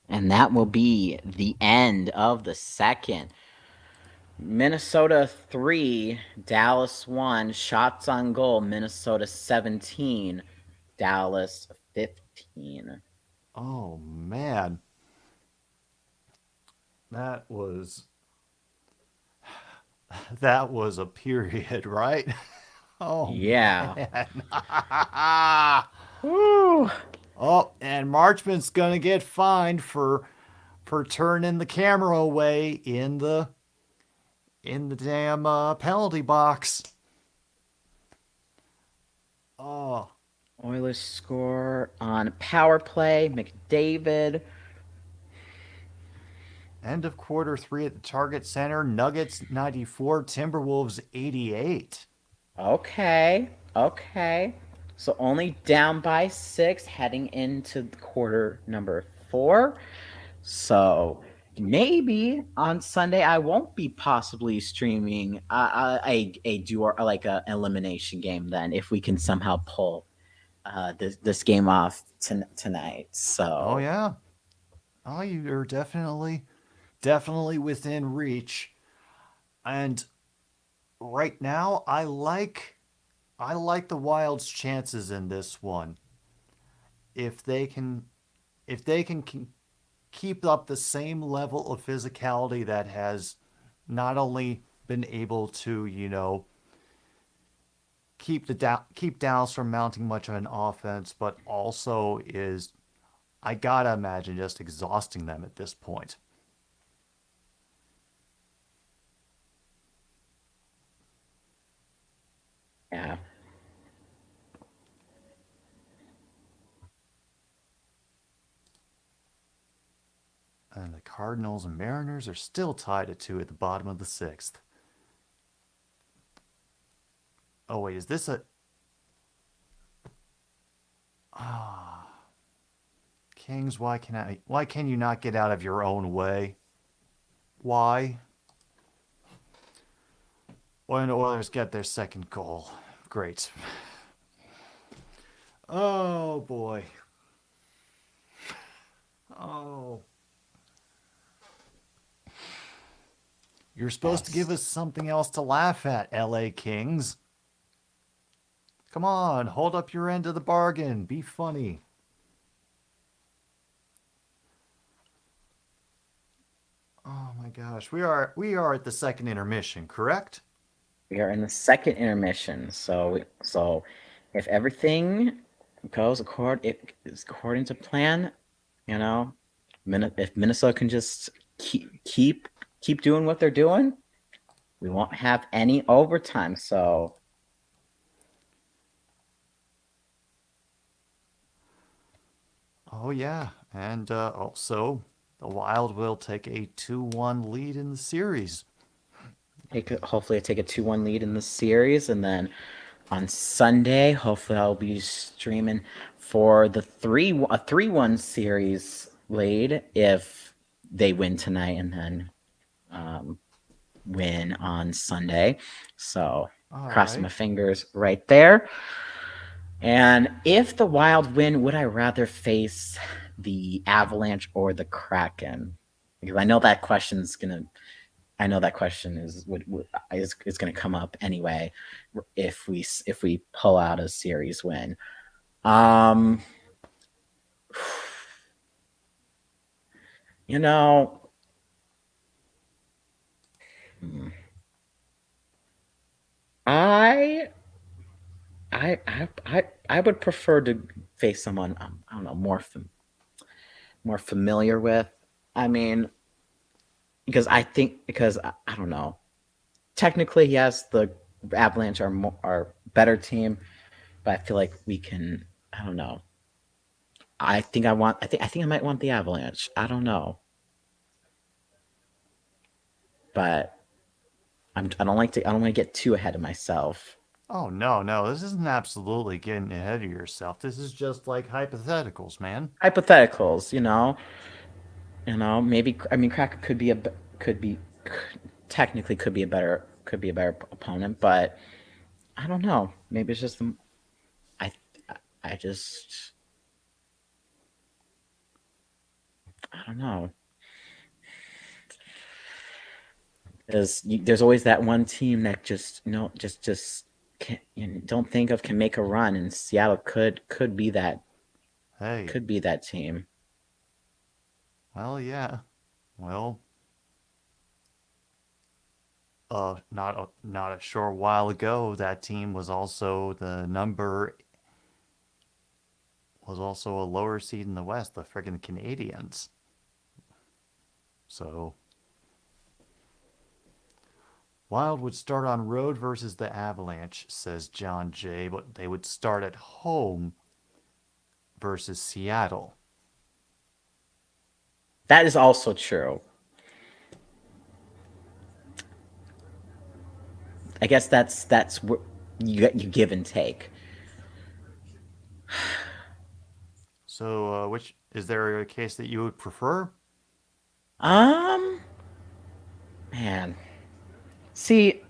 And that will be the end of the second. Minnesota 3, Dallas 1. Shots on goal, Minnesota 17, Dallas 15. Oh, man. That was a period, right? Oh, yeah. Man. Woo. Oh, and Marchman's gonna get fined for turning the camera away in the damn penalty box. Oh, Oilers score on power play. McDavid. end of quarter 3 at the Target Center. Nuggets 94, Timberwolves 88. Okay. So only down by 6 heading into quarter number 4. So maybe on Sunday I won't be possibly streaming a duo, like a elimination game. Then if we can somehow pull this game off tonight. Oh So yeah. Oh, you're definitely within reach. And right now, I like the Wild's chances in this one. If they can keep up the same level of physicality that has not only been able to, keep Dallas from mounting much of an offense, but also is, I gotta imagine, just exhausting them at this point. yeah. And the Cardinals and Mariners are still tied at 2 at the bottom of the 6th. Oh wait, is this a... Kings, why can you not get out of your own way? Why? When Oilers get their second goal. Great. Oh boy. Oh. You're supposed to give us something else to laugh at, LA Kings. Come on, hold up your end of the bargain. Be funny. Oh my gosh. We are at the second intermission, correct? We are in the second intermission. So if everything it is according to plan, you know, if Minnesota can just keep doing what they're doing, we won't have any overtime. So Oh yeah, and also the Wild will take a 2-1 lead in the series. hopefully I take a 2-1 lead in the series, and then on Sunday, hopefully I'll be streaming for the 3-1 series lead if they win tonight, and then um, win on Sunday. So All crossing my right. fingers right there. And if the Wild win, would I rather face the Avalanche or the Kraken? Because I know that question's gonna. I know that question is going to come up anyway if we pull out a series win. Um, you know, I I would prefer to face someone I don't know more familiar with. I mean, because I don't know. Technically, yes, the Avalanche are better team, but I feel like we can. I don't know. I think I might want the Avalanche. I don't know, but I don't want to get too ahead of myself. Oh no, no, this isn't absolutely getting ahead of yourself. This is just like hypotheticals, man. Hypotheticals, maybe I mean Kraken could be technically could be a better opponent, but I don't know. Maybe it's just I I just I don't know. There's always that one team that just don't think of can make a run, and Seattle Hey, could be that team. well, yeah. Well, not a short while ago, that team was also a lower seed in the West, the friggin' Canadians. So Wild would start on road versus the Avalanche, says John Jay, but they would start at home versus Seattle. That is also true. I guess that's what you give and take. So, which is there a case that you would prefer? Um, man, see,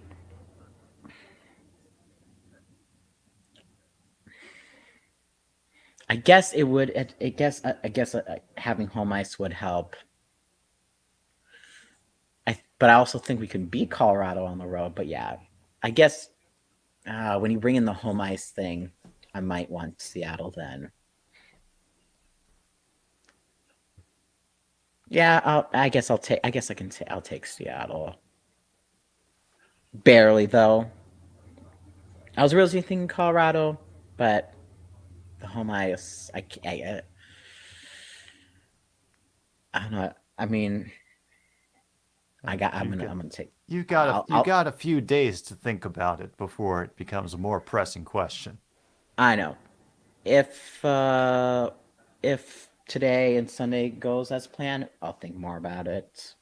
I guess it would. I guess having home ice would help. But I also think we can beat Colorado on the road. But yeah, I guess when you bring in the home ice thing, I might want Seattle then. Yeah, I guess I'll take. I guess I can. I'll take Seattle. Barely though. I was really thinking Colorado, but the home ice. I don't know. I mean, You've got I'm gonna take. you got a few days to think about it before it becomes a more pressing question. I know if if today and Sunday goes as planned, I'll think more about it.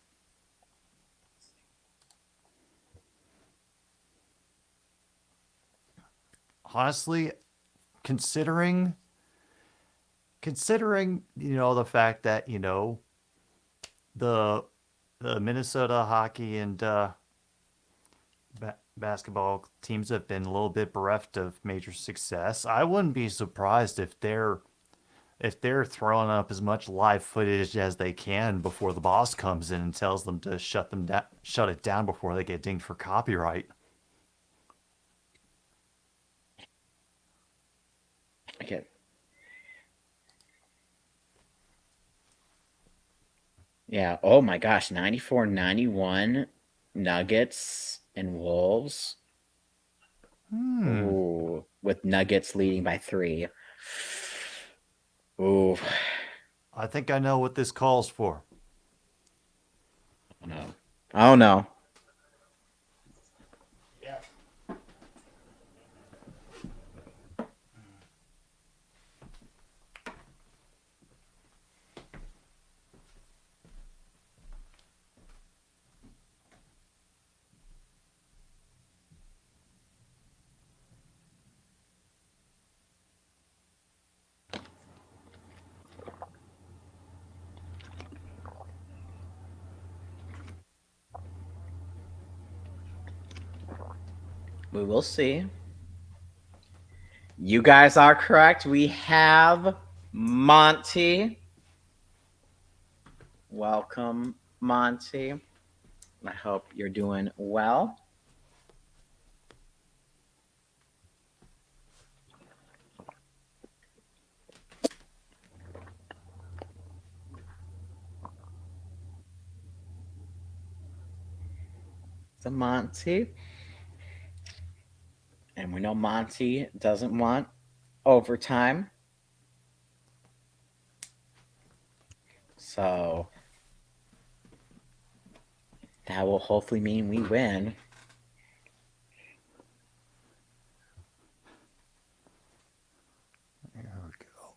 Honestly, considering the fact that the Minnesota hockey and basketball teams have been a little bit bereft of major success, I wouldn't be surprised if they're throwing up as much live footage as they can before the boss comes in and tells them to shut it down before they get dinged for copyright. Okay. Yeah. Oh my gosh, 94-91 Nuggets and Wolves. Hmm. Ooh. with Nuggets leading by 3. Ooh, I think I know what this calls for. no. Oh no. We will see. You guys are correct. We have Monty. Welcome, Monty. I hope you're doing well. So Monty. And we know Monty doesn't want overtime. So that will hopefully mean we win. There we go.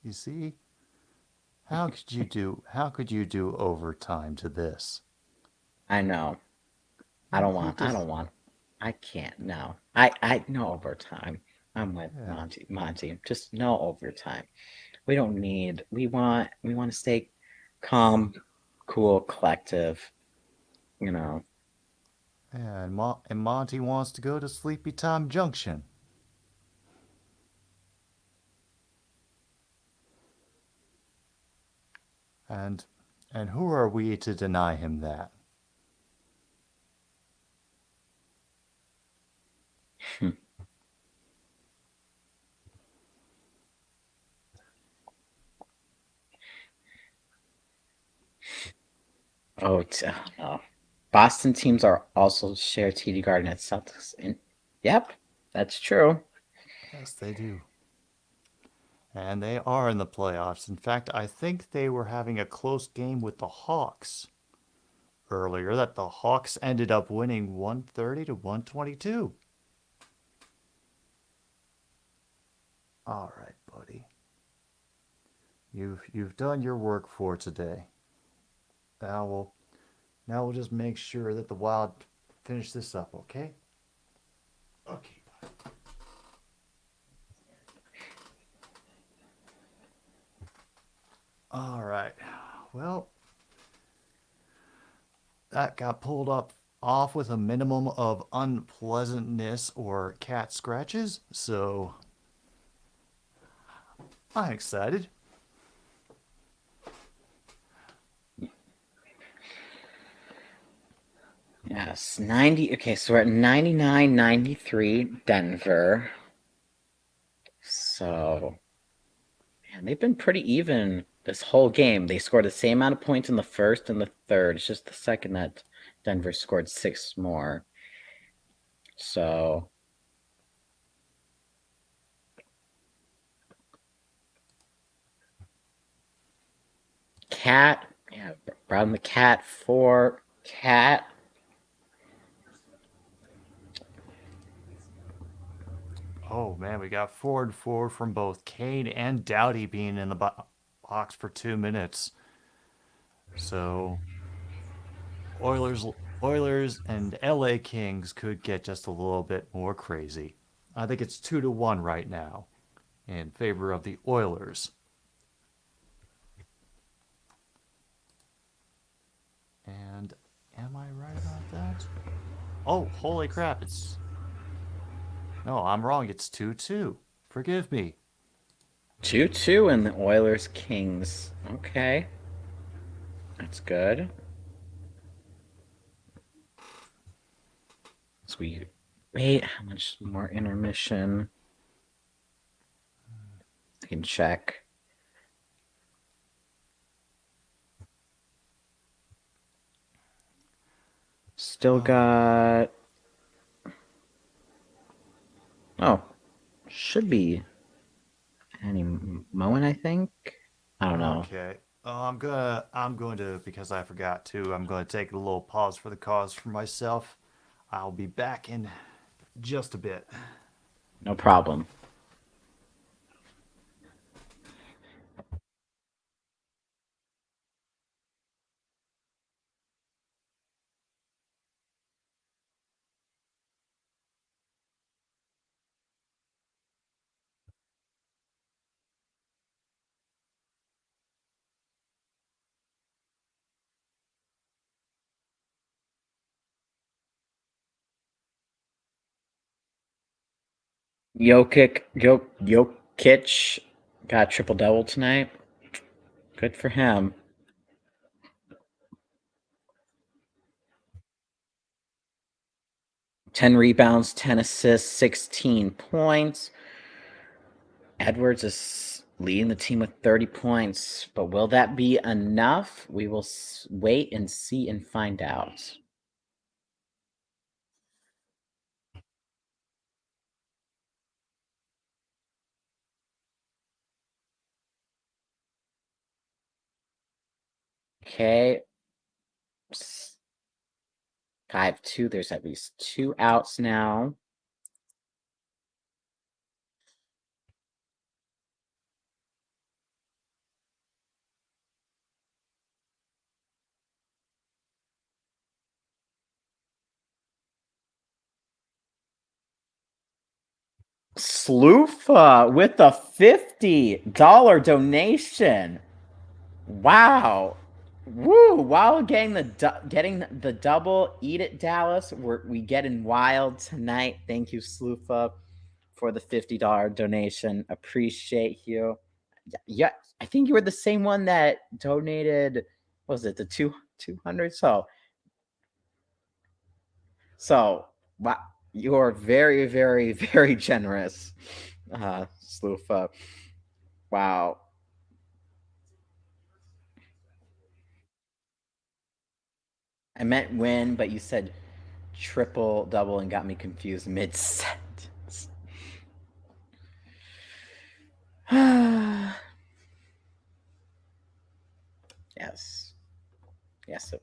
You see? How could you do overtime to this? I know. I don't want. I can't. No. I no overtime. I'm with Yeah. Monty. Monty, just no overtime. We don't need. We want to stay calm, cool, collective. You know. And Monty wants to go to Sleepy Time Junction. And who are we to deny him that? Oh, no. Boston teams are also share TD Garden at Celtics. Yep, that's true. Yes, they do. And they are in the playoffs. In fact, I think they were having a close game with the Hawks earlier that the Hawks ended up winning 130 to 122. All right, buddy. You've done your work for today. Now we'll just make sure that the Wild finish this up, okay? Okay. All right. Well, that got pulled up off with a minimum of unpleasantness or cat scratches, so I'm excited. Yes, 90. Okay, so we're at 99-93 Denver. So, man, they've been pretty even this whole game. They scored the same amount of points in the first and the third. It's just the second that Denver scored 6 more. So, Cat, yeah, Brown the Cat for Cat. Oh man, we got forward from both Kane and Doughty being in the box for 2 minutes. So Oilers, Oilers and LA Kings could get just a little bit more crazy. I think it's 2-1 right now in favor of the Oilers. And am I right about that? Oh, holy crap! No, I'm wrong. It's 2-2. Forgive me. 2-2 in the Oilers Kings. Okay. That's good. Sweet. Wait, how much more intermission? I can check. Still got. Oh, should be Annie Moen, I think. I don't know. Okay. I'm going to, because I forgot to, I'm going to take a little pause for the cause for myself. I'll be back in just a bit. No problem. Jokic got a triple double tonight. Good for him. 10 rebounds, 10 assists, 16 points. Edwards is leading the team with 30 points, but will that be enough? We will wait and see and find out. Okay. 5-2. There's at least 2 outs now. Sloofa with a $50 donation. Wow. Woo! While getting the double, eat it, Dallas. We getting wild tonight. Thank you, Sloofa, for the $50 donation. Appreciate you. Yeah, I think you were the same one that donated. What was it the 200? So wow, you're very, very, very generous, Sloofa. Wow. I meant win, but you said triple double and got me confused mid sentence. Yes. Yes, it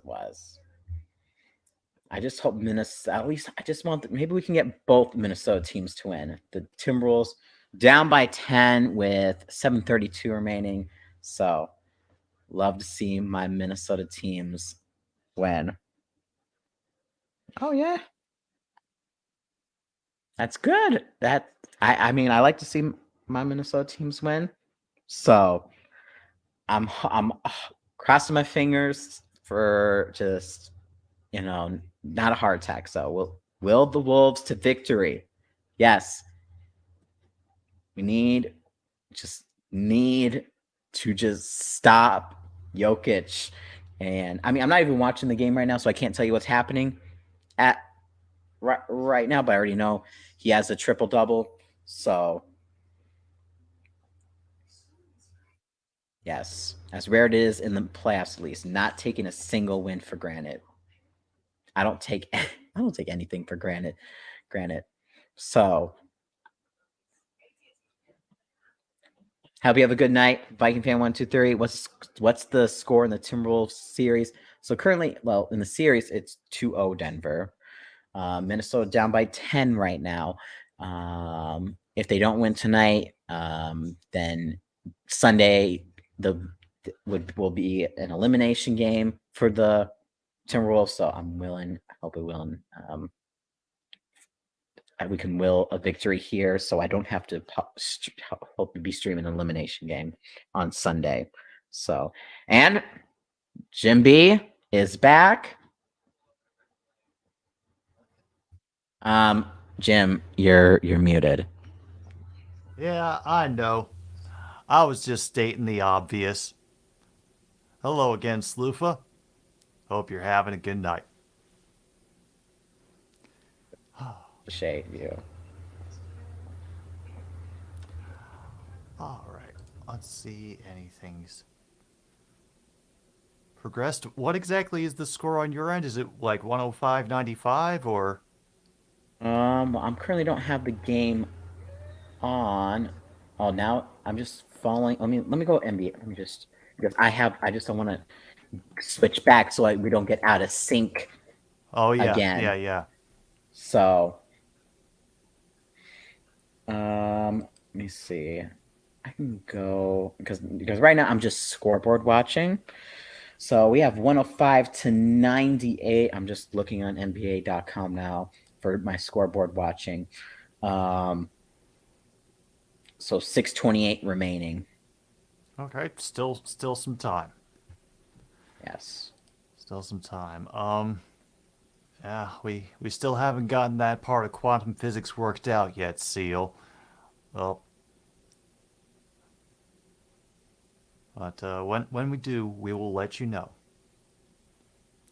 was. I just hope Minnesota. At least I just want. Maybe we can get both Minnesota teams to win. The Timberwolves down by 10 with 7:32 remaining. So love to see my Minnesota teams win. Oh yeah, that's good. I mean I like to see my Minnesota teams win. So I'm crossing my fingers for just not a heart attack. So will the Wolves to victory? Yes, we need to just stop Jokic. And I mean, I'm not even watching the game right now, so I can't tell you what's happening at right now. But I already know he has a triple double. So yes, as rare it is in the playoffs, at least, not taking a single win for granted. I don't take anything for granted. So hope you have a good night, Viking fan 123. What's the score in the Timberwolves series? So currently, well, in the series, it's 2-0 Denver. Minnesota down by 10 right now. If they don't win tonight, then Sunday will be an elimination game for the Timberwolves. So I'm willing. I hope we will. We can will a victory here, so I don't have to hope to be streaming an elimination game on Sunday. So, and Jim B is back. Jim, you're muted. Yeah, I know. I was just stating the obvious. Hello again, Sloofa. Hope you're having a good night. Appreciate you. All right, let's see anything's progressed. What exactly is the score on your end? Is it like 105-95 or? Well, I'm currently don't have the game on. Oh, now I'm just following. Let me go NBA. Let me just because I just don't want to switch back so we don't get out of sync Oh yeah, again. yeah, yeah. So, let me see. I can go because right now I'm just scoreboard watching. So we have 105 to 98. I'm just looking on NBA.com now for my scoreboard watching. Um, so 628 remaining. Okay, still some time. Yes. Still some time. Yeah, we still haven't gotten that part of quantum physics worked out yet, Seal. Well, but when we do, we will let you know.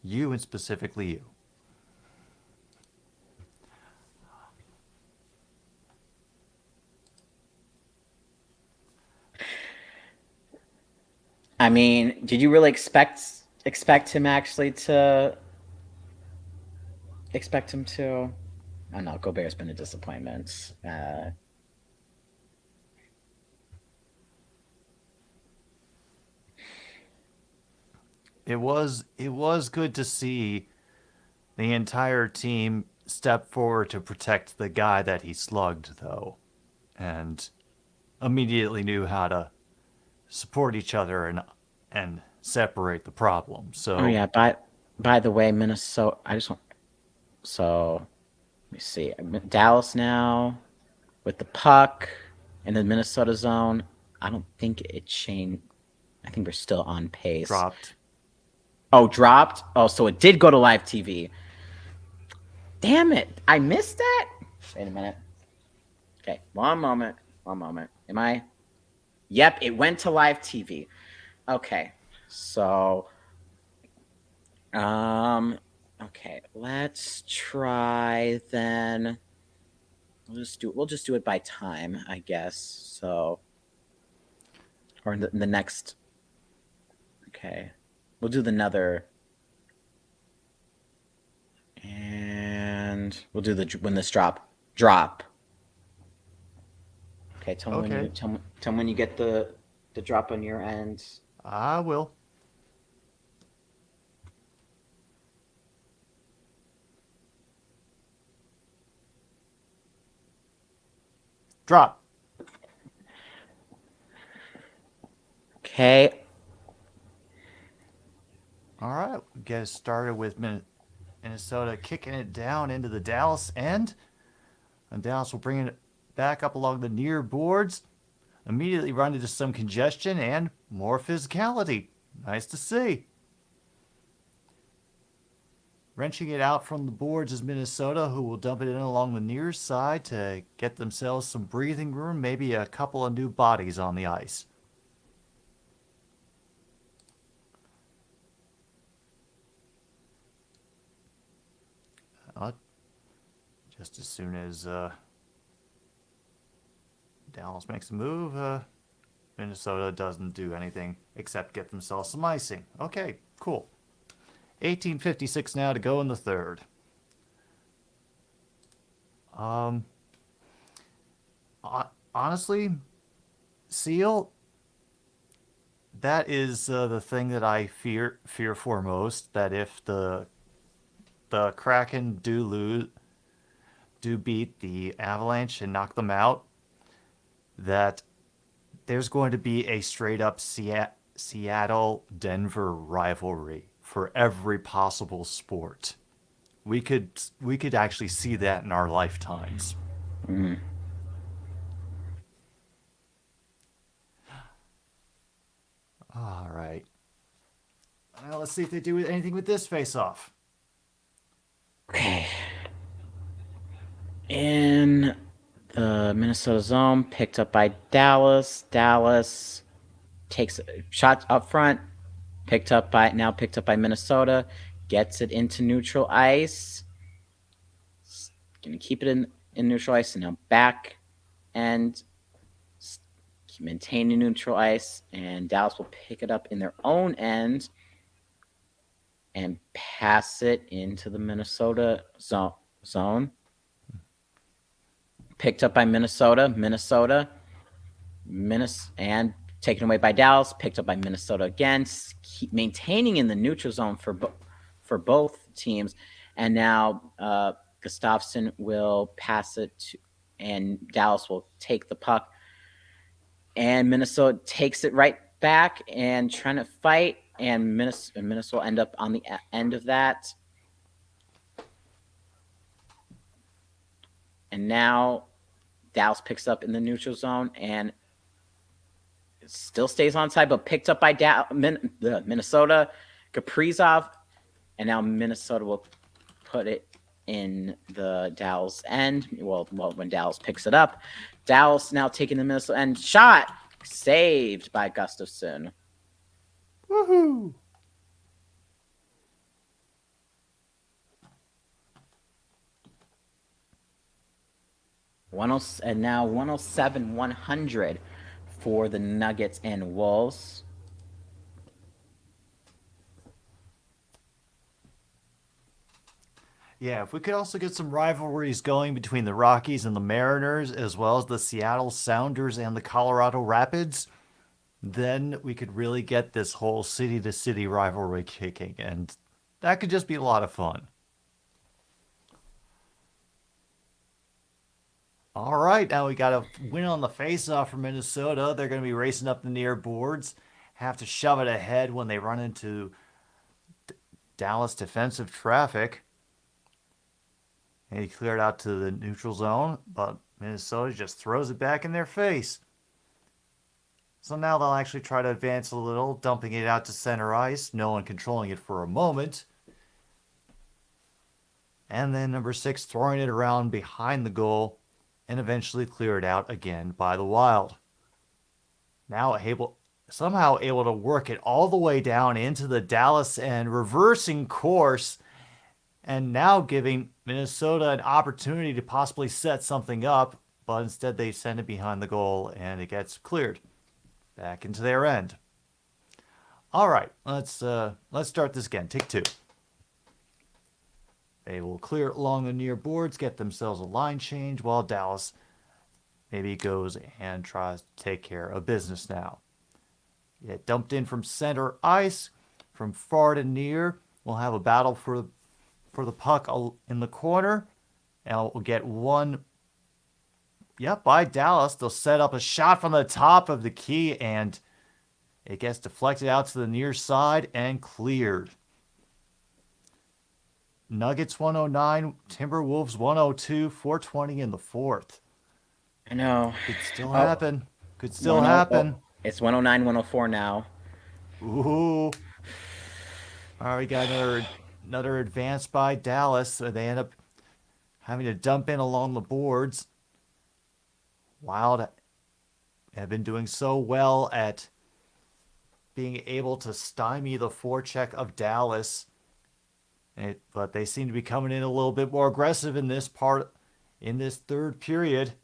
You and specifically you. I mean, did you really expect him actually to expect him to? I know Gobert's been a disappointment. It was good to see the entire team step forward to protect the guy that he slugged, though, and immediately knew how to support each other and separate the problem. Oh So yeah. By the way, Minnesota. I just want. So let me see. I'm in Dallas now with the puck in the Minnesota zone. I don't think it changed. I think we're still on pace. dropped. Oh, dropped. Oh, so it did go to live TV. Damn it! I missed that. Wait a minute. Okay, one moment. One moment. Am I? Yep, it went to live TV. Okay, so um, okay, let's try then. We'll just do it by time, I guess. So, or in the next. Okay, we'll do another, and we'll do the when this drop. Okay, tell me when you Okay, tell me when you get the drop on your end. I will. Drop. Okay. All right, get us started with Minnesota kicking it down into the Dallas end. And Dallas will bring it back up along the near boards, immediately run into some congestion and more physicality. Nice to see. Wrenching it out from the boards is Minnesota, who will dump it in along the near side to get themselves some breathing room, maybe a couple of new bodies on the ice. Uh, just as soon as Dallas makes a move, Minnesota doesn't do anything except get themselves some icing. Okay, cool. 18:56 now to go in the third. Um, honestly, Seal, that is the thing that I fear foremost. That if the Kraken do beat the Avalanche and knock them out, that there's going to be a straight up Seattle Denver rivalry for every possible sport. We could actually see that in our lifetimes. Mm. All right. Now let's see if they do anything with this face-off. Okay. In the Minnesota zone, picked up by Dallas. Dallas takes a shot up front, picked up by Minnesota, gets it into neutral ice. Gonna keep it in neutral ice, and now back and maintain the neutral ice, and Dallas will pick it up in their own end. and pass it into the Minnesota zone. Picked up by Minnesota. And taken away by Dallas. Picked up by Minnesota again. Keep maintaining in the neutral zone for both teams. And now Gustafsson will pass it to, and Dallas will take the puck. And Minnesota takes it right back and trying to fight. And Minnesota will end up on the end of that. And now Dallas picks up in the neutral zone and still stays onside, but picked up by Minnesota, Kaprizov, and now Minnesota will put it in the Dallas end. Well, when Dallas picks it up, Dallas now taking the Minnesota end. Shot saved by Gustafsson. Woohoo! And now 107-100 for the Nuggets and Wolves. Yeah, if we could also get some rivalries going between the Rockies and the Mariners, as well as the Seattle Sounders and the Colorado Rapids, then we could really get this whole city-to-city rivalry kicking, and that could just be a lot of fun. All right, now we got a win on the face-off for Minnesota. They're going to be racing up the near boards, have to shove it ahead when they run into Dallas defensive traffic. And he cleared out to the neutral zone, but Minnesota just throws it back in their face. So now they'll actually try to advance a little, dumping it out to center ice, no one controlling it for a moment. And then number 6 throwing it around behind the goal and eventually cleared out again by the Wild. Now somehow able to work it all the way down into the Dallas end, reversing course, and now giving Minnesota an opportunity to possibly set something up, but instead they send it behind the goal and it gets cleared back into their end. All right, let's start this again. Take 2. They will clear it along the near boards, get themselves a line change, while Dallas maybe goes and tries to take care of business now. Get dumped in from center ice, from far to near. We'll have a battle for the puck in the corner, and we'll get one. Yep, by Dallas. They'll set up a shot from the top of the key, and it gets deflected out to the near side and cleared. Nuggets 109, Timberwolves 102, 4:20 in the fourth. I know. Could still happen. Could still happen. It's 109, 104 now. Ooh. All right, we got another advance by Dallas. So they end up having to dump in along the boards. Wild have been doing so well at being able to stymie the forecheck of Dallas. But they seem to be coming in a little bit more aggressive in this third period.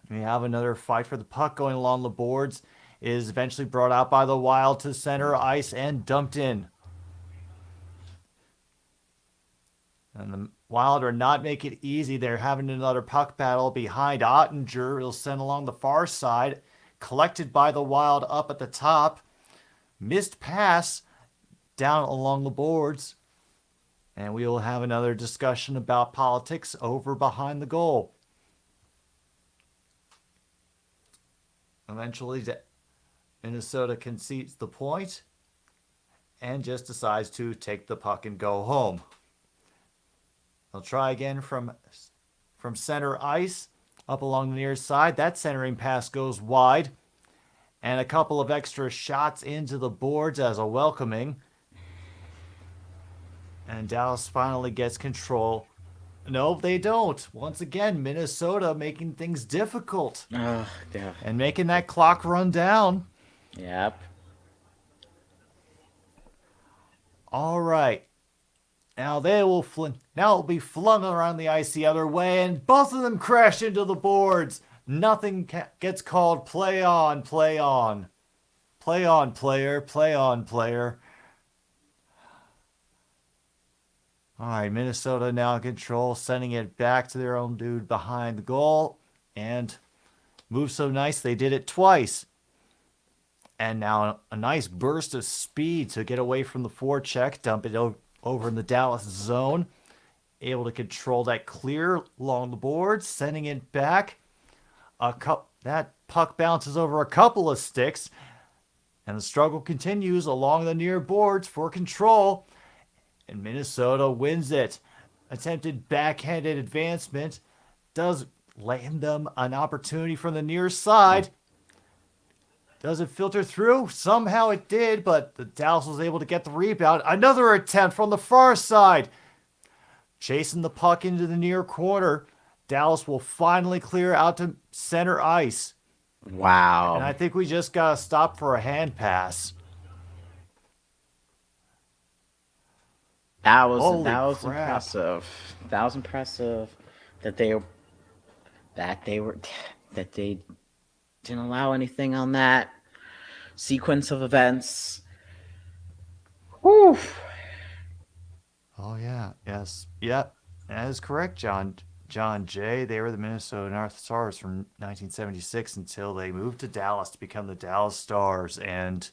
We have another fight for the puck going along the boards. It is eventually brought out by the Wild to center ice and dumped in. And the Wild are not making it easy. They're having another puck battle behind Ottinger. He'll send along the far side. Collected by the Wild up at the top. Missed pass down along the boards. And we will have another discussion about politics over behind the goal. Eventually, Minnesota concedes the point and just decides to take the puck and go home. They'll try again from center ice up along the near side. That centering pass goes wide. And a couple of extra shots into the boards as a welcoming. And Dallas finally gets control. No, they don't. Once again, Minnesota making things difficult. Oh, yeah. And making that clock run down. Yep. All right. Now it'll be flung around the ice the other way, and both of them crash into the boards. Nothing gets called. Play on, play on. Play on, player. Play on, player. All right, Minnesota now in control, sending it back to their own dude behind the goal. And move so nice, they did it twice. And now a nice burst of speed to get away from the forecheck, dump it over in the Dallas zone. Able to control that clear along the board, sending it back. That puck bounces over a couple of sticks, and the struggle continues along the near boards for control. And Minnesota wins it. Attempted backhanded advancement does land them an opportunity from the near side. Does it filter through? Somehow it did, but the Dallas was able to get the rebound. Another attempt from the far side. Chasing the puck into the near corner. Dallas will finally clear out to center ice. And I Wow. think we just got to stop for a hand pass. That was Holy that was crap. impressive. That was impressive that they that they were that they didn't allow anything on that sequence of events. Whew. Oh, yeah. Yes. Yep. That is correct, John Jay. They were the Minnesota North Stars from 1976 until they moved to Dallas to become the Dallas Stars. And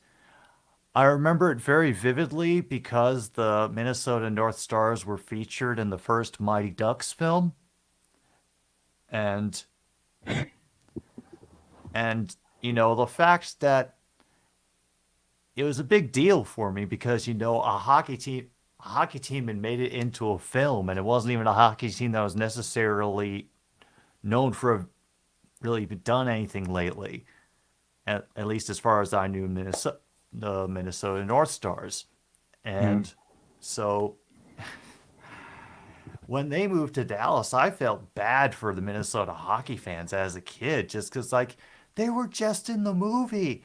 I remember it very vividly because the Minnesota North Stars were featured in the first Mighty Ducks film. And the fact that it was a big deal for me because a hockey team had made it into a film, and it wasn't even a hockey team that was necessarily known for really done anything lately, at least as far as I knew. The Minnesota North Stars. And so when they moved to Dallas, I felt bad for the Minnesota hockey fans as a kid, just because, like, they were just in the movie,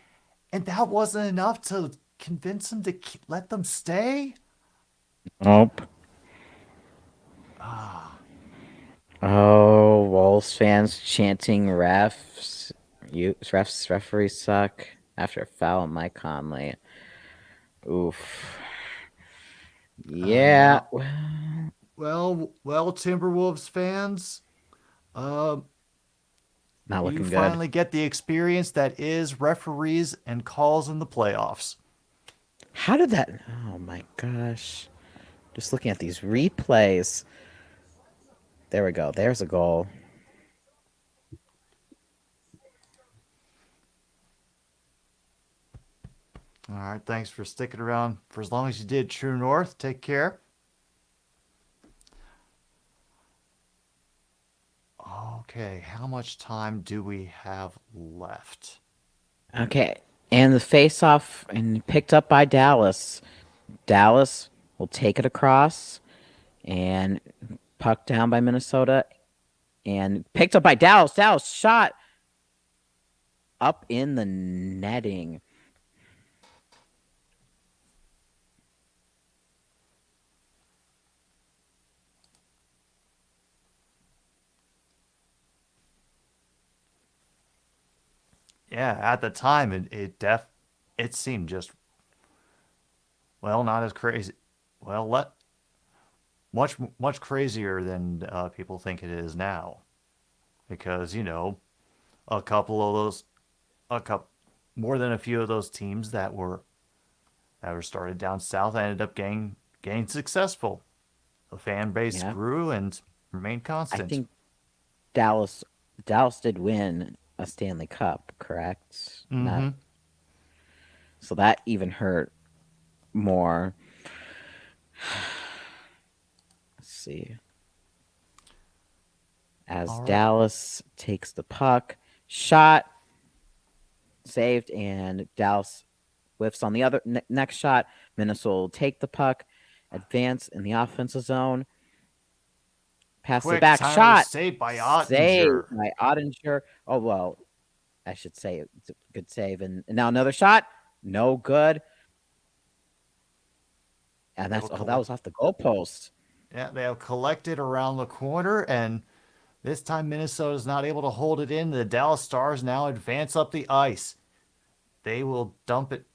and that wasn't enough to convince them to let them stay. Nope. Ah, Oh, Wolves fans chanting referees suck after a foul on Mike Conley. Oof. Yeah. now, well, Timberwolves fans, uh, Not you looking good. finally get the experience that is referees and calls in the playoffs. How did that? Oh my gosh. Just looking at these replays. There we go. There's a goal. All right, thanks for sticking around for as long as you did, True North. Take care. Okay, how much time do we have left? Okay. And the face-off and picked up by Dallas. Dallas will take it across and puck down by Minnesota and picked up by Dallas. Dallas shot up in the netting. Yeah, at the time it seemed just, well, not as crazy. Well, much crazier than people think it is now, because a couple of those a couple more than a few of those teams that were started down south ended up getting successful. The fan base Yeah. grew and remained I constant. think Dallas Dallas did win a Stanley Cup, correct? Not Mm-hmm. so that even hurt more. Let's see. As All right. Dallas takes the puck, shot saved, and Dallas whiffs on the other next shot. Minnesota will take the puck, advance in the offensive zone, pass it Quick back, timely shot save by saved Ottinger. by Ottinger. Oh well, I should say it's a good save, and now another shot, no good, and They that's will that collect. was off the goalpost. Yeah, they have collected around the corner, and this time Minnesota is not able to hold it in. The Dallas Stars now advance up the ice. They will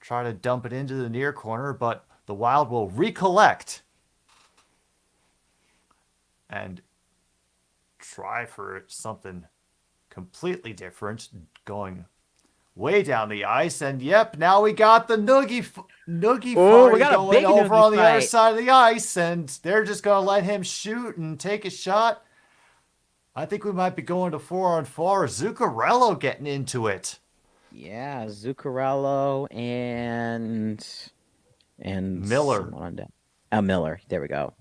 try to dump it into the near corner, but the Wild will recollect. and try for something completely different, going way down the ice. And yep, now we got the Noogie Oh, we party got a going big over noogie on the other fight. side of the ice, and they're just gonna let him shoot and take a shot. I think we might be going to 4-on-4. Zuccarello getting into it. Yeah, Zuccarello and Miller. someone on deck. Oh, Miller. There we go.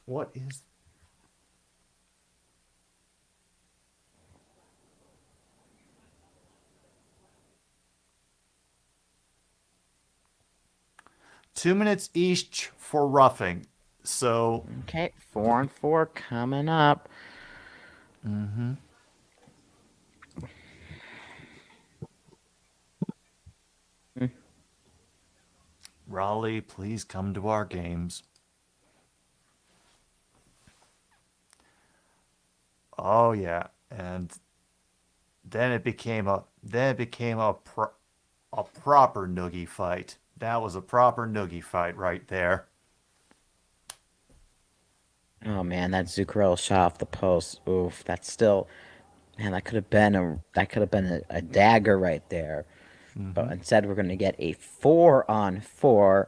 What is 2 minutes each for roughing? So, Okay, 4-on-4 coming up. mm-hmm. Mm. Raleigh, please come to our games. Oh yeah, and then it became a proper noogie fight. That was a proper noogie fight right there. Oh man, that Zuccarello shot off the post. Oof, that's still man. That could have been a dagger right there. Mm-hmm. But instead, we're going to get a 4-on-4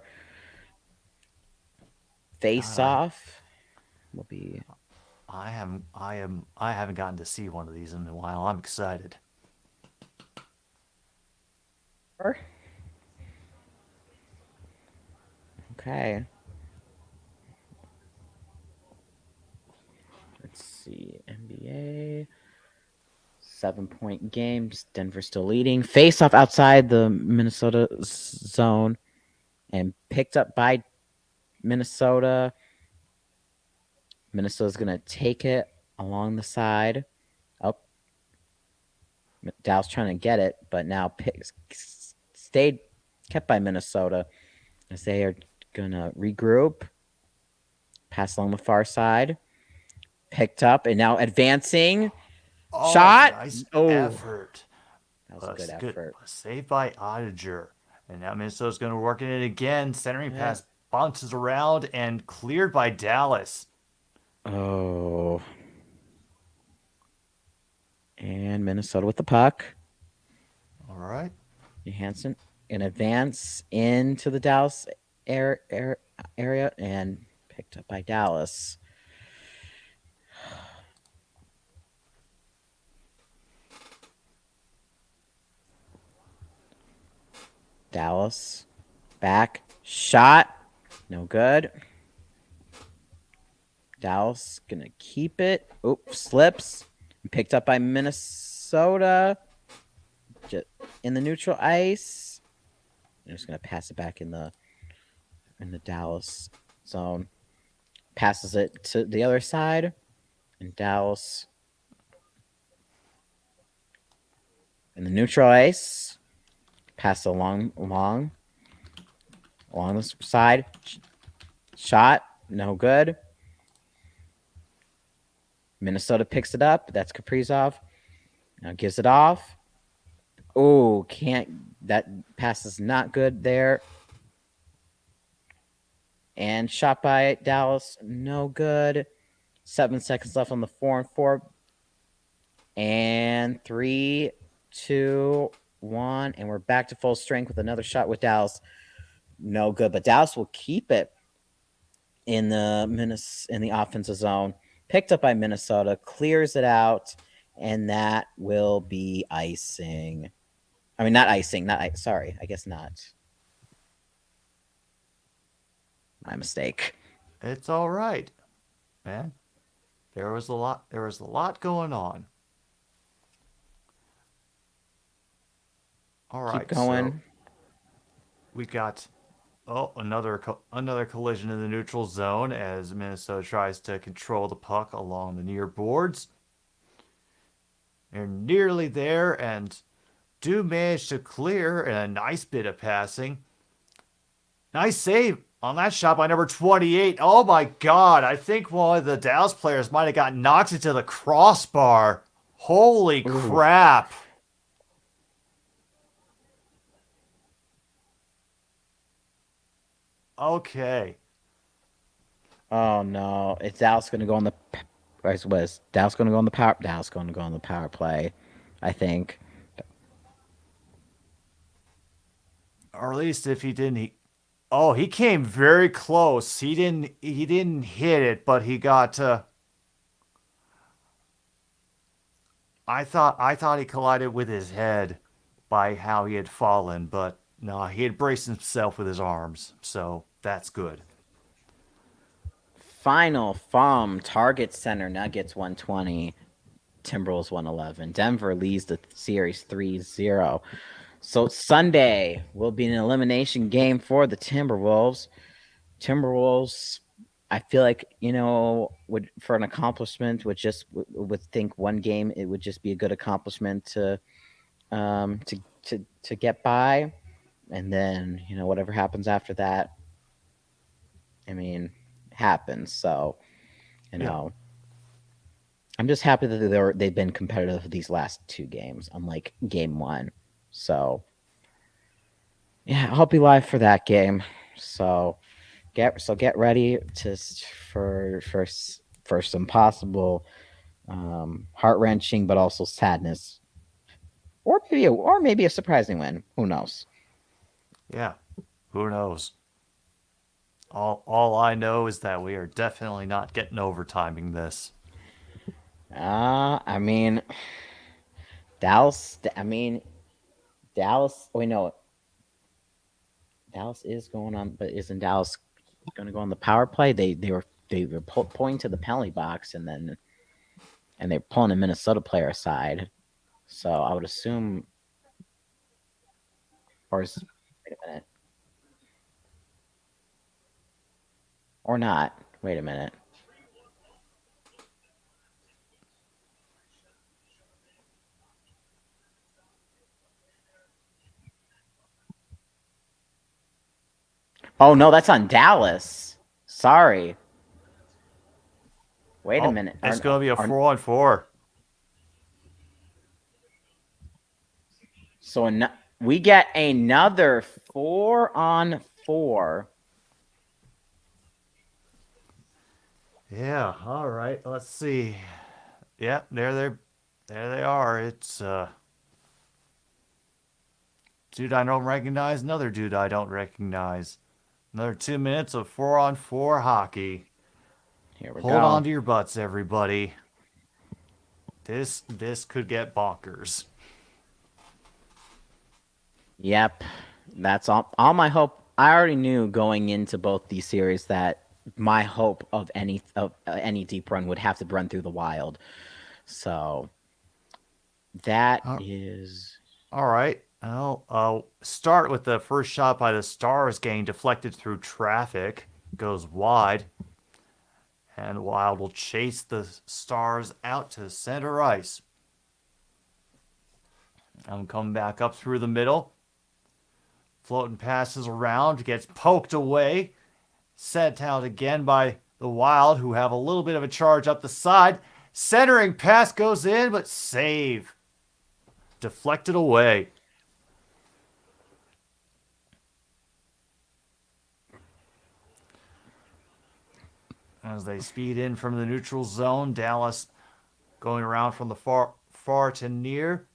face God, off. Will be I haven't gotten to see one of these in a while. I'm excited. okay. Let's see, NBA 7-point games. Denver still leading. Face off outside the Minnesota zone and picked up by Minnesota. Minnesota's going to take it along the side. Oh, Dallas trying to get it, but now stayed kept by Minnesota as they are going to regroup. Pass along the far side. Picked up and now advancing. Oh, Shot. nice Oh, effort. that was a good effort. Saved by Oettinger. And now Minnesota's going to work in it again. Centering Yeah. pass bounces around and cleared by Dallas. Oh. And Minnesota with the puck. All right. Johansson in advance into the Dallas area and picked up by Dallas. Dallas back shot. No good. Dallas gonna keep it. Oops, slips. Picked up by Minnesota. Just in the neutral ice. I'm just gonna pass it back in the Dallas zone. Passes it to the other side. And Dallas in the neutral ice. Pass along the side. Shot. No good. Minnesota picks it up. That's Kaprizov. Now gives it off. Oh, can't. That pass is not good there. And shot by Dallas. No good. 7 seconds left on the 4-on-4. And 3, 2, 1. And we're back to full strength with another shot with Dallas. No good. But Dallas will keep it in the offensive zone. Picked up by Minnesota. Clears it out. And that will be icing. I mean, not icing. Sorry, I guess not. My mistake. It's all right, man. There was a lot going on. All right. Keep going. So we got another collision in the neutral zone as Minnesota tries to control the puck along the near boards. They're nearly there and do manage to clear and a nice bit of passing. Nice save on that shot by number 28. Oh my god, I think one of the Dallas players might have got knocked into the crossbar. Holy crap. Okay. Oh no, is Dallas going to go on the? Was Dallas going to go on the power? Dallas going to go on the power play, I think. Or at least if he didn't, oh, he came very close. He didn't hit it, but he got. I thought he collided with his head by how he had fallen, but no, he had braced himself with his arms, so that's good. Final FOM Target Center Nuggets 120, Timberwolves 111. Denver leads the series 3-0. So Sunday will be an elimination game for the Timberwolves. Timberwolves, I feel like, would for an accomplishment would think one game it would just be a good accomplishment to get by, and then whatever happens after that, I mean, happens. So you Yeah, know I'm just happy that they've been competitive these last two games, unlike game one. So yeah, I'll be live for that game. So get ready for some possible heart wrenching, but also sadness, or maybe a surprising win. Who knows? yeah. Who knows? All I know is that we are definitely not getting overtiming this. I mean, Dallas. I mean, Dallas. Wait, no, Dallas is going on, but isn't Dallas going to go on the power play? They were pulling to the penalty box, and they're pulling a Minnesota player aside. So I would assume, or is, wait a minute, or not. Wait a minute. Oh no, that's on Dallas. Sorry. Wait a Oh, minute. it's gonna be a Are 4-on-4. so we get another 4-on-4. Yeah. All right. Let's see. Yeah, there they are. It's dude I don't recognize, another dude I don't recognize. Another 2 minutes of 4-on-4 hockey. Here we Hold go. on to your butts, everybody. This could get bonkers. Yep, that's all my hope. I already knew going into both these series that my hope of any deep run would have to run through the wild. So that Uh, is All right. I'll start with the first shot by the Stars getting deflected through traffic. Goes wide. And Wild will chase the Stars out to center ice. I'm coming back up through the middle. Floating passes around, gets poked away. Sent out again by the Wild, who have a little bit of a charge up the side. Centering pass goes in, but save. Deflected away. As they speed in from the neutral zone, Dallas going around from the far to near.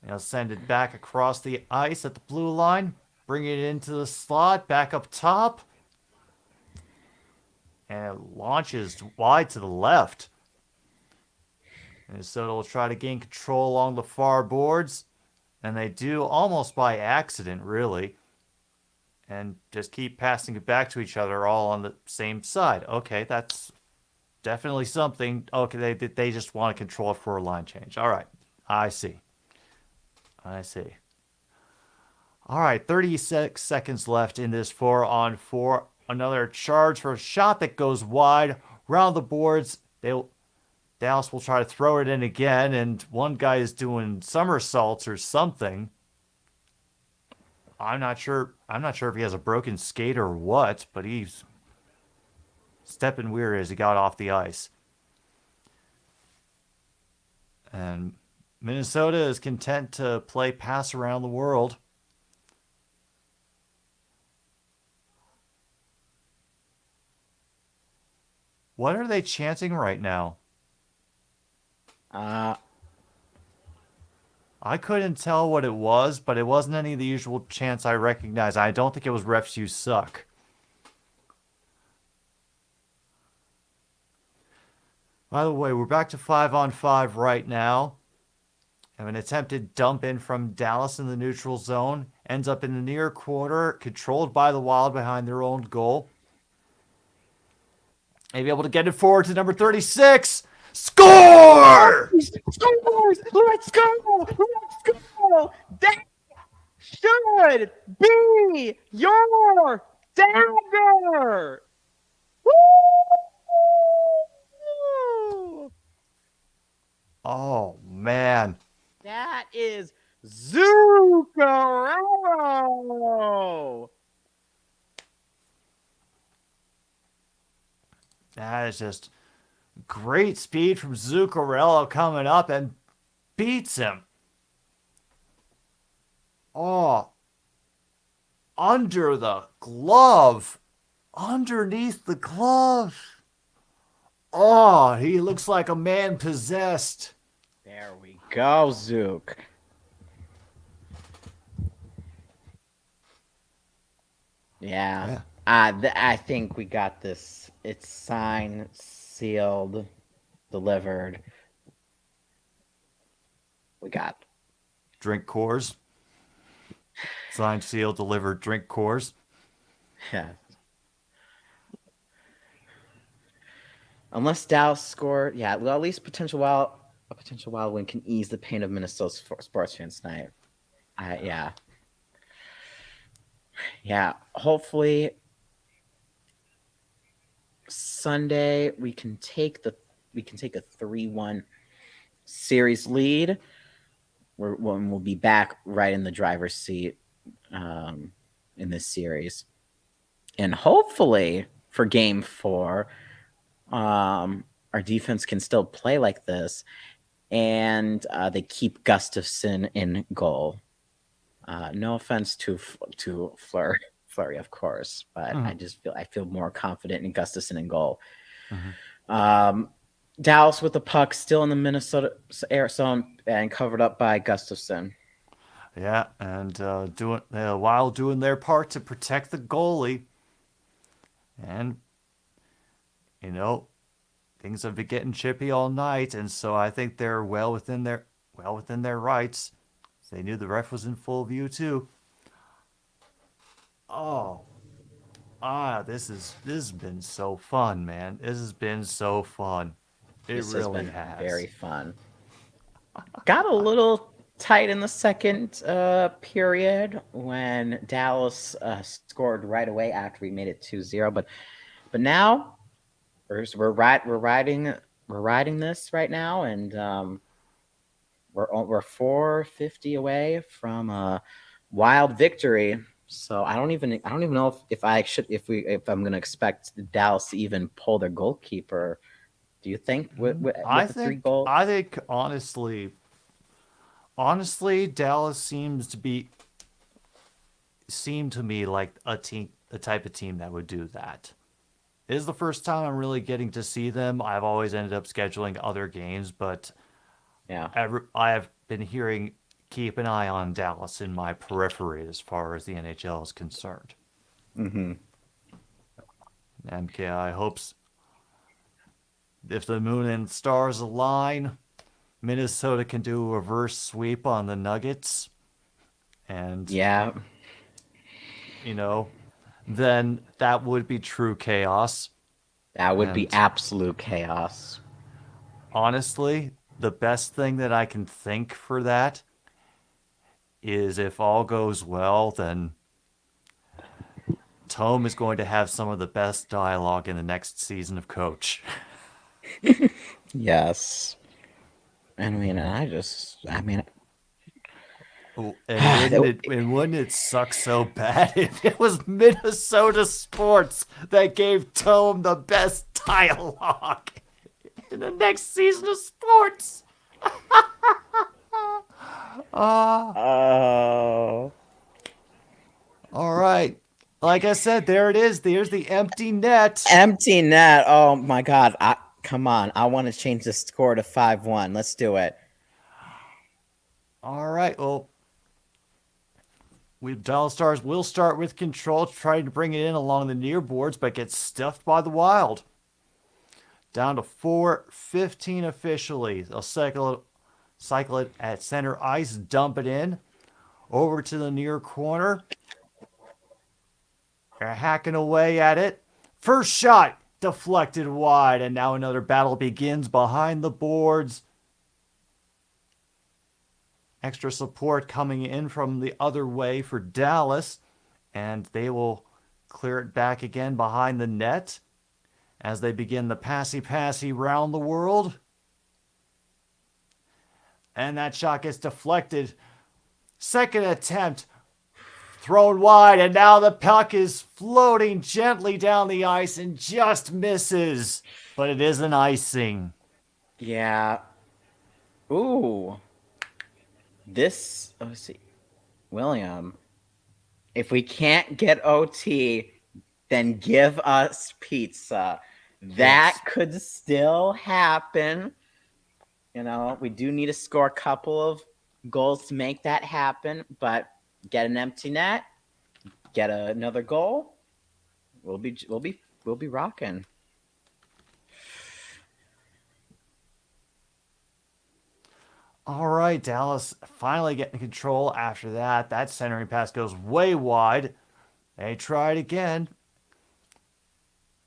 They'll send it back across the ice at the blue line. Bring it into the slot, back up top. And it launches wide to the left. Minnesota will try to gain control along the far boards. And they do almost by accident, really. And just keep passing it back to each other all on the same side. Okay, that's definitely something. Okay, they just want to control it for a line change. All right, I see. I see. All right, 36 seconds left in this 4-on-4. Another charge for a shot that goes wide. Round the boards, Dallas will try to throw it in again, and one guy is doing somersaults or something. I'm not sure. I'm not sure if he has a broken skate or what, but he's stepping weird as he got off the ice. And Minnesota is content to play pass around the world. What are they chanting right now? Uh, I couldn't tell what it was, but it wasn't any of the usual chants I recognize. I don't think it was refs you suck. By the way, we're back to 5-on-5 right now. And an attempted dump in from Dallas in the neutral zone ends up in the near quarter, controlled by the Wild behind their own goal. Maybe able to get it forward to number 36. Score! scores! Let's go! Let's go! That should be your dagger! Woo! Oh, man. That is Zuccarello! That is just great speed from Zuccarello coming up and beats him. Oh, under the glove. Underneath the glove. Oh, he looks like a man possessed. There we go, Zook. Yeah. I think we got this. It's signed, sealed, delivered. We got Drink cores. Signed, sealed, delivered, drink cores. yeah. Unless Dallas scored, yeah. Well, at least a potential wild win can ease the pain of Minnesota sports fans tonight. Yeah, yeah. Hopefully, Sunday we can take a 3-1 series lead. We'll be back right in the driver's seat in this series, and hopefully for Game 4. Our defense can still play like this, and they keep Gustafson in goal. No offense to Fleury, of course, but I feel more confident in Gustafson in goal. Dallas with the puck still in the Minnesota air zone and covered up by Gustafson. Yeah, and Wild doing their part to protect the goalie. And things have been getting chippy all night, and so I think they're well within their rights. They knew the ref was in full view too. Oh, this has been so fun, man. This has been so fun. This really has. Very fun. Got a little tight in the second period when Dallas scored right away after we made it 2-0, but now we're riding this right now, and we're 450 away from a Wild victory. So I don't even know if I'm going to expect Dallas to even pull their goalkeeper. Do you think with the 3 goals? I think honestly, Dallas seemed to me like a type of team that would do that. It is the first time I'm really getting to see them. I've always ended up scheduling other games, but yeah, I have been hearing keep an eye on Dallas in my periphery as far as the NHL is concerned. MKI hopes if the moon and stars align, Minnesota can do a reverse sweep on the Nuggets. And, then that would be true chaos. That would be absolute chaos. Honestly, the best thing that I can think for that is if all goes well, then Tome is going to have some of the best dialogue in the next season of Coach. Yes. And wouldn't it suck so bad if it was Minnesota Sports that gave Tome the best dialogue in the next season of sports? Oh. All right. Like I said, there it is. There's the empty net. Empty net. Oh my God. Come on. I want to change the score to 5-1. Let's do it. All right. Well, Dallas Stars will start with control, trying to bring it in along the near boards, but gets stuffed by the Wild. Down to 4:15 officially. They'll cycle it at center ice, dump it in. Over to the near corner. They're hacking away at it. First shot deflected wide, and now another battle begins behind the boards. Extra support coming in from the other way for Dallas, and they will clear it back again behind the net as they begin the passy round the world. And that shot gets deflected. Second attempt thrown wide, and now the puck is floating gently down the ice and just misses. But it is an icing. Yeah. Ooh. Let's see. William, if we can't get OT, then give us pizza. That Yes. could still happen. We do need to score a couple of goals to make that happen, but get an empty net, get another goal, we'll be rocking. All right, Dallas finally getting control after that. That centering pass goes way wide. They try it again.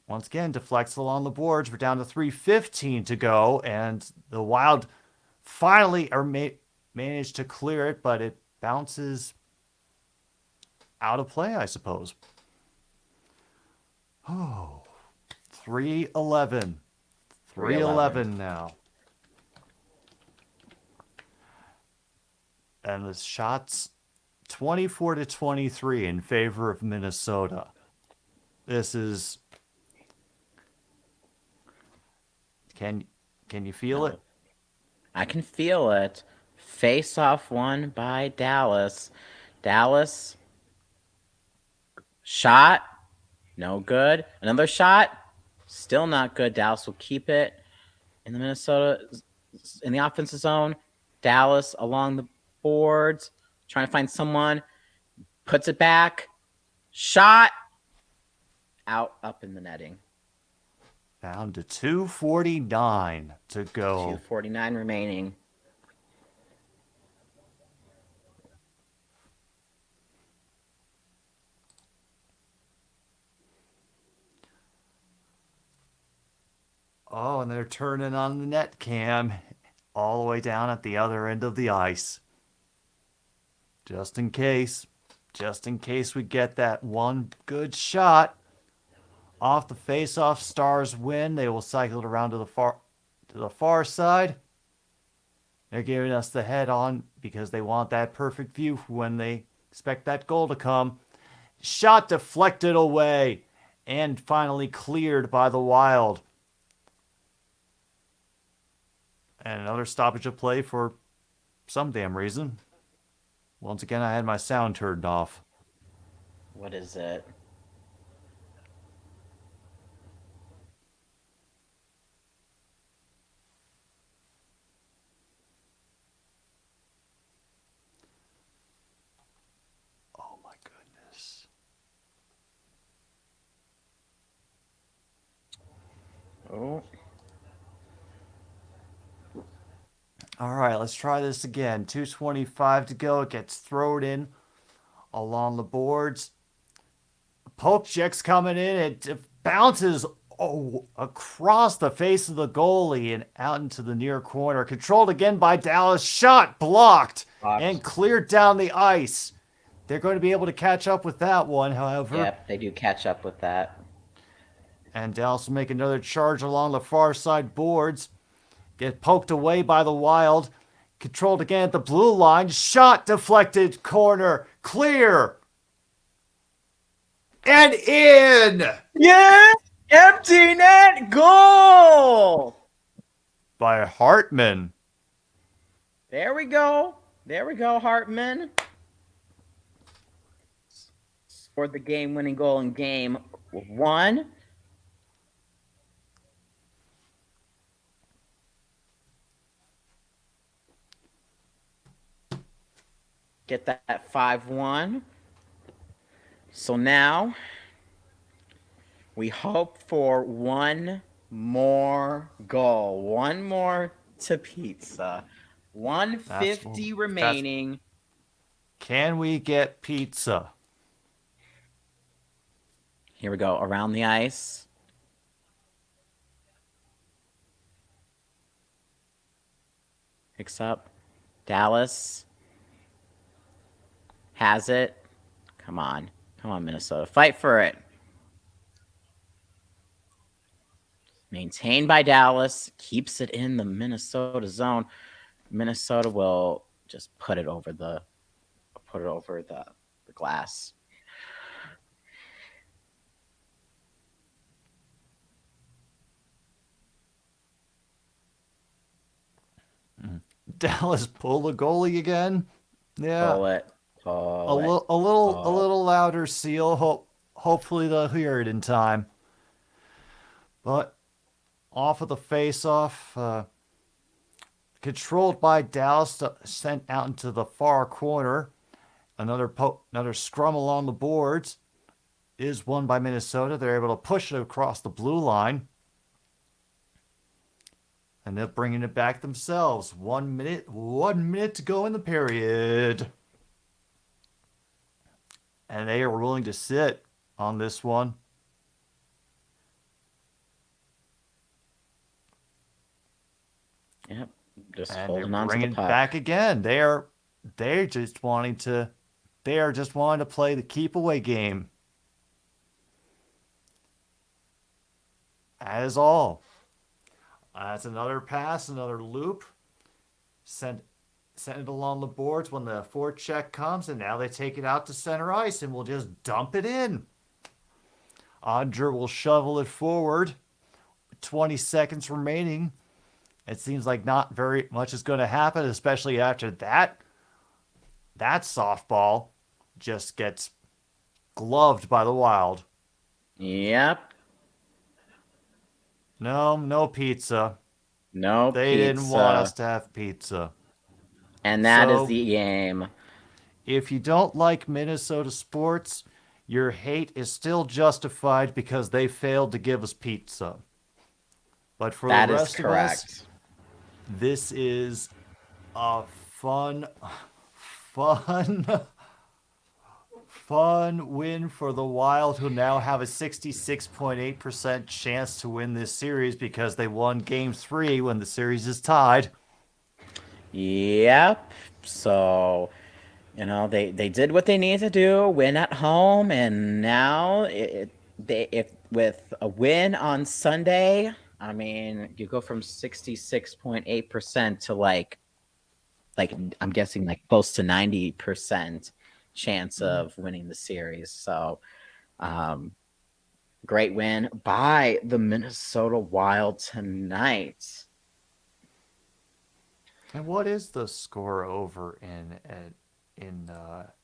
Once again, deflects along the boards. We're down to 3:15 to go, and the Wild finally managed to clear it, but it bounces out of play, I suppose. Oh, 3:11. 3:11 now. And the shots 24-23 in favor of Minnesota. This is. Can you feel it? I can feel it. Face off won by Dallas. Dallas shot, no good. Another shot, still not good. Dallas will keep it in the offensive zone. Dallas along the boards, trying to find someone, puts it back, shot, out, up in the netting. Down to 2:49 to go. 2:49 remaining. Oh, and they're turning on the net cam all the way down at the other end of the ice. Just in case we get that one good shot. Off the face-off, Stars win. They will cycle it around to the far side. They're giving us the head on because they want that perfect view for when they expect that goal to come. Shot deflected away and finally cleared by the Wild. And another stoppage of play for some damn reason. Once again, I had my sound turned off. What is it? Oh my goodness. Oh. All right, let's try this again. 2:25 to go. It gets thrown in along the boards. Poke check's coming in. It bounces across the face of the goalie and out into the near corner. Controlled again by Dallas. Shot blocked and cleared down the ice. They're going to be able to catch up with that one, however. Yep, they do catch up with that. And Dallas will make another charge along the far side boards. Get poked away by the Wild. Controlled again at the blue line. Shot deflected corner. Clear. And in! Yeah! Empty net goal! By Hartman. There we go. There we go, Hartman. for the game-winning goal in game one. Get that 5-1. So now we hope for one more goal, one more to pizza. 150 remaining. Can we get pizza? Here we go, around the ice. Picks up. Dallas has it. Come on. Come on, Minnesota. Fight for it. Maintained by Dallas. Keeps it in the Minnesota zone. Minnesota will just put it over the glass. Dallas pull the goalie again. Yeah, Pull it. a little louder, Seal. Hopefully they'll hear it in time. But off of the face-off, controlled by Dallas, sent out into the far corner. Another scrum along the boards is won by Minnesota. They're able to push it across the blue line. And they're bringing it back themselves. 1 minute to go in the period. And they are willing to sit on this one. Yep. Just And holding they're on to bringing the it puck. back again. They are just wanting to play the keep away game. That is all. That's another pass, another loop. Send it along the boards when the forecheck comes, and now they take it out to center ice and will just dump it in. Andre will shovel it forward. 20 seconds remaining. It seems like not very much is going to happen, especially after that. That softball just gets gloved by the Wild. Yep. No pizza. No They pizza. didn't want us to have pizza. And that is So, the game. if you don't like Minnesota sports, your hate is still justified because they failed to give us pizza. But for That the is rest of us, correct. this is a fun win for the Wild, who now have a 66.8% chance to win this series because they won Game 3 when the series is tied. Yep. So, they did what they needed to do, win at home, and now if with a win on Sunday, I mean, you go from 66.8% to like I'm guessing like close to 90% chance of winning the series. So, great win by the Minnesota Wild tonight. And what is the score over in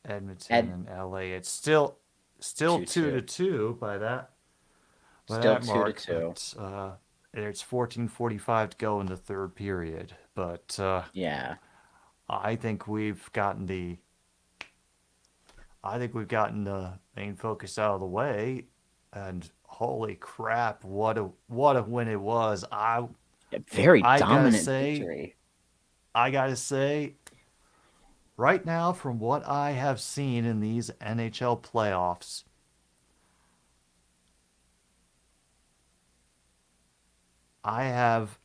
Edmonton and LA? It's still 2-2 by that Still two to mark. two. But it's 14:45 to go in the third period. But Yeah. I think we've gotten the main focus out of the way, and holy crap, what a win it was! Very I gotta dominant say, victory. right now, from what I have seen in these NHL playoffs, I have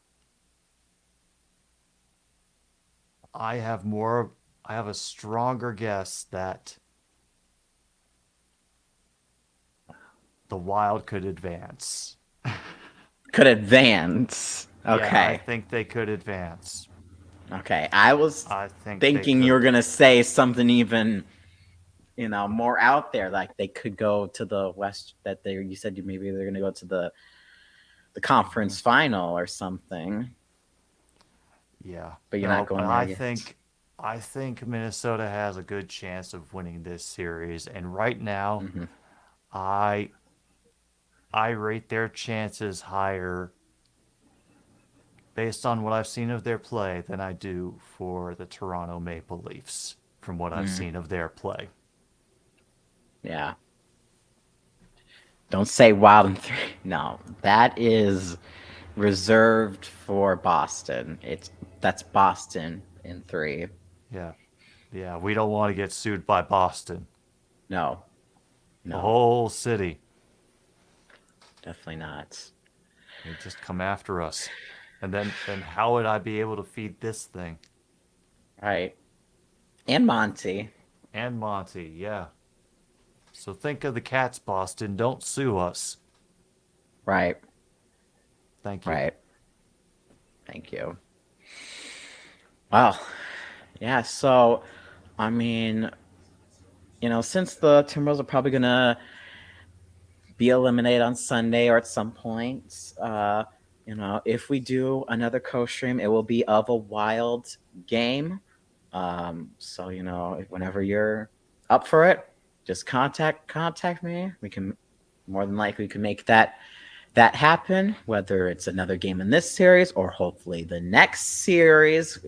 a stronger guess that the Wild could advance. Could advance. Yeah, I Okay. think they could advance. Okay. I was I think they thinking you were could. gonna say something even, more out there. Like they could go to the West. That you said maybe they're gonna go to the conference final or something. Yeah. But you're No, not but going there yet. I think Minnesota has a good chance of winning this series. And right now, Hmm. I I rate their chances higher based on what I've seen of their play than I do for the Toronto Maple Leafs from what I've Mm, seen of their play. yeah. Don't say Wild in three. No, that is reserved for Boston. That's Boston in three. Yeah. Yeah, we don't want to get sued by Boston. No, The no, whole city. definitely not. They just come after us. And then how would I be able to feed this thing? Right. And Monty. And Monty, yeah. So think of the cats, Boston. Don't sue us. Right. Thank you. Right. Thank you. Well, yeah, so I mean, since the Timberwolves are probably gonna be eliminated on Sunday or at some point, if we do another co-stream, it will be of a Wild game. So whenever you're up for it, just contact me. We can more than likely we can make that happen, whether it's another game in this series or hopefully the next series,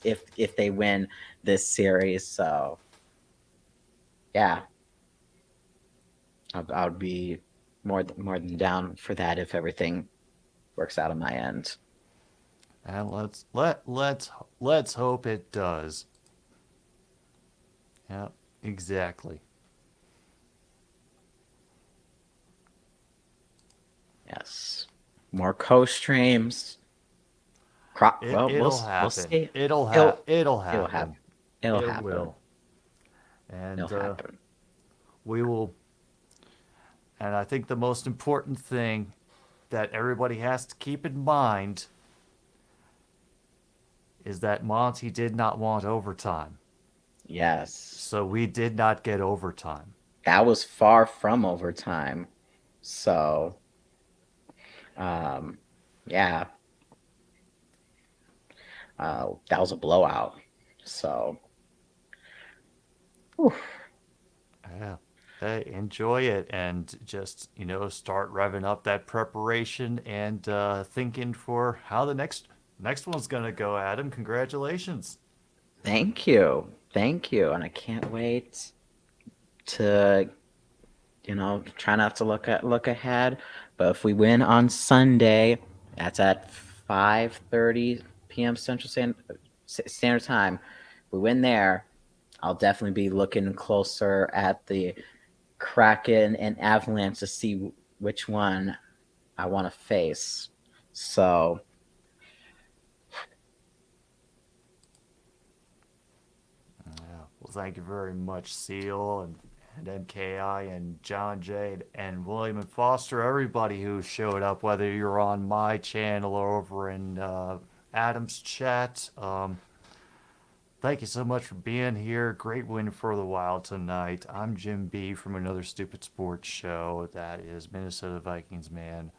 if they win this series. So yeah, I would be more than down for that if everything works out on my end. And let's hope it does. Yeah, exactly. Yes, more co-streams. Well, It'll we'll happen. see. It'll It'll it'll happen. happen. It'll It happen. will. And It'll happen. we will. And I think the most important thing that everybody has to keep in mind is that Monty did not want overtime. Yes, So we did not get overtime. that was far from overtime. So, um, yeah, that was a blowout. So, whew, Yeah. Hey, enjoy it and just, start revving up that preparation and thinking for how the next one's gonna go, Adam. Congratulations. thank you, and I can't wait to try not to look ahead. But if we win on Sunday, that's at 5:30 p.m. Central Standard Time. If we win there, I'll definitely be looking closer at the Kraken and Avalanche to see which one I want to face. So, Yeah. Well, thank you very much, Seal and MKI and John Jade and William and Foster, everybody who showed up, whether you're on my channel or over in Adam's chat. Thank you so much for being here. Great win for the Wild tonight. I'm Jim B from Another Stupid Sports Show. That is Minnesota Vikings Man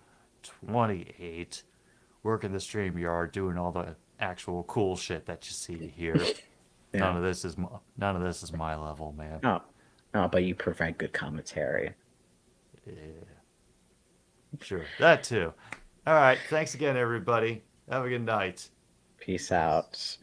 28. Working the stream yard, doing all the actual cool shit that you see here. yeah. None of this is my level, man. Oh, oh, but you provide good commentary. Yeah, sure. That too. All right. Thanks again, everybody. Have a good night. Peace out.